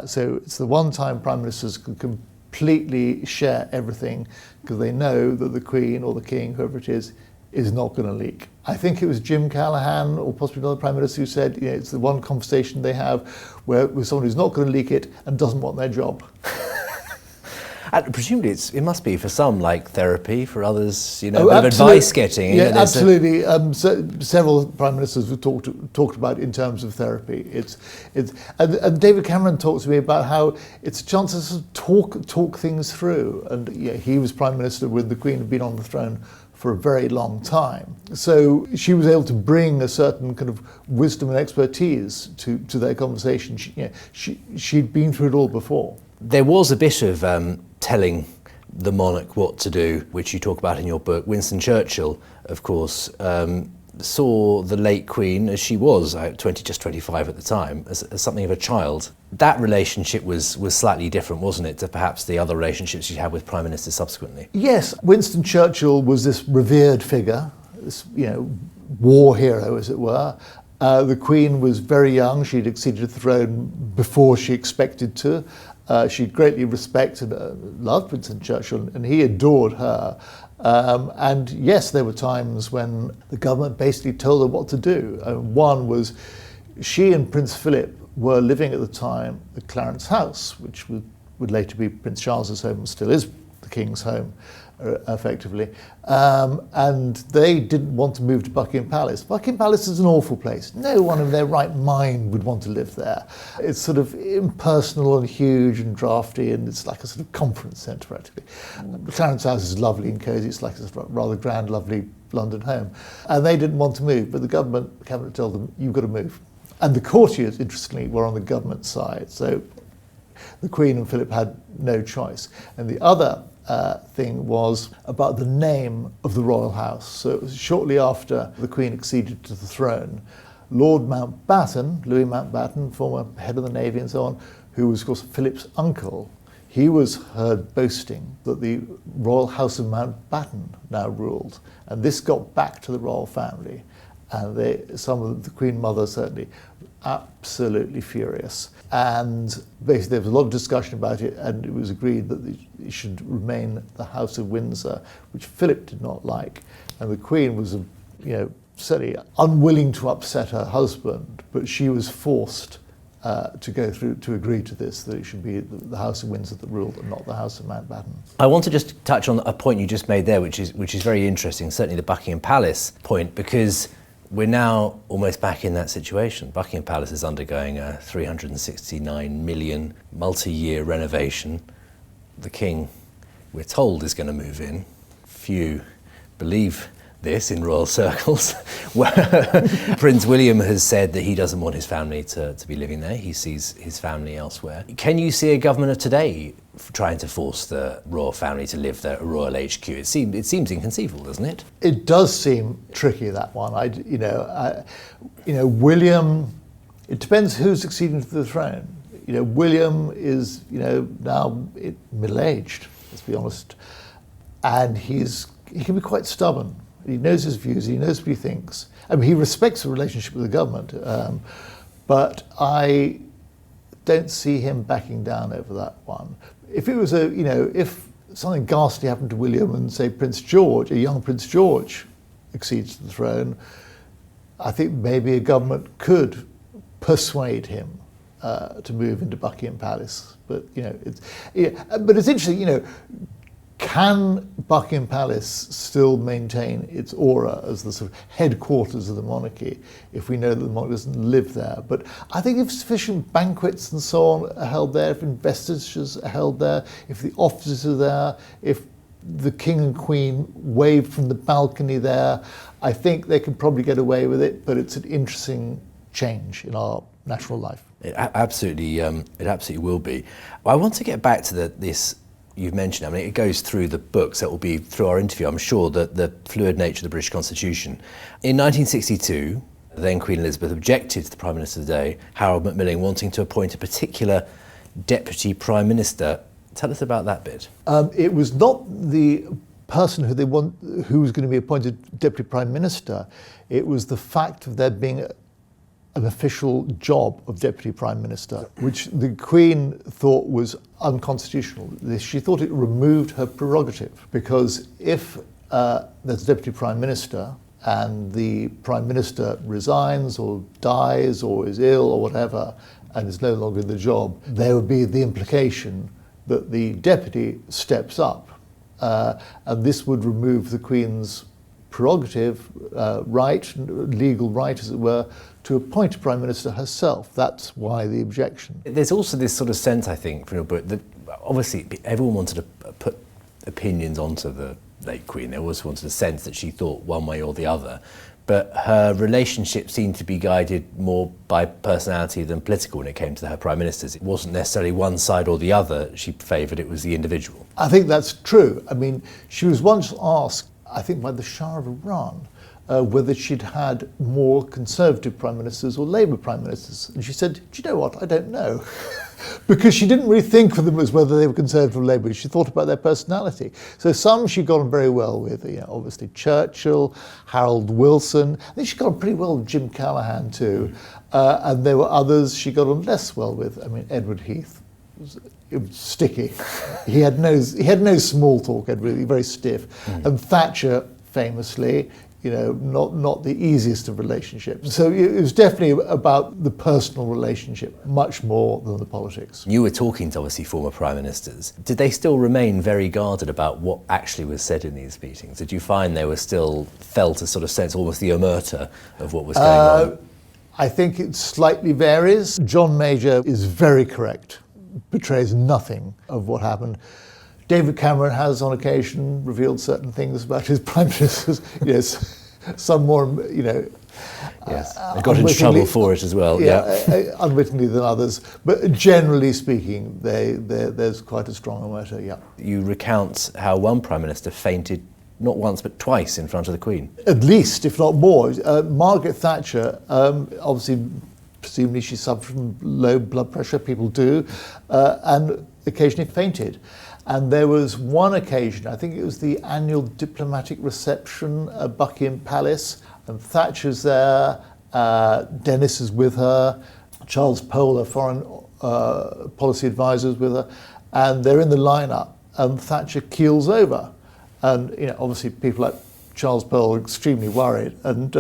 So it's the one time Prime Ministers can completely share everything, because they know that the Queen or the King, whoever it is not going to leak. I think it was Jim Callaghan or possibly another Prime Minister who said, you know, it's the one conversation they have with someone who's not going to leak it and doesn't want their job. And presumably it must be for some like therapy, for others, a bit absolutely. of advice getting. Yeah, absolutely. Several prime ministers have talked about in terms of therapy. And David Cameron talked to me about how it's a chance to sort of talk things through. And he was prime minister when the Queen had been on the throne for a very long time. So she was able to bring a certain kind of wisdom and expertise to their conversation. She'd been through it all before. There was a bit of telling the monarch what to do, which you talk about in your book. Winston Churchill, of course, saw the late Queen, as she was, just 25 at the time, as something of a child. That relationship was slightly different, wasn't it, to perhaps the other relationships she'd had with prime ministers subsequently? Yes, Winston Churchill was this revered figure, this war hero, as it were. The Queen was very young. She'd acceded to the throne before she expected to. She greatly respected and loved Winston Churchill, and he adored her. And yes, there were times when the government basically told her what to do. One was she and Prince Philip were living at the time at Clarence House, which would later be Prince Charles's home and still is the King's home, effectively. And they didn't want to move to Buckingham Palace. Buckingham Palace is an awful place. No one in their right mind would want to live there. It's sort of impersonal and huge and drafty, and it's like a sort of conference centre, practically. Clarence House is lovely and cosy. It's like a rather grand, lovely London home. And they didn't want to move, but the cabinet told them, you've got to move. And the courtiers, interestingly, were on the government side. So the Queen and Philip had no choice. And the other thing was about the name of the royal house. So it was shortly after the Queen acceded to the throne, Lord Mountbatten, Louis Mountbatten, former head of the Navy and so on, who was of course Philip's uncle, he was heard boasting that the royal house of Mountbatten now ruled. And this got back to the royal family. And some of the Queen Mother certainly absolutely furious. And basically there was a lot of discussion about it, and it was agreed that it should remain the House of Windsor, which Philip did not like. And the Queen was, certainly unwilling to upset her husband, but she was forced to agree to this, that it should be the House of Windsor that ruled and not the House of Mountbatten. I want to just touch on a point you just made there, which is very interesting, certainly the Buckingham Palace point, because we're now almost back in that situation. Buckingham Palace is undergoing a £369 million multi-year renovation. The King, we're told, is going to move in. Few believe this in royal circles. Prince William has said that he doesn't want his family to be living there. He sees his family elsewhere. Can you see a government of today trying to force the royal family to live there at Royal HQ? It seems inconceivable, doesn't it? It does seem tricky, that one. William, it depends who's succeeding to the throne. William is, now middle-aged, let's be honest. And he can be quite stubborn. He knows his views, he knows what he thinks. I mean, he respects the relationship with the government, but I don't see him backing down over that one. If it was if something ghastly happened to William and say Prince George, a young Prince George exceeds to the throne, I think maybe a government could persuade him to move into Buckingham Palace. But but it's interesting. Can Buckingham Palace still maintain its aura as the sort of headquarters of the monarchy if we know that the monarch doesn't live there? But I think if sufficient banquets and so on are held there, if investitures are held there, if the officers are there, if the King and Queen wave from the balcony there, I think they can probably get away with it, but it's an interesting change in our national life. It absolutely will be. I want to get back to this you've mentioned. I mean, it goes through the books, that will be through our interview, I'm sure, that the fluid nature of the British Constitution. In 1962, then Queen Elizabeth objected to the Prime Minister of the day, Harold Macmillan, wanting to appoint a particular Deputy Prime Minister. Tell us about that bit. It was not the person who was going to be appointed Deputy Prime Minister. It was the fact of there being an official job of Deputy Prime Minister, which the Queen thought was unconstitutional. She thought it removed her prerogative, because if there's a Deputy Prime Minister and the Prime Minister resigns or dies or is ill or whatever and is no longer in the job, there would be the implication that the deputy steps up, and this would remove the Queen's prerogative, legal right, as it were, to appoint a Prime Minister herself. That's why the objection. There's also this sort of sense, I think, from your book, that obviously everyone wanted to put opinions onto the late Queen. They always wanted a sense that she thought one way or the other. But her relationship seemed to be guided more by personality than political when it came to her Prime Ministers. It wasn't necessarily one side or the other she favoured, it was the individual. I think that's true. I mean, she was once asked, I think by the Shah of Iran, whether she'd had more Conservative Prime Ministers or Labour Prime Ministers. And she said, do you know what, I don't know. Because she didn't really think of them as whether they were Conservative or Labour. She thought about their personality. So some she got on very well with, obviously Churchill, Harold Wilson. I think she got on pretty well with Jim Callaghan too. And there were others she got on less well with. I mean, Edward Heath. It was sticky. He had no small talk, Edward, very stiff. And Thatcher, famously, not the easiest of relationships. So it was definitely about the personal relationship, much more than the politics. You were talking to obviously former Prime Ministers. Did they still remain very guarded about what actually was said in these meetings? Did you find they were still felt a sort of sense, almost the omerta of what was going on? I think it slightly varies. John Major is very correct, betrays nothing of what happened. David Cameron has on occasion revealed certain things about his prime ministers. Yes, some more, Yes, I got into trouble for it as well. Unwittingly than others. But generally speaking, there's quite a strong omerta, yeah. You recount how one Prime Minister fainted not once but twice in front of the Queen. At least, if not more. Margaret Thatcher, obviously, presumably she suffered from low blood pressure, people do, and occasionally fainted. And there was one occasion, I think it was the annual diplomatic reception at Buckingham Palace, and Thatcher's there, Dennis is with her, Charles Pole, her foreign policy advisor, is with her, and they're in the lineup, and Thatcher keels over. And obviously people like Charles Pole are extremely worried, and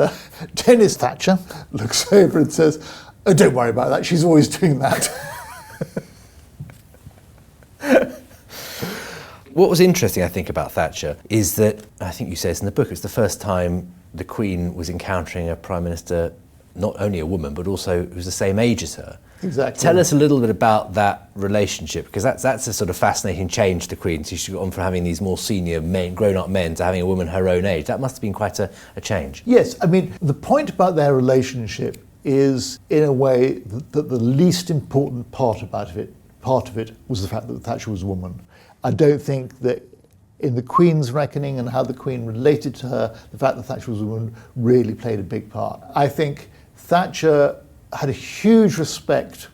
Dennis Thatcher looks over and says, "Oh, don't worry about that, she's always doing that." What was interesting, I think, about Thatcher is that, I think you say this in the book, it's the first time the Queen was encountering a Prime Minister, not only a woman, but also who was the same age as her. Exactly. Tell us a little bit about that relationship, because that's a sort of fascinating change to Queen. So she got on from having these more senior men, grown-up men, to having a woman her own age. That must have been quite a change. Yes, I mean, the point about their relationship is, in a way, that the least important part of it was the fact that Thatcher was a woman. I don't think that in the Queen's reckoning and how the Queen related to her, the fact that Thatcher was a woman really played a big part. I think Thatcher had a huge respect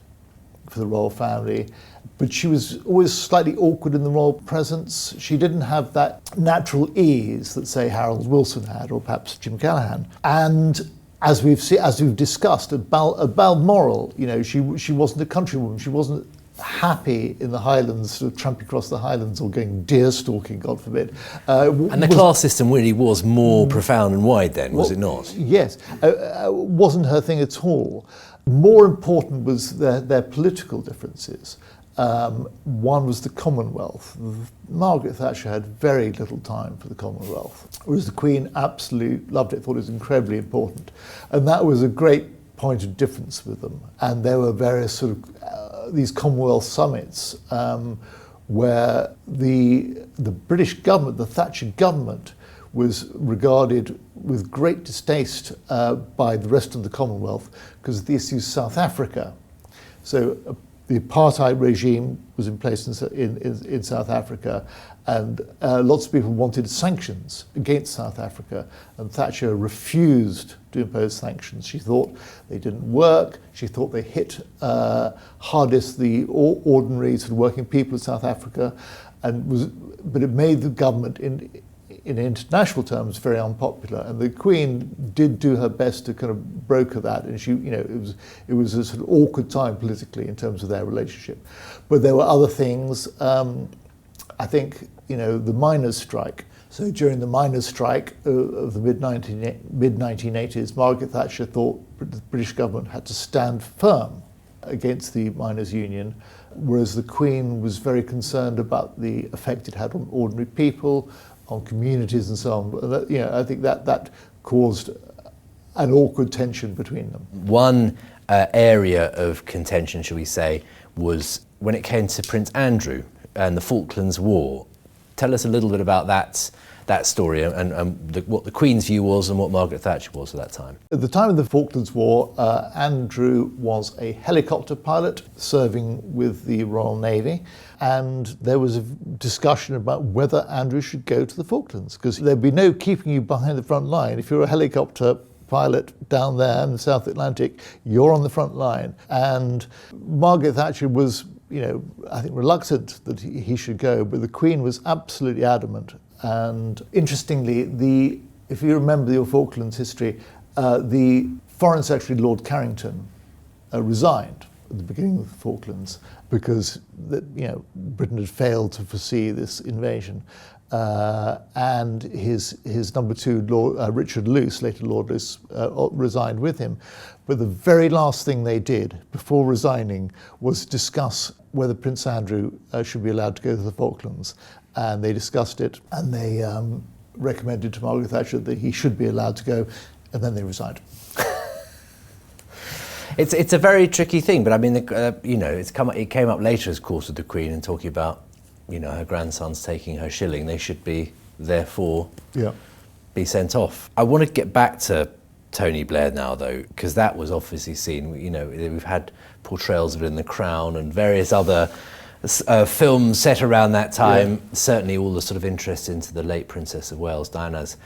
for the royal family, but she was always slightly awkward in the royal presence. She didn't have that natural ease that, say, Harold Wilson had, or perhaps Jim Callaghan. And as we've discussed, at Balmoral, she wasn't a countrywoman. She wasn't happy in the Highlands, sort of tramping across the Highlands or going deer stalking, God forbid. And the class system really was more profound and wide then, was it not? Yes, wasn't her thing at all. More important was their political differences. One was the Commonwealth. Margaret Thatcher had very little time for the Commonwealth, whereas the Queen absolutely loved it, thought it was incredibly important. And that was a great point of difference with them. And there were various sort of these Commonwealth summits where the British government, the Thatcher government, was regarded with great distaste by the rest of the Commonwealth because of the issue of South Africa. So the apartheid regime was in place in South Africa, and lots of people wanted sanctions against South Africa, and Thatcher refused to impose sanctions. She thought they didn't work. She thought they hit hardest the ordinary sort of working people of South Africa, but it made the government in international terms very unpopular, and the Queen did do her best to kind of broker that, and she, it was a sort of awkward time politically in terms of their relationship. But there were other things. I think the miners' strike. So during the miners' strike of the mid-1980s, Margaret Thatcher thought the British government had to stand firm against the miners' union, whereas the Queen was very concerned about the effect it had on ordinary people, on communities and so on. But, I think that caused an awkward tension between them. One area of contention, shall we say, was when it came to Prince Andrew and the Falklands War. Tell us a little bit about that story and what the Queen's view was and what Margaret Thatcher was at that time. At the time of the Falklands War, Andrew was a helicopter pilot serving with the Royal Navy, and there was a discussion about whether Andrew should go to the Falklands, because there'd be no keeping you behind the front line. If you're a helicopter pilot down there in the South Atlantic, you're on the front line. And Margaret Thatcher was, I think reluctant that he should go, but the Queen was absolutely adamant. And interestingly, if you remember your Falklands history, the Foreign Secretary Lord Carrington resigned at the beginning of the Falklands because Britain had failed to foresee this invasion. And his number two, Richard Luce, later Lord Luce, resigned with him. But the very last thing they did before resigning was discuss whether Prince Andrew should be allowed to go to the Falklands. And they discussed it, and they recommended to Margaret Thatcher that he should be allowed to go, and then they resigned. It's a very tricky thing, but I mean, it came up later, of course, with the Queen and talking about, her grandsons taking her shilling. They should be, therefore, be sent off. I want to get back to Tony Blair now, though, because that was obviously seen. We've had portrayals of it in The Crown and various other films set around that time. Yeah. Certainly all the sort of interest into the late Princess of Wales, Diana's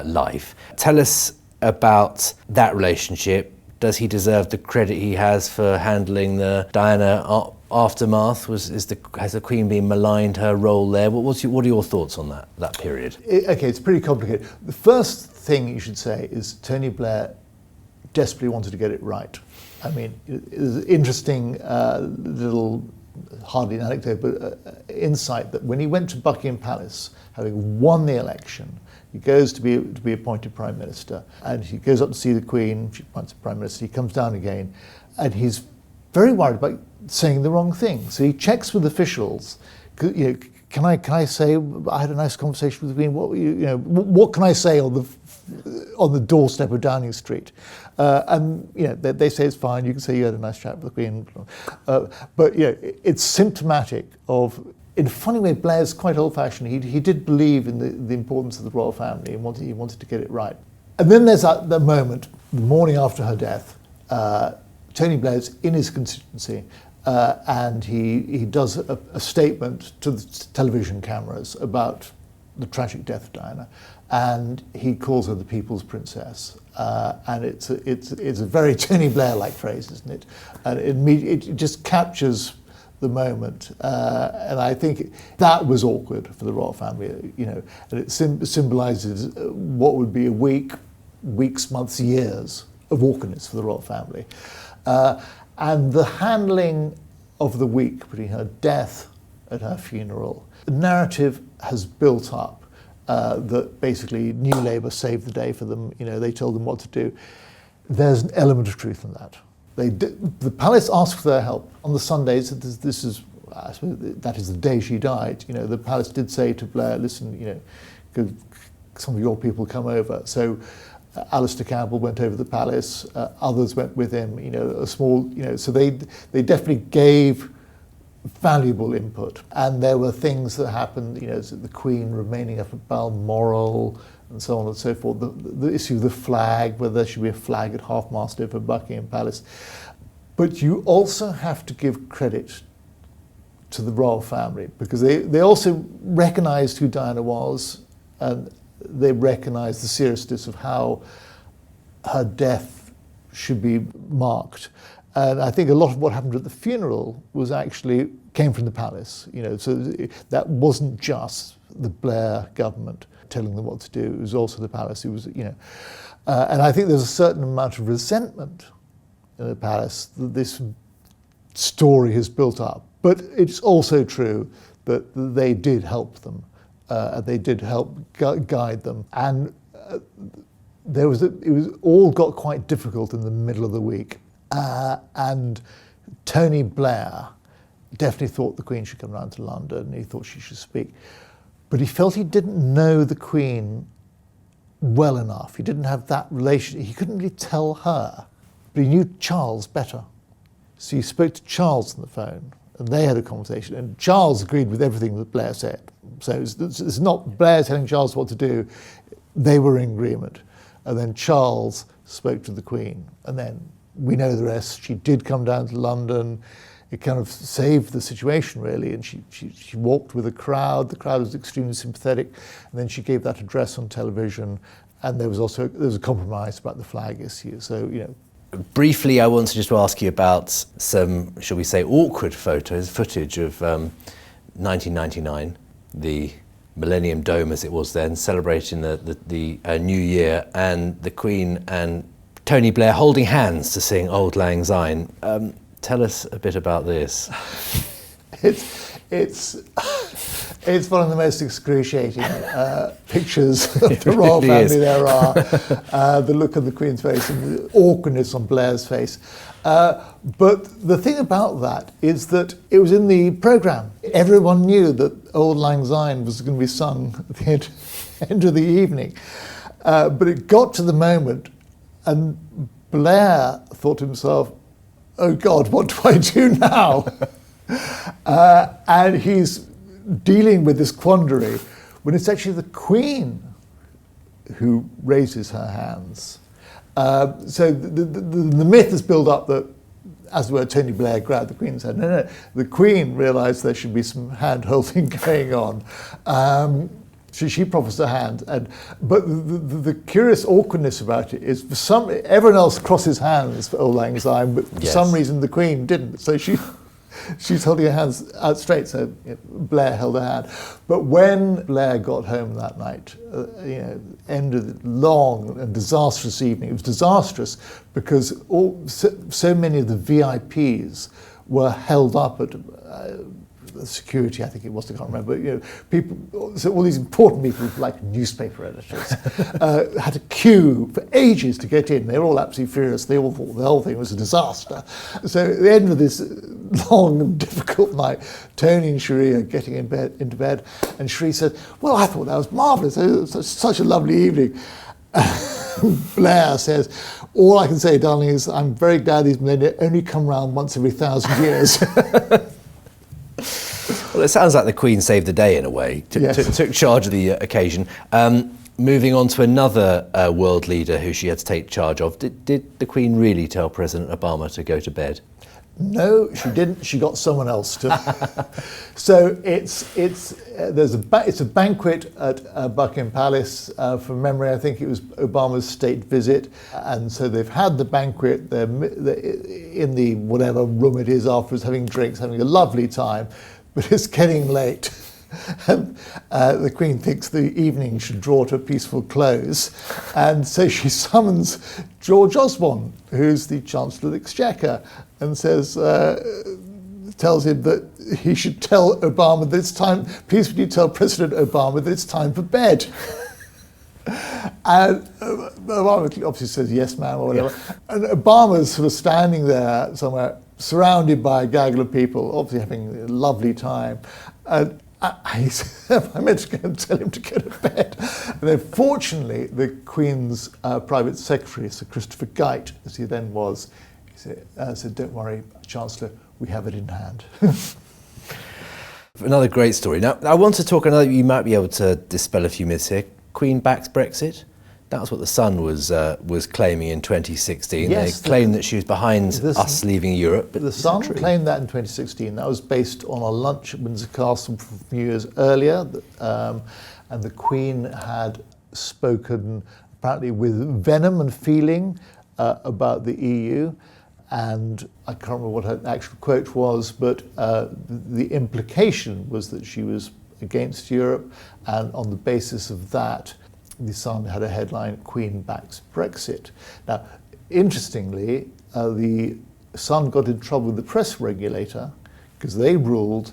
life. Tell us about that relationship. Does he deserve the credit he has for handling the Diana aftermath? Has the Queen been maligned, her role there? What are your thoughts on that period? It's pretty complicated. The first thing you should say is Tony Blair desperately wanted to get it right. I mean, it's an interesting little, hardly an anecdote, but insight that when he went to Buckingham Palace, having won the election, he goes to be appointed Prime Minister, and he goes up to see the Queen, she appoints the Prime Minister, he comes down again, and he's very worried about saying the wrong thing. So he checks with officials, can I say, I had a nice conversation with the Queen, what can I say on the doorstep of Downing Street? And they say it's fine, you can say you had a nice chat with the Queen. But it's symptomatic of, in a funny way, Blair's quite old-fashioned. He did believe in the importance of the royal family and he wanted to get it right. And then there's that moment, the morning after her death, Tony Blair's in his constituency, and he does a statement to the television cameras about the tragic death of Diana, and he calls her the People's Princess. And it's a very Tony Blair-like phrase, isn't it? And it just captures the moment, and I think that was awkward for the royal family, and it symbolises what would be weeks, months, years of awkwardness for the royal family. And the handling of the week between her death and her funeral, the narrative has built up that basically New Labour saved the day for them, they told them what to do. There's an element of truth in that. The palace asked for their help. On the Sundays, I suppose that is the day she died, the palace did say to Blair, listen, could some of your people come over? So Alistair Campbell went over to the palace, others went with him, a small, so they definitely gave valuable input. And there were things that happened, the Queen remaining up at Balmoral and so on and so forth. The issue of the flag, whether there should be a flag at half-mast over Buckingham Palace. But you also have to give credit to the royal family, because they also recognised who Diana was, and they recognised the seriousness of how her death should be marked. And I think a lot of what happened at the funeral came from the palace, so that wasn't just the Blair government telling them what to do, it was also the palace. It was, and I think there's a certain amount of resentment in the palace that this story has built up. But it's also true that they did help them, they did help guide them, and it all got quite difficult in the middle of the week. And Tony Blair definitely thought the Queen should come round to London. He thought she should speak. But he felt he didn't know the Queen well enough. He didn't have that relationship. He couldn't really tell her. But he knew Charles better. So he spoke to Charles on the phone, and they had a conversation. And Charles agreed with everything that Blair said. So it's not Blair telling Charles what to do. They were in agreement. And then Charles spoke to the Queen. And then we know the rest. She did come down to London. It kind of saved the situation, really. And she walked with a crowd. The crowd was extremely sympathetic. And then she gave that address on television. And there was a compromise about the flag issue. So, you know. Briefly, I wanted just to ask you about some, shall we say, awkward footage of 1999, the Millennium Dome as it was then, celebrating the New Year, and the Queen and Tony Blair holding hands to sing Auld Lang Syne. Tell us a bit about this. It's one of the most excruciating pictures of the royal really family there are. The look on the Queen's face and the awkwardness on Blair's face. But the thing about that is that it was in the programme. Everyone knew that Auld Lang Syne was going to be sung at the end of the evening. But it got to the moment, and Blair thought to himself, oh God, what do I do now? And he's dealing with this quandary when it's actually the Queen who raises her hands. So the myth is built up that, as it were, Tony Blair grabbed the Queen's hand. No, the Queen realised there should be some hand-holding going on. She proffers her hand, but the curious awkwardness about it is, everyone else crosses hands for Auld Lang Syne, but for some reason the Queen didn't. So she's holding her hands out straight, so Blair held her hand. But when Blair got home that night, end of the long and disastrous evening, it was disastrous because so many of the VIPs were held up at security, I think it was, I can't remember. People. So all these important people, like newspaper editors, had to queue for ages to get in. They were all absolutely furious. They all thought the whole thing was a disaster. So at the end of this long and difficult night, Tony and Cherie are getting into bed, and Cherie said, "Well, I thought that was marvellous. It was such a lovely evening." Blair says, "All I can say, darling, is I'm very glad these millennia only come round once every 1,000 years." Well, it sounds like the Queen saved the day in a way, took charge of the occasion. Moving on to another world leader who she had to take charge of, did the Queen really tell President Obama to go to bed? No, she didn't. She got someone else to. So it's a banquet at Buckingham Palace. From memory, I think it was Obama's state visit, and so they've had the banquet. They're in the whatever room it is afterwards, having drinks, having a lovely time. But it's getting late. And the Queen thinks the evening should draw to a peaceful close. And so she summons George Osborne, who's the Chancellor of the Exchequer, and tells him that he should tell Obama that it's time, please would you tell President Obama that it's time for bed? And Obama obviously says, yes, ma'am, or whatever. And Obama's sort of standing there somewhere, surrounded by a gaggle of people, obviously having a lovely time. And I meant to go and tell him to go to bed. And then fortunately, the Queen's private secretary, Sir Christopher Geidt, as he then was, he said, don't worry, Chancellor, we have it in hand. Another great story. Now, I want to talk, I know you might be able to dispel a few myths here. Queen backs Brexit. That was what The Sun was claiming in 2016. Yes, they claimed that she was behind us leaving Europe. But The Sun claimed that in 2016. That was based on a lunch at Windsor Castle a few years earlier. And the Queen had spoken apparently with venom and feeling about the EU. And I can't remember what her actual quote was, but the implication was that she was against Europe, and on the basis of that, The Sun had a headline, Queen backs Brexit. Now, interestingly, the Sun got in trouble with the press regulator because they ruled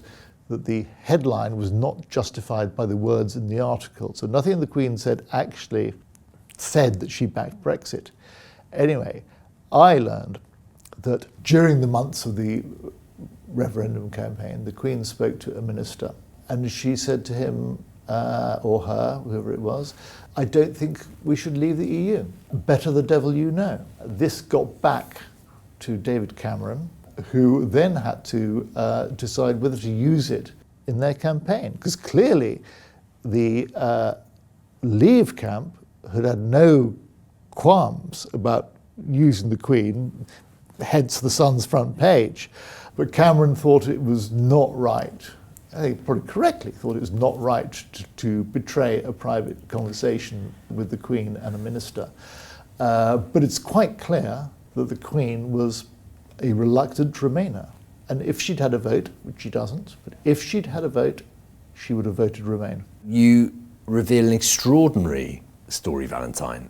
that the headline was not justified by the words in the article. So nothing the Queen said actually said that she backed Brexit. Anyway, I learned that during the months of the referendum campaign, the Queen spoke to a minister, and she said to him, or her, whoever it was, "I don't think we should leave the EU. Better the devil you know." This got back to David Cameron, who then had to decide whether to use it in their campaign, because clearly the Leave camp had no qualms about using the Queen, hence the Sun's front page. But Cameron thought it was not right, I think probably correctly thought it was not right to betray a private conversation with the Queen and a minister. But it's quite clear that the Queen was a reluctant Remainer. And if she'd had a vote, which she doesn't, but if she'd had a vote, she would have voted Remain. You reveal an extraordinary story, Valentine,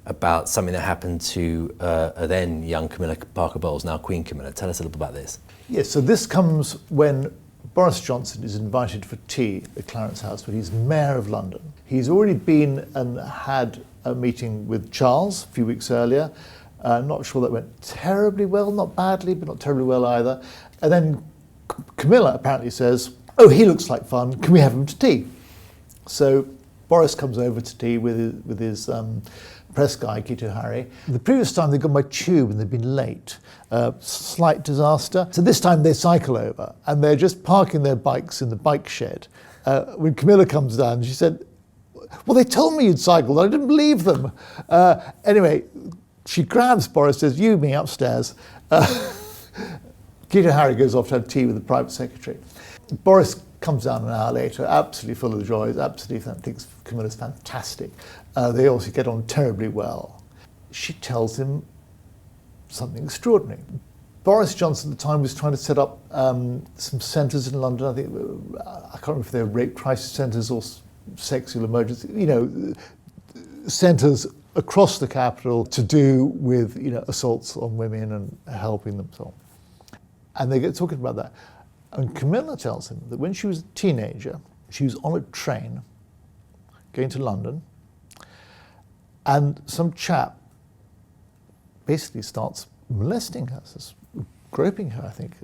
about something that happened to a then young Camilla Parker Bowles, now Queen Camilla. Tell us a little about this. Yes, so this comes when Boris Johnson is invited for tea at Clarence House, where he's Mayor of London. He's already been and had a meeting with Charles a few weeks earlier. Not sure that went terribly well, not badly, but not terribly well either. And then Camilla apparently says, "Oh, he looks like fun, can we have him to tea?" So Boris comes over to tea with his press guy, Keto Harry. The previous time they'd gone by tube and they'd been late. Slight disaster. So this time they cycle over and they're just parking their bikes in the bike shed. When Camilla comes down, she said, "Well, they told me you'd cycled, I didn't believe them." Anyway, she grabs Boris, says, "You, me, upstairs." Keto Harry goes off to have tea with the private secretary. Boris comes down an hour later, absolutely full of joy, absolutely thinks Camilla's fantastic. They also get on terribly well. She tells him something extraordinary. Boris Johnson at the time was trying to set up some centres in London. I can't remember if they were rape crisis centres or sexual emergency, centres across the capital to do with assaults on women and helping them so on. And they get talking about that. And Camilla tells him that when she was a teenager, she was on a train going to London, and some chap basically starts molesting her, groping her, I think.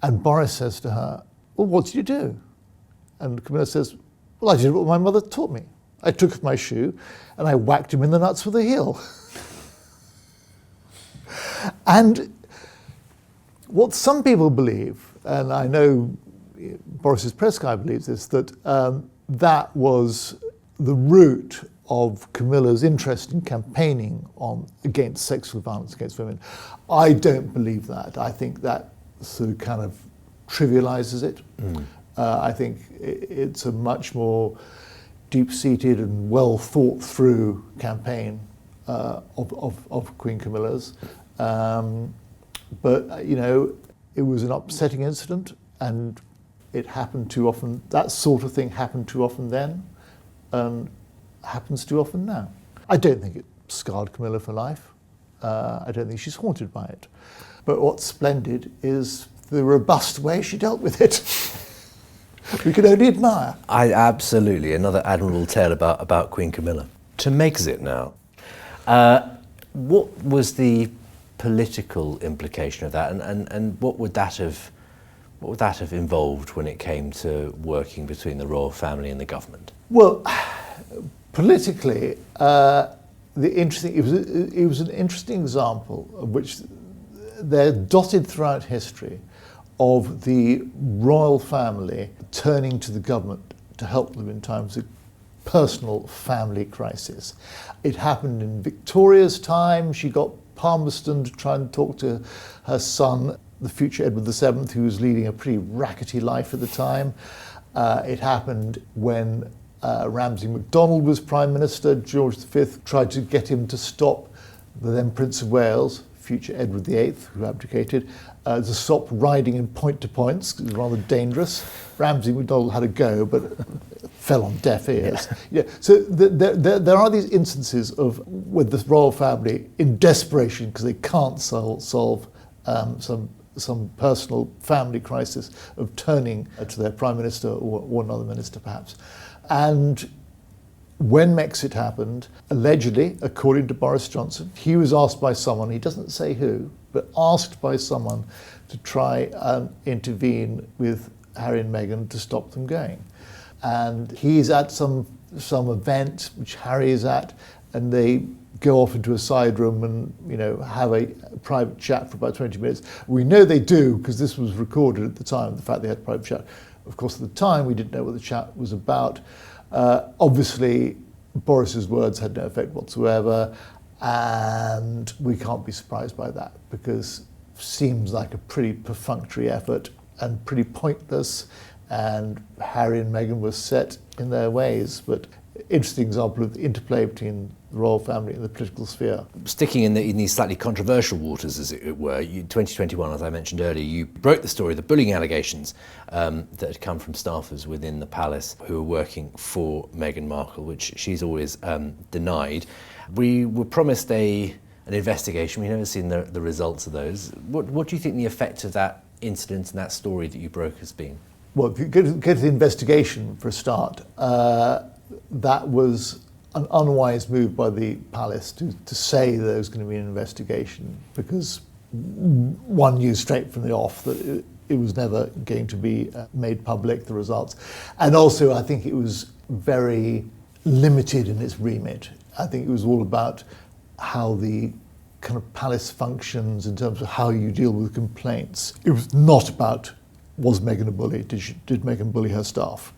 And Boris says to her, "Well, what did you do?" And Camilla says, "Well, I did what my mother taught me. I took off my shoe and I whacked him in the nuts with a heel." And what some people believe, and I know Boris's press guy believes this, that that was the root of Camilla's interest in campaigning against sexual violence against women. I don't believe that. I think that sort of kind of trivializes it. I think it's a much more deep-seated and well thought through campaign of Queen Camilla's. But it was an upsetting incident, and it happened too often. That sort of thing happened too often then, and happens too often now. I don't think it scarred Camilla for life. I don't think she's haunted by it. But what's splendid is the robust way she dealt with it. We can only admire. Absolutely, another admirable tale about Queen Camilla. To Megxit now. What was the political implication of that, and what would that have involved when it came to working between the royal family and the government? Well, politically, it was an interesting example of which they're dotted throughout history of the royal family turning to the government to help them in times of personal family crisis. It happened in Victoria's time. She got Palmerston to try and talk to her son, the future Edward VII, who was leading a pretty rackety life at the time. It happened when Ramsay MacDonald was Prime Minister. George V tried to get him to stop the then Prince of Wales, future Edward VIII, who abdicated, to stop riding in point-to-points. It was rather dangerous. Ramsay MacDonald had a go, but fell on deaf ears. Yeah. So there are these instances of with the royal family in desperation because they can't solve some personal family crisis of turning to their prime minister or another minister perhaps. And when Megxit happened, allegedly, according to Boris Johnson, he was asked by someone, he doesn't say who, but asked by someone to try and intervene with Harry and Meghan to stop them going. And he's at some event which Harry is at, and they go off into a side room and, you know, have a private chat for about 20 minutes. We know they do because this was recorded at the time, the fact they had a private chat. Of course, at the time, we didn't know what the chat was about. Obviously, Boris's words had no effect whatsoever, and we can't be surprised by that because it seems like a pretty perfunctory effort and pretty pointless, and Harry and Meghan were set in their ways. But interesting example of the interplay between the royal family and the political sphere. Sticking in these slightly controversial waters, as it were, 2021, as I mentioned earlier, you broke the story of the bullying allegations that had come from staffers within the palace who were working for Meghan Markle, which she's always denied. We were promised an investigation. We've never seen the results of those. What do you think the effect of that incident and that story that you broke has been? Well, if you go to the investigation for a start, that was an unwise move by the palace to say there was going to be an investigation, because one knew straight from the off that it was never going to be made public, the results. And also, I think it was very limited in its remit. I think it was all about how the kind of palace functions in terms of how you deal with complaints. It was not about, was Meghan a bully? Did Meghan bully her staff?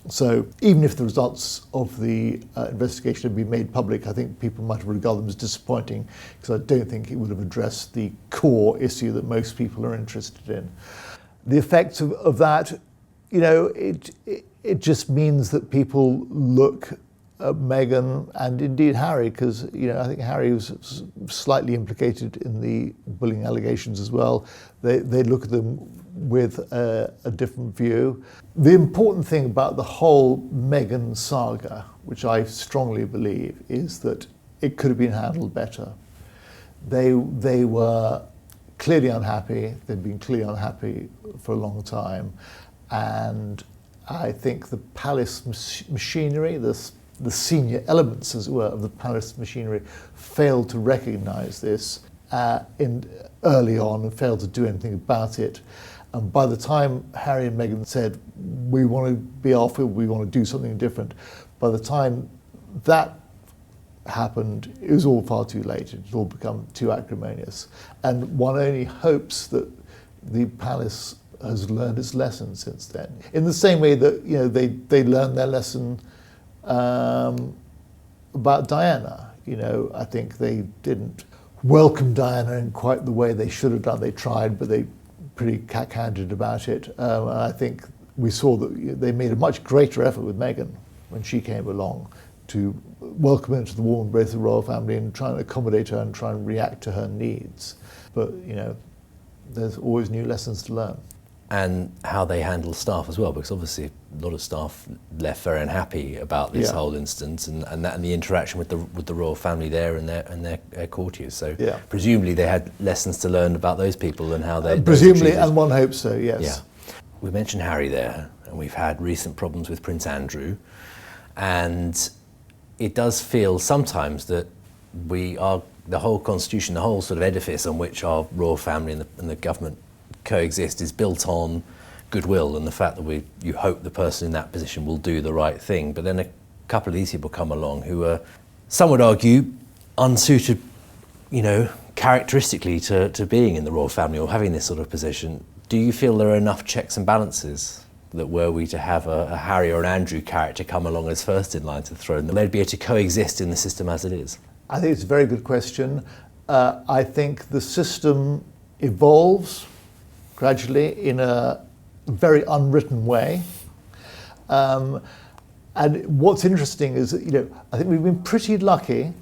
So even if the results of the investigation had been made public, I think people might have regarded them as disappointing, because I don't think it would have addressed the core issue that most people are interested in. The effects of that, you know, it just means that people look at Meghan and indeed Harry, because, you know, I think Harry was slightly implicated in the bullying allegations as well. They look at them with a different view. The important thing about the whole Meghan saga, which I strongly believe, is that it could have been handled better. They were clearly unhappy. They've been clearly unhappy for a long time. And I think the palace machinery, the senior elements, as it were, of the palace machinery failed to recognise this early on and failed to do anything about it. And by the time Harry and Meghan said, we want to be off, we want to do something different, by the time that happened, it was all far too late. It had all become too acrimonious. And one only hopes that the palace has learned its lesson since then. In the same way that, you know, they learned their lesson about Diana. You know, I think they didn't welcome Diana in quite the way they should have done. They tried, but they pretty cack-handed about it. And I think we saw that they made a much greater effort with Meghan when she came along to welcome her into the warm embrace of the royal family and try and accommodate her and try and react to her needs. But, you know, there's always new lessons to learn. And how they handle staff as well, because obviously a lot of staff left very unhappy about this whole instance and the interaction with the royal family there and their courtiers. So presumably they had lessons to learn about those people and how they presumably, and one hopes so. Yes. Yeah. We mentioned Harry there, and we've had recent problems with Prince Andrew, and it does feel sometimes that the whole constitution, the whole sort of edifice on which our royal family and the government coexist is built on goodwill and the fact that you hope the person in that position will do the right thing. But then a couple of these people come along who are, some would argue, unsuited, you know, characteristically to being in the royal family or having this sort of position. Do you feel there are enough checks and balances that were we to have a Harry or an Andrew character come along as first in line to the throne, that they'd be able to coexist in the system as it is? I think it's a very good question. I think the system evolves gradually in a very unwritten way. And what's interesting is that, you know, I think we've been pretty lucky.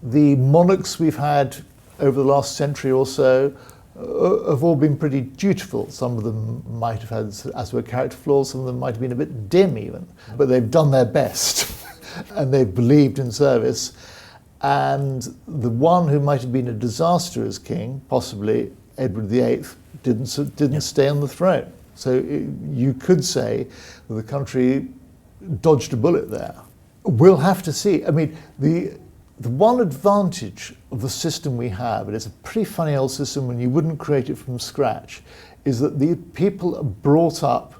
The monarchs we've had over the last century or so have all been pretty dutiful. Some of them might have had, as were character flaws, some of them might have been a bit dim even, but they've done their best and they've believed in service. And the one who might have been a disaster as king, possibly Edward VIII, didn't stay on the throne. So you could say that the country dodged a bullet there. We'll have to see. I mean, the one advantage of the system we have, and it's a pretty funny old system when you wouldn't create it from scratch, is that the people are brought up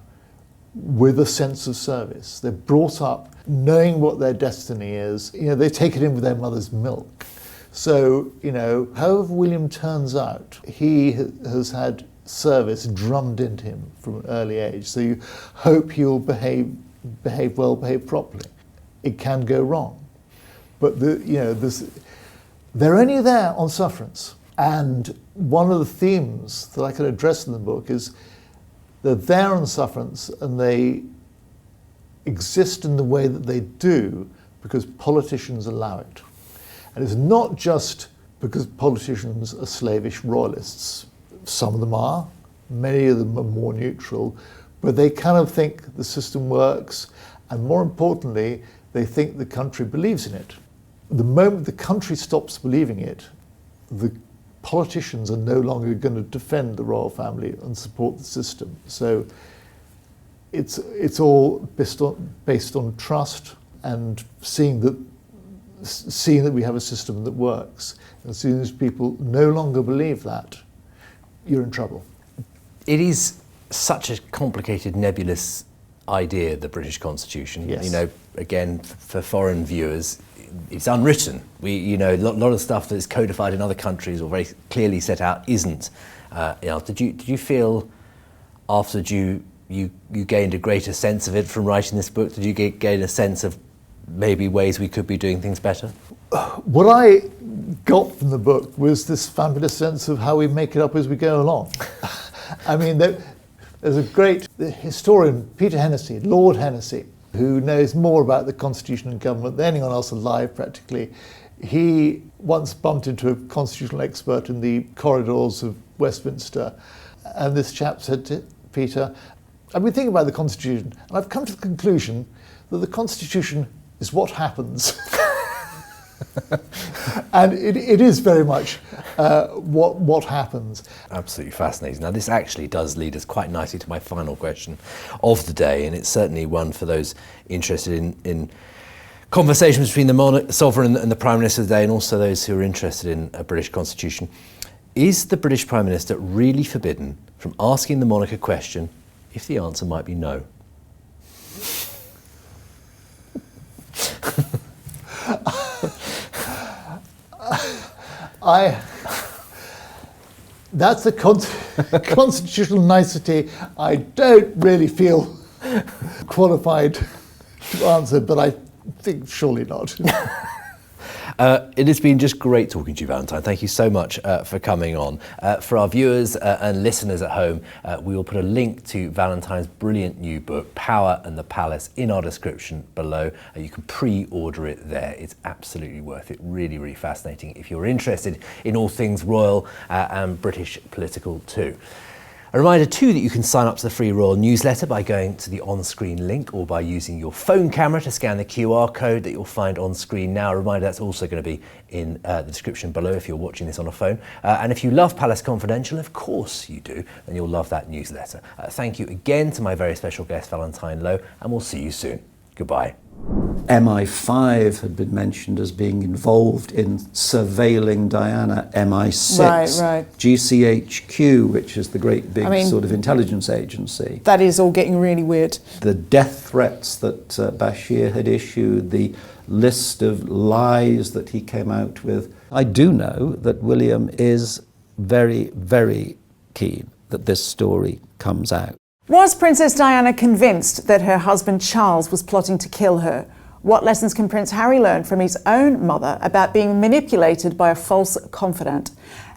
with a sense of service. They're brought up knowing what their destiny is. You know, they take it in with their mother's milk. So, you know, however William turns out, he has had service drummed into him from an early age. So you hope he'll behave well, behave properly. It can go wrong. But they're only there on sufferance. And one of the themes that I can address in the book is they're there on sufferance and they exist in the way that they do because politicians allow it. And it's not just because politicians are slavish royalists. Some of them are, many of them are more neutral, but they kind of think the system works, and more importantly, they think the country believes in it. The moment the country stops believing it, the politicians are no longer going to defend the royal family and support the system. So it's all based on trust and seeing that we have a system that works. And as soon as people no longer believe that, you're in trouble. It is such a complicated, nebulous idea, the British Constitution. Yes. You know, again, for foreign viewers, it's unwritten. A lot of stuff that's codified in other countries or very clearly set out isn't. Did you feel after you gained a greater sense of it from writing this book? Did you gain a sense of maybe ways we could be doing things better? What I got from the book was this fabulous sense of how we make it up as we go along. I mean, there's a great historian, Peter Hennessy, Lord Hennessy, who knows more about the Constitution and government than anyone else alive practically. He once bumped into a constitutional expert in the corridors of Westminster, and this chap said to Peter, I've been thinking about the Constitution, and I've come to the conclusion that the Constitution is what happens. And it is very much what happens. Absolutely fascinating. Now, this actually does lead us quite nicely to my final question of the day, and it's certainly one for those interested in conversations between the sovereign and the Prime Minister today, and also those who are interested in a British Constitution. Is the British Prime Minister really forbidden from asking the monarch a question if the answer might be no? That's a constitutional nicety I don't really feel qualified to answer, but I think surely not. It has been just great talking to you, Valentine. Thank you so much for coming on. For our viewers and listeners at home, we will put a link to Valentine's brilliant new book, Power and the Palace, in our description below. You can pre-order it there. It's absolutely worth it. Really, really fascinating if you're interested in all things royal and British political too. A reminder too that you can sign up to the free Royal newsletter by going to the on-screen link or by using your phone camera to scan the QR code that you'll find on screen now. A reminder that's also going to be in the description below if you're watching this on a phone. And if you love Palace Confidential, of course you do, then you'll love that newsletter. Thank you again to my very special guest, Valentine Low, and we'll see you soon. Goodbye. MI5 had been mentioned as being involved in surveilling Diana. MI6, right. GCHQ, which is the great big sort of intelligence agency. That is all getting really weird. The death threats that Bashir had issued, the list of lies that he came out with. I do know that William is very, very keen that this story comes out. Was Princess Diana convinced that her husband Charles was plotting to kill her? What lessons can Prince Harry learn from his own mother about being manipulated by a false confidant?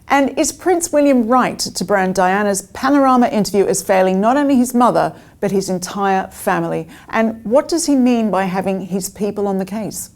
And is Prince William right to brand Diana's Panorama interview as failing not only his mother, but his entire family? And what does he mean by having his people on the case?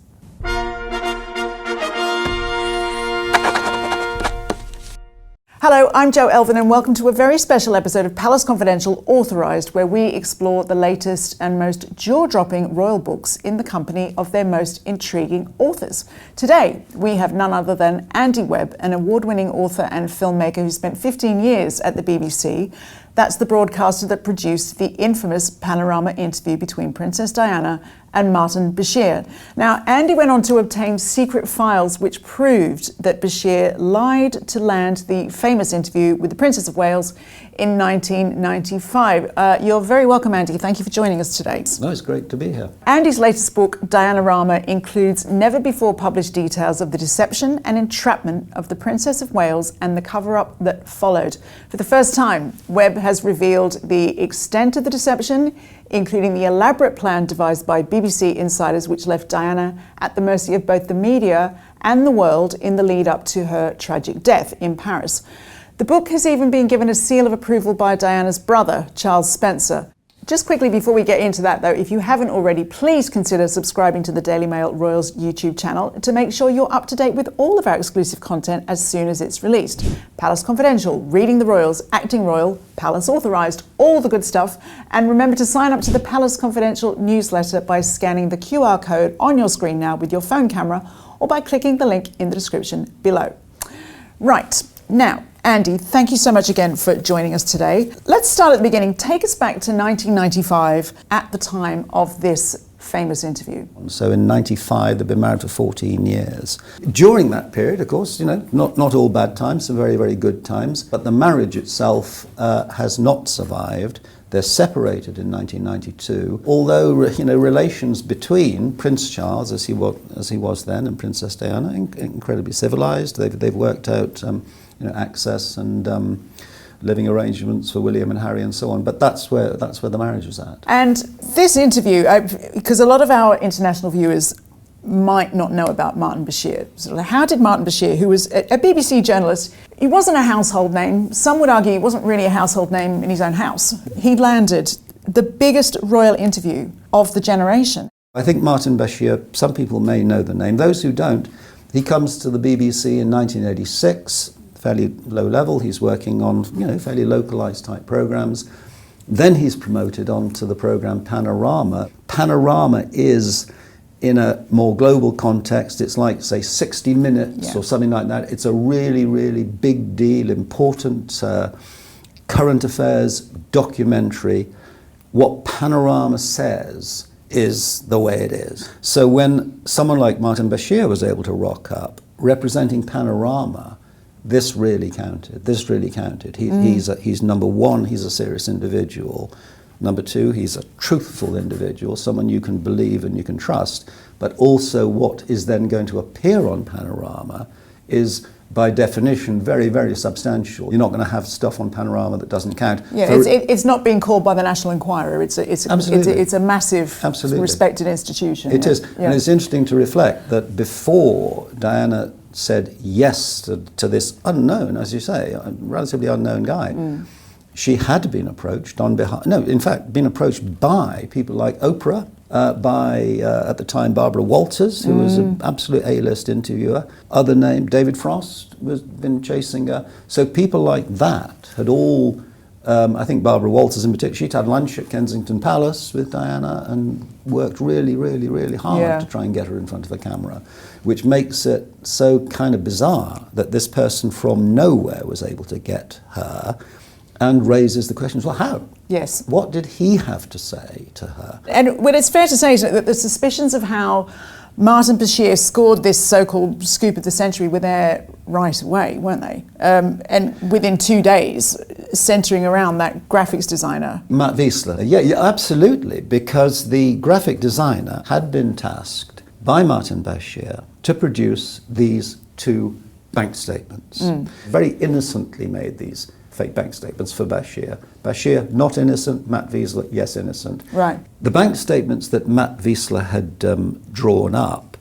Hello, I'm Jo Elvin and welcome to a very special episode of Palace Confidential Authorised, where we explore the latest and most jaw-dropping royal books in the company of their most intriguing authors. Today, we have none other than Andy Webb, an award-winning author and filmmaker who spent 15 years at the BBC, That's the broadcaster that produced the infamous Panorama interview between Princess Diana and Martin Bashir. Now, Andy went on to obtain secret files which proved that Bashir lied to land the famous interview with the Princess of Wales in 1995. You're very welcome, Andy. Thank you for joining us today. No, it's great to be here. Andy's latest book, Diana-rama, includes never-before-published details of the deception and entrapment of the Princess of Wales and the cover-up that followed. For the first time, Webb has revealed the extent of the deception, including the elaborate plan devised by BBC insiders which left Diana at the mercy of both the media and the world in the lead up to her tragic death in Paris. The book has even been given a seal of approval by Diana's brother, Charles Spencer. Just quickly before we get into that though, if you haven't already, please consider subscribing to the Daily Mail Royal's YouTube channel to make sure you're up to date with all of our exclusive content as soon as it's released. Palace Confidential, Reading the Royals, Acting Royal, Palace Authorised, all the good stuff. And remember to sign up to the Palace Confidential newsletter by scanning the QR code on your screen now with your phone camera or by clicking the link in the description below. Right, now, Andy, thank you so much again for joining us today. Let's start at the beginning. Take us back to 1995 at the time of this famous interview. So in 95, they've been married for 14 years. During that period, of course, not all bad times, some very, very good times, but the marriage itself has not survived. They're separated in 1992, although relations between Prince Charles, as he was then, and Princess Diana, incredibly civilised. They've worked out access and living arrangements for William and Harry and so on. But that's where the marriage was at. And this interview, because a lot of our international viewers might not know about Martin Bashir. So how did Martin Bashir, who was a BBC journalist, he wasn't a household name. Some would argue he wasn't really a household name in his own house. He landed the biggest royal interview of the generation. I think Martin Bashir, some people may know the name. Those who don't, he comes to the BBC in 1986, fairly low level. He's working on fairly localised type programmes. Then he's promoted onto the programme Panorama. Panorama is, in a more global context, it's like, say, 60 Minutes or something like that. It's a really, really big deal, important current affairs documentary. What Panorama says is the way it is. So when someone like Martin Bashir was able to rock up, representing Panorama, this really counted. He's number one, he's a serious individual. Number two, he's a truthful individual, someone you can believe and you can trust. But also what is then going to appear on Panorama is, by definition, very, very substantial. You're not going to have stuff on Panorama that doesn't count. Yeah, it's not being called by the National Enquirer. It's a massive, respected institution. It is. And it's interesting to reflect that before Diana said yes to this unknown, as you say, a relatively unknown guy, she had been approached been approached by people like Oprah, by, at the time, Barbara Walters, who was an absolute A-list interviewer. Other name, David Frost, was been chasing her. So people like that had all, I think Barbara Walters in particular, she'd had lunch at Kensington Palace with Diana and worked really, really, really hard to try and get her in front of the camera, which makes it so kind of bizarre that this person from nowhere was able to get her, and raises the questions, well, how? Yes. What did he have to say to her? And well, it's fair to say that the suspicions of how Martin Bashir scored this so-called scoop of the century were there right away, weren't they? And within 2 days, centering around that graphics designer. Matt Wiesler. Yeah, absolutely, because the graphic designer had been tasked by Martin Bashir to produce these 2 bank statements. Very innocently made these fake bank statements for Bashir. Bashir, not innocent. Matt Wiesler, yes, innocent. Right. The bank statements that Matt Wiesler had drawn up,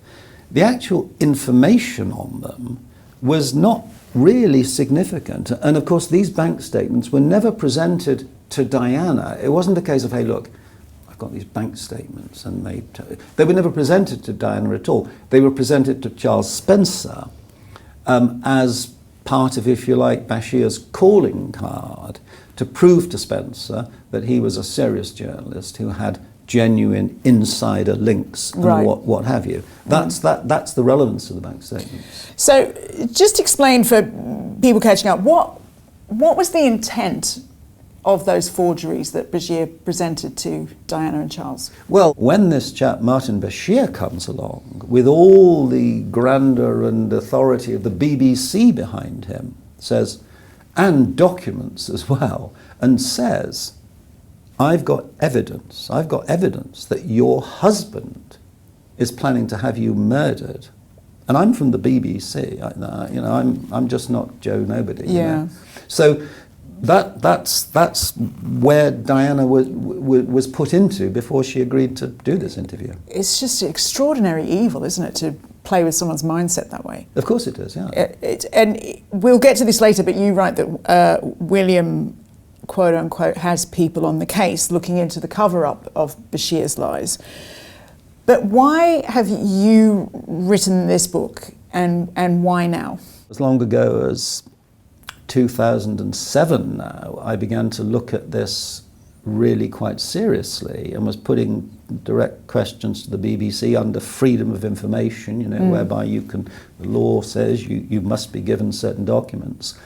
the actual information on them was not really significant. And of course, these bank statements were never presented to Diana. It wasn't a case of, hey, look, I've got these bank statements, and they were never presented to Diana at all. They were presented to Charles Spencer as part of, if you like, Bashir's calling card to prove to Spencer that he was a serious journalist who had genuine insider links and what have you. That's the relevance of the bank statements. So just explain for people catching up, what was the intent of those forgeries that Bashir presented to Diana and Charles? Well, when this chap Martin Bashir comes along with all the grandeur and authority of the BBC behind him, says, and documents as well, and says, I've got evidence that your husband is planning to have you murdered. And I'm from the BBC, I'm just not Joe Nobody. Yeah. So that's where Diana was put into before she agreed to do this interview. It's just extraordinary evil, isn't it, to play with someone's mindset that way? Of course it is, yeah. And we'll get to this later, but you write that William, quote unquote, has people on the case looking into the cover-up of Bashir's lies. But why have you written this book, and why now? As long ago as 2007 now, I began to look at this really quite seriously and was putting direct questions to the BBC under freedom of information, whereby the law says you must be given certain documents,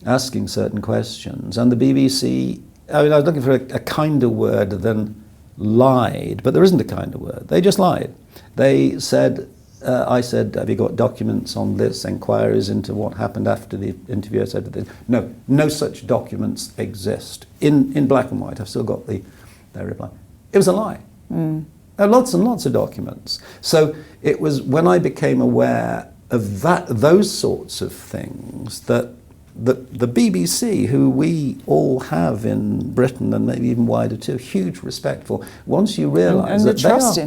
asking certain questions. And the BBC, I was looking for a kinder word than lied, but there isn't a kinder word. They just lied. They said, I said, have you got documents on this, inquiries into what happened after the interview? I said, no such documents exist. In black and white, I've still got their reply. It was a lie. There are lots and lots of documents. So it was when I became aware of those sorts of things that the BBC, who we all have in Britain and maybe even wider too, huge respect for, once you realise that trust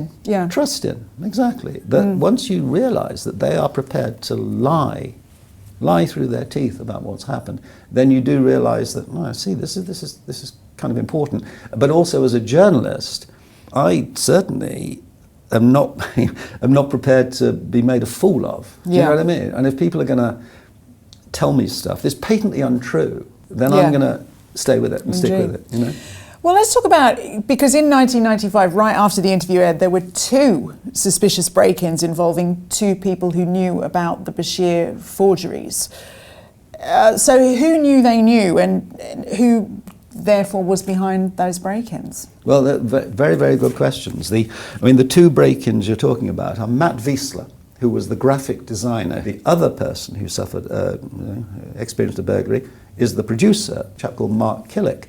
in, exactly. That once you realise that they are prepared to lie through their teeth about what's happened, then you do realise that, this is kind of important. But also as a journalist, I certainly am not prepared to be made a fool of. Do you know what I mean? And if people are going to tell me stuff that's patently untrue, then I'm going to stay with it and stick with it. Well, let's talk about, because in 1995, right after the interview aired, there were 2 suspicious break-ins involving 2 people who knew about the Bashir forgeries. So who knew they knew, and who therefore was behind those break-ins? Well, they're very, very good questions. The 2 break-ins you're talking about are Matt Wiesler, who was the graphic designer. The other person who suffered, experienced a burglary, is the producer, a chap called Mark Killick.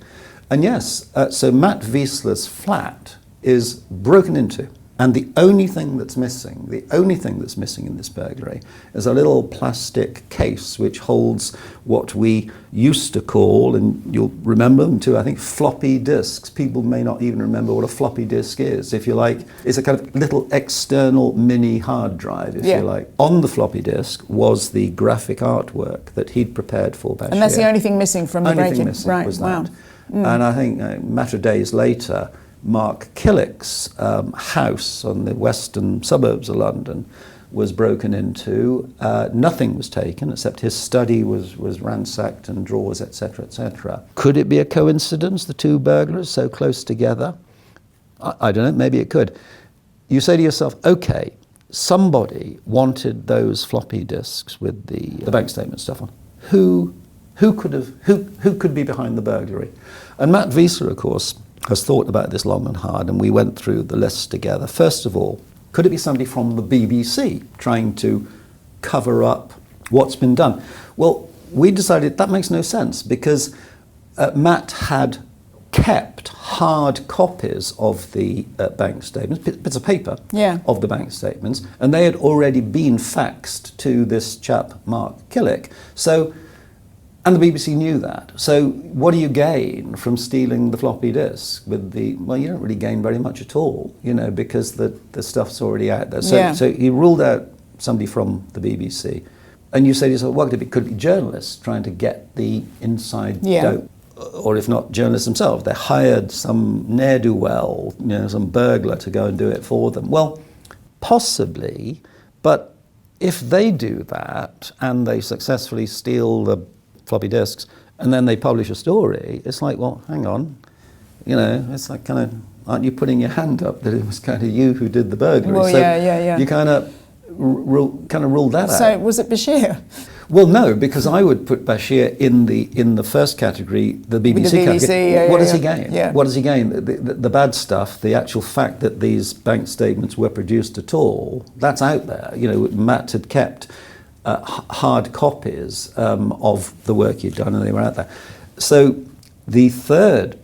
And yes, so Matt Wiesler's flat is broken into. And the only thing that's missing in this burglary is a little plastic case which holds what we used to call, and you'll remember them too, I think, floppy disks. People may not even remember what a floppy disk is, if you like. It's a kind of little external mini hard drive, if you like. On the floppy disk was the graphic artwork that he'd prepared for Bashir. And that's the only thing missing from the break-in? Only thing missing was that. And I think a matter of days later, Mark Killick's house on the western suburbs of London was broken into. Nothing was taken except his study was ransacked and drawers, etc., etc. Could it be a coincidence, the 2 burglars so close together? I don't know, maybe it could. You say to yourself, okay, somebody wanted those floppy disks with the bank statement stuff on. Who could be behind the burglary? And Matt Wiesler, of course, has thought about this long and hard, and we went through the list together. First of all, could it be somebody from the BBC trying to cover up what's been done? Well, we decided that makes no sense, because Matt had kept hard copies of the bank statements, bits of paper of the bank statements, and they had already been faxed to this chap, Mark Killick. And the BBC knew that. So what do you gain from stealing the floppy disk with well, you don't really gain very much at all, because the stuff's already out there. So he ruled out somebody from the BBC. And you say to yourself, well, could it be journalists trying to get the inside dope? Or if not journalists themselves, they hired some ne'er-do-well, some burglar to go and do it for them. Well, possibly, but if they do that and they successfully steal the floppy disks, and then they publish a story, it's like, well, hang on, it's like kind of, aren't you putting your hand up that it was kind of you who did the burglary? Well, so you kind of ruled that out. So was it Bashir? Well, no, because I would put Bashir in the first category, the BBC category. What does he gain? Yeah. What does he gain? The bad stuff, the actual fact that these bank statements were produced at all, that's out there. You know, Matt had kept hard copies of the work he'd done, and they were out there. So the third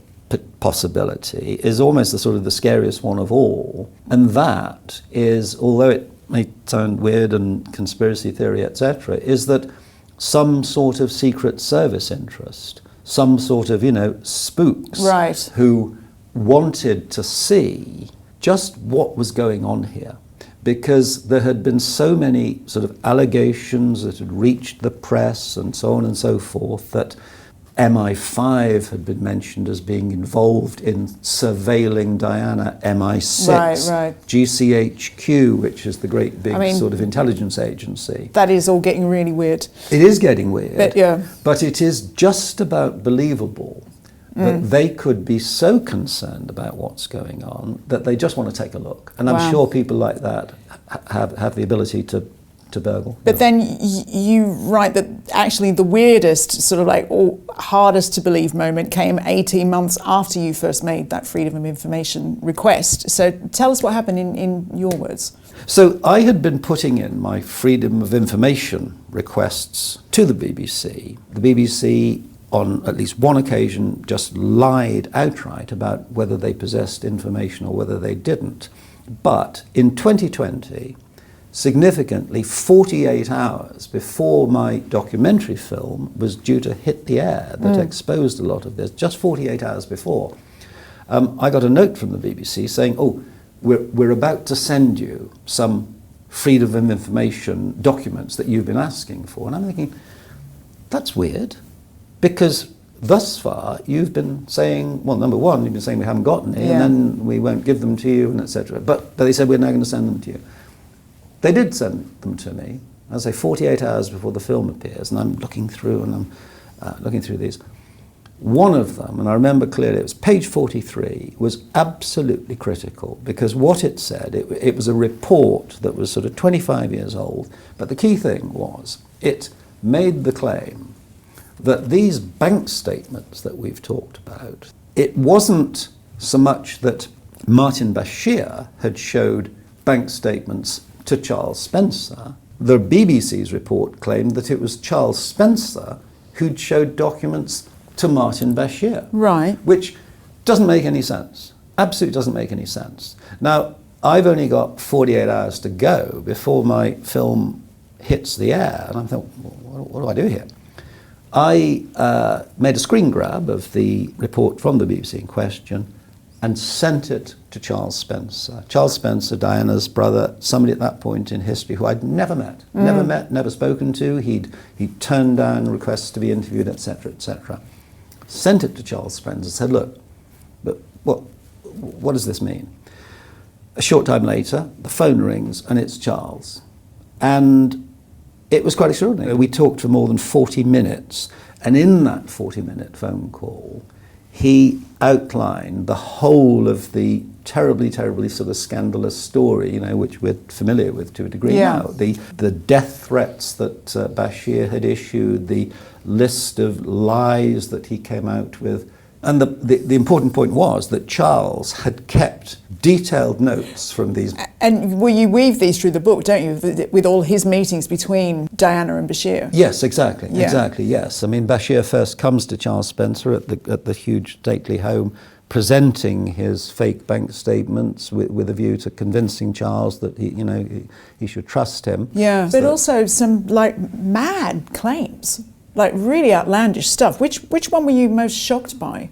possibility is almost the sort of the scariest one of all, and that is, although it may sound weird and conspiracy theory, etc., is that some sort of secret service interest, some sort of, spooks who wanted to see just what was going on here, because there had been so many sort of allegations that had reached the press and so on and so forth, that MI5 had been mentioned as being involved in surveilling Diana, MI6, GCHQ, which is the great big sort of intelligence agency. That is all getting really weird. It is getting weird, but it is just about believable that they could be so concerned about what's going on that they just want to take a look. And I'm sure people like that have the ability to burgle. But then you write that actually the weirdest, sort of like hardest to believe moment came 18 months after you first made that freedom of information request. So tell us what happened in your words. So I had been putting in my freedom of information requests to the BBC. The BBC, on at least one occasion, just lied outright about whether they possessed information or whether they didn't. But in 2020, significantly, 48 hours before my documentary film was due to hit the air that exposed a lot of this, just 48 hours before, I got a note from the BBC saying, we're about to send you some freedom of information documents that you've been asking for. And I'm thinking, that's weird, because thus far you've been saying, well, number one, you've been saying we haven't got any, and then we won't give them to you, and etc. But they said we're now going to send them to you. They did send them to me, as I say, 48 hours before the film appears, and I'm looking through, and I'm looking through these. One of them, and I remember clearly, it was page 43, was absolutely critical, because what it said, it was a report that was sort of 25 years old, but the key thing was, it made the claim that these bank statements that we've talked about, it wasn't so much that Martin Bashir had showed bank statements to Charles Spencer. The BBC's report claimed that it was Charles Spencer who'd showed documents to Martin Bashir. Right. Which doesn't make any sense. Absolutely doesn't make any sense. Now, I've only got 48 hours to go before my film hits the air, and I'm thinking, what do I do here? I made a screen grab of the report from the BBC in question and sent it to Charles Spencer. Charles Spencer, Diana's brother, somebody at that point in history who I'd never met, never spoken to. He'd turned down requests to be interviewed, etc., etc. Sent it to Charles Spencer and said, look, but what does this mean? A short time later, the phone rings and it's Charles. And it was quite extraordinary. We talked for more than 40 minutes, and in that 40-minute phone call, he outlined the whole of the terribly, terribly sort of scandalous story, which we're familiar with to a degree now. The death threats that Bashir had issued, the list of lies that he came out with. And the important point was that Charles had kept detailed notes from these. And you weave these through the book, don't you, with all his meetings between Diana and Bashir? Yes, exactly, exactly, yes. I mean, Bashir first comes to Charles Spencer at the huge stately home, presenting his fake bank statements with a view to convincing Charles that he should trust him. Yeah, but also some mad claims. Really outlandish stuff. Which one were you most shocked by?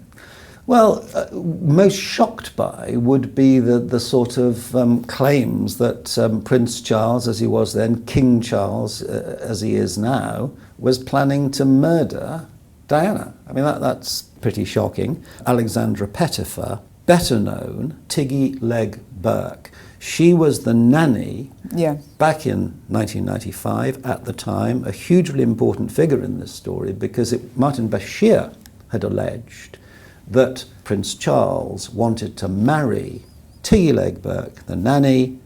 Well, most shocked by would be the sort of claims that Prince Charles, as he was then, King Charles, as he is now, was planning to murder Diana. I mean, that's pretty shocking. Alexandra Pettifer, better known, Tiggy Leg Burke. She was the nanny back in 1995, at the time, a hugely important figure in this story, because Martin Bashir had alleged that Prince Charles wanted to marry Tiggy Leg Burke, the nanny,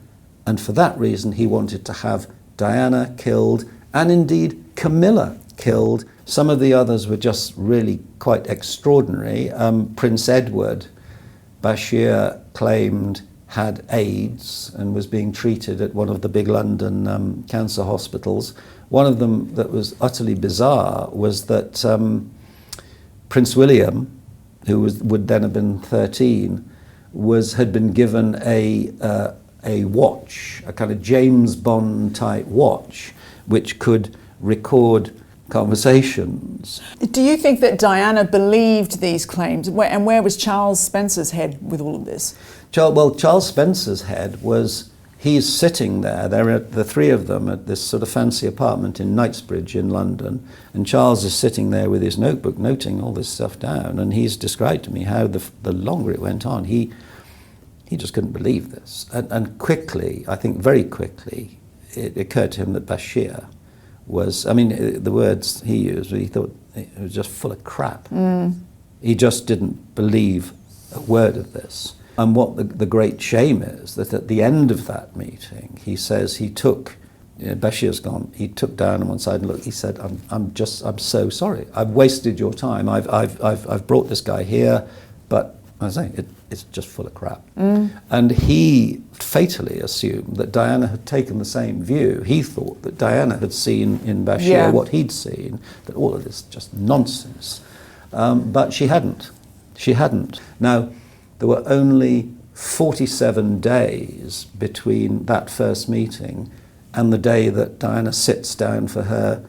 and for that reason he wanted to have Diana killed and indeed Camilla killed. Some of the others were just really quite extraordinary. Prince Edward, Bashir claimed, had AIDS and was being treated at one of the big London cancer hospitals. One of them that was utterly bizarre was that Prince William, who would then have been 13, had been given a watch, a kind of James Bond type watch, which could record conversations. Do you think that Diana believed these claims? And where was Charles Spencer's head with all of this? Well, Charles Spencer's head was, he's sitting there, the three of them at this sort of fancy apartment in Knightsbridge in London, and Charles is sitting there with his notebook noting all this stuff down, and he's described to me how the longer it went on, he just couldn't believe this. And quickly, I think very quickly, it occurred to him that Bashir was, I mean, the words he used, he thought it was just full of crap. He just didn't believe a word of this. And what the great shame is that at the end of that meeting, he says he took, Bashir's gone, he took Diana on one side and looked, he said, I'm so sorry. I've wasted your time. I've brought this guy here, but I say it's just full of crap. And he fatally assumed that Diana had taken the same view. He thought that Diana had seen in Bashir what he'd seen, that all of this is just nonsense. But she hadn't. She hadn't. Now, there were only 47 days between that first meeting and the day that Diana sits down for her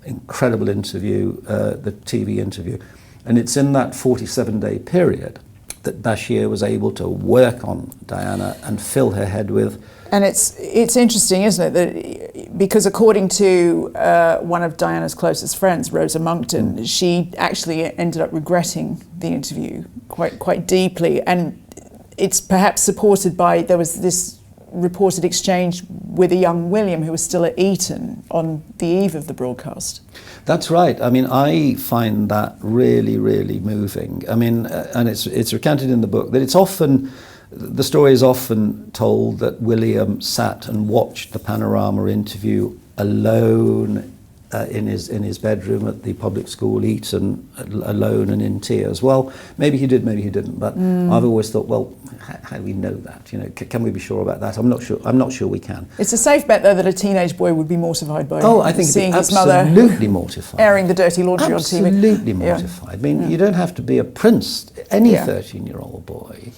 incredible interview, the TV interview. And it's in that 47-day period that Bashir was able to work on Diana and fill her head with. And it's interesting, isn't it, that because according to one of Diana's closest friends, Rosa Monckton, she actually ended up regretting the interview quite deeply, and it's perhaps supported by, there was this reported exchange with a young William who was still at Eton on the eve of the broadcast. That's right. I mean, I find that really, really moving. I mean, and it's recounted in the book that it's often, the story is often told that William sat and watched the Panorama interview alone in his bedroom at the public school, Eton, alone and in tears. Well, maybe he did, maybe he didn't. But I've always thought, well, how do we know that? You know, can we be sure about that? I'm not sure. I'm not sure we can. It's a safe bet, though, that a teenage boy would be mortified by I think seeing his absolutely mother mortified, airing the dirty laundry on TV. Absolutely mortified. I mean, you don't have to be a prince. Any 13-year-old boy.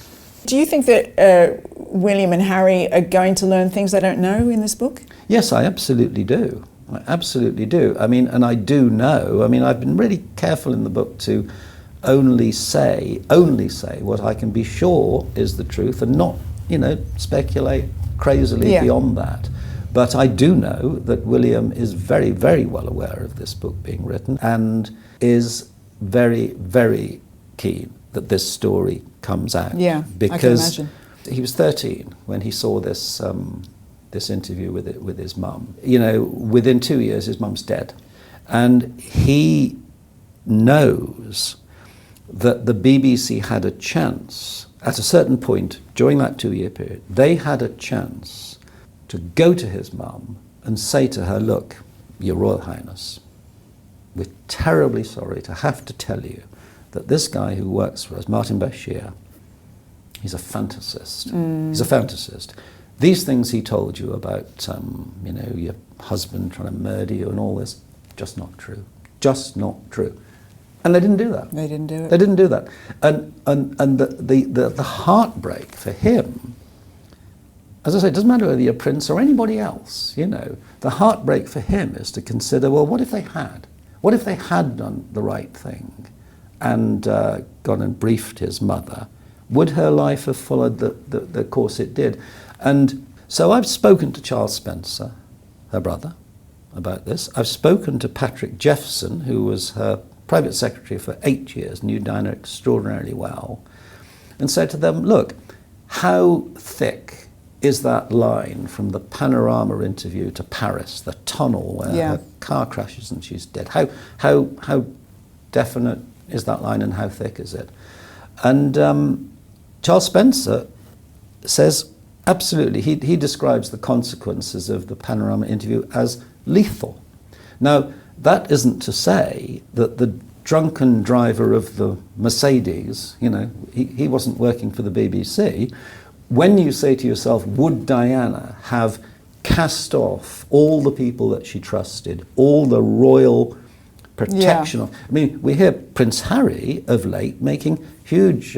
Do you think that William and Harry are going to learn things they don't know in this book? Yes, I absolutely do. I absolutely do. I mean, and I do know. I mean, I've been really careful in the book to only say what I can be sure is the truth, and not, speculate crazily beyond that. But I do know that William is very, very well aware of this book being written and is very, very keen that this story comes out. Yeah, because I can imagine. He was 13 when he saw this interview with his mum. Within 2 years, his mum's dead, and he knows that the BBC had a chance at a certain point during that 2-year period. They had a chance to go to his mum and say to her, "Look, Your Royal Highness, we're terribly sorry to have to tell you that this guy who works for us, Martin Bashir, he's a fantasist. He's a fantasist. These things he told you about, your husband trying to murder you and all this, just not true. Just not true." And they didn't do that. They didn't do it. They didn't do that. And the heartbreak for him, as I say, it doesn't matter whether you're a prince or anybody else, the heartbreak for him is to consider, well, what if they had? What if they had done the right thing and gone and briefed his mother? Would her life have followed the course it did? And so I've spoken to Charles Spencer, her brother, about this. I've spoken to Patrick Jeffson, who was her private secretary for 8 years, knew Diana extraordinarily well, and said to them, look, how thick is that line from the Panorama interview to Paris, the tunnel where her car crashes and she's dead? How definite is that line and how thick is it? And Charles Spencer says, absolutely, he describes the consequences of the Panorama interview as lethal. Now, that isn't to say that the drunken driver of the Mercedes, he wasn't working for the BBC. When you say to yourself, would Diana have cast off all the people that she trusted, all the royal protection of... I mean, we hear Prince Harry of late making huge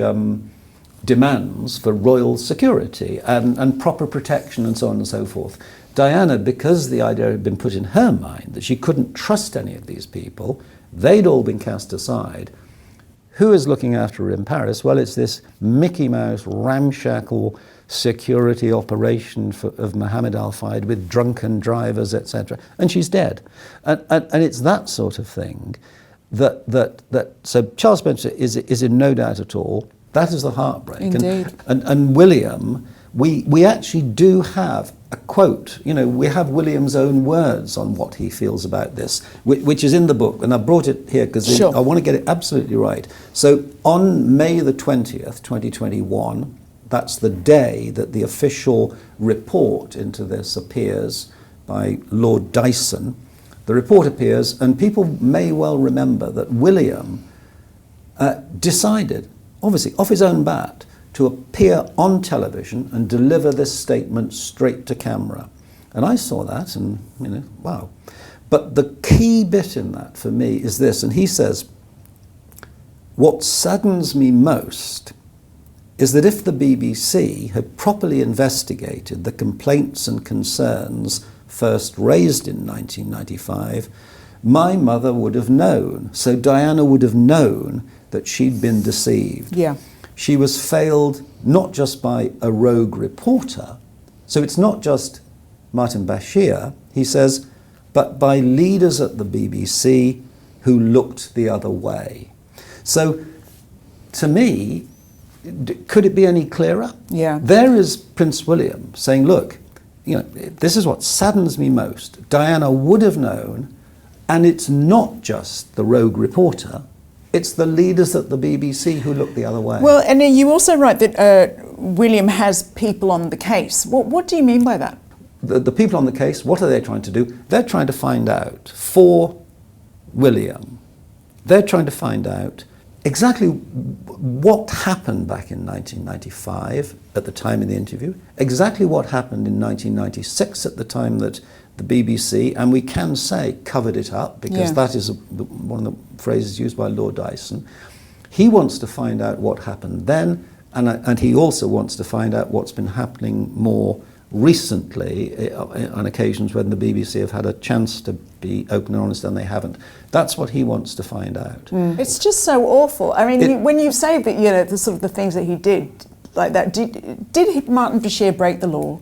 demands for royal security and proper protection and so on and so forth. Diana, because the idea had been put in her mind that she couldn't trust any of these people, they'd all been cast aside. Who is looking after her in Paris? Well, it's this Mickey Mouse ramshackle security operation of Mohammed Al-Fayed with drunken drivers, etc. And she's dead. And it's that sort of thing that so Charles Spencer is in no doubt at all. That is the heartbreak. Indeed. And William, we actually do have a quote. We have William's own words on what he feels about this, which is in the book, and I brought it here because Sure. I want to get it absolutely right. So on May the 20th, 2021, that's the day that the official report into this appears by Lord Dyson. The report appears, and people may well remember that William decided, obviously off his own bat, to appear on television and deliver this statement straight to camera. And I saw that and, wow. But the key bit in that for me is this, and he says, what saddens me most is that if the BBC had properly investigated the complaints and concerns first raised in 1995, my mother would have known, so Diana would have known that she'd been deceived. Yeah. She was failed not just by a rogue reporter, so it's not just Martin Bashir, he says, but by leaders at the BBC who looked the other way. So, to me, could it be any clearer? Yeah. There is Prince William saying, look, this is what saddens me most. Diana would have known, and it's not just the rogue reporter, it's the leaders at the BBC who look the other way. Well, and you also write that William has people on the case. What do you mean by that? The people on the case, what are they trying to do? They're trying to find out for William. They're trying to find out exactly what happened back in 1995 at the time of the interview, exactly what happened in 1996 at the time that the BBC, and we can say covered it up because that is one of the phrases used by Lord Dyson. He wants to find out what happened then, and he also wants to find out what's been happening more recently on occasions when the BBC have had a chance to be open and honest and they haven't. That's what he wants to find out. It's just so awful. I mean, when you say that, the sort of the things that he did like that, did Martin Bashir break the law?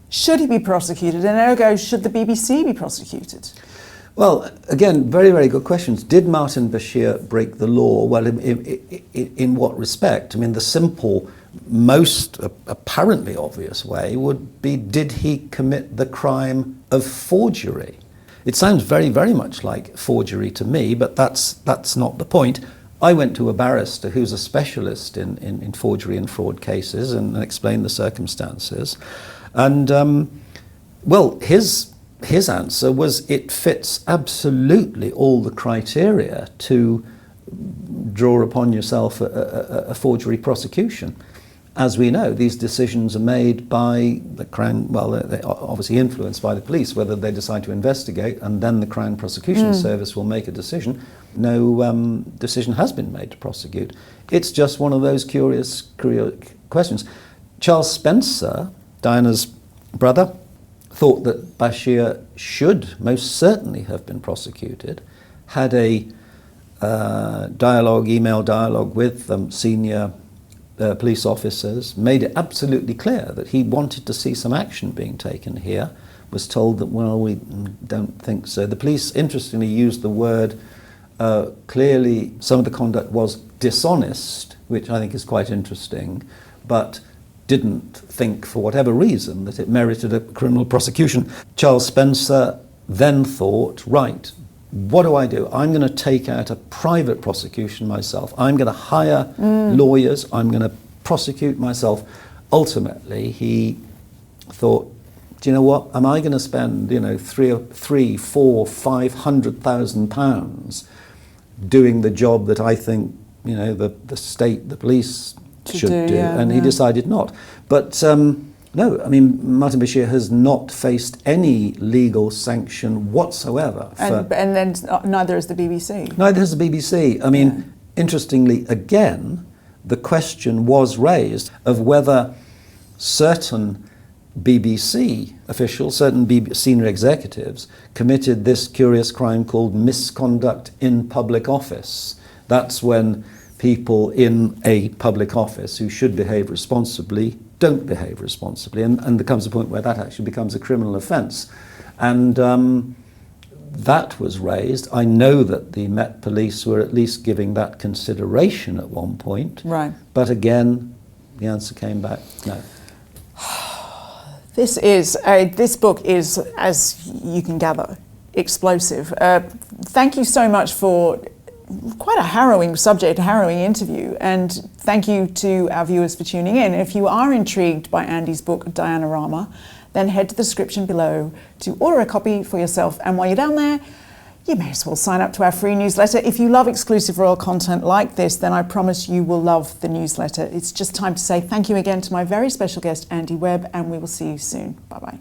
Should he be prosecuted? And ergo, should the BBC be prosecuted? Well, again, very, very good questions. Did Martin Bashir break the law? Well, in what respect? I mean, the simple, most apparently obvious way would be, did he commit the crime of forgery? It sounds very, very much like forgery to me, but that's not the point. I went to a barrister who's a specialist in forgery and fraud cases and explained the circumstances. And, well, his answer was it fits absolutely all the criteria to draw upon yourself a forgery prosecution. As we know, these decisions are made by the Crown, well, they're obviously influenced by the police, whether they decide to investigate, and then the Crown Prosecution Service will make a decision. No decision has been made to prosecute. It's just one of those curious questions. Charles Spencer, Diana's brother, thought that Bashir should most certainly have been prosecuted, had a email dialogue with senior police officers, made it absolutely clear that he wanted to see some action being taken here, was told that, well, we don't think so. The police, interestingly, used the word, clearly some of the conduct was dishonest, which I think is quite interesting, but didn't think, for whatever reason, that it merited a criminal prosecution. Charles Spencer then thought, right, what do? I'm going to take out a private prosecution myself. I'm going to hire lawyers. I'm going to prosecute myself. Ultimately, he thought, do you know what? Am I going to spend, you know, £3, 4, 500,000 pounds doing the job that I think, you know, the state, the police should do? And he decided not. But no, I mean, Martin Bashir has not faced any legal sanction whatsoever. And then neither has the BBC. Neither has the BBC. I mean, interestingly, again, the question was raised of whether certain BBC officials, certain senior executives, committed this curious crime called misconduct in public office. That's when people in a public office who should behave responsibly don't behave responsibly, and there comes a point where that actually becomes a criminal offence. And that was raised. I know that the Met Police were at least giving that consideration at one point. Right. But again, the answer came back, no. This book is, as you can gather, explosive. Thank you so much for quite a harrowing subject, a harrowing interview, and thank you to our viewers for tuning in. If you are intrigued by Andy's book, Diana-rama, then head to the description below to order a copy for yourself. And while you're down there, you may as well sign up to our free newsletter. If you love exclusive royal content like this, then I promise you will love the newsletter. It's just time to say thank you again to my very special guest, Andy Webb, and we will see you soon. Bye-bye.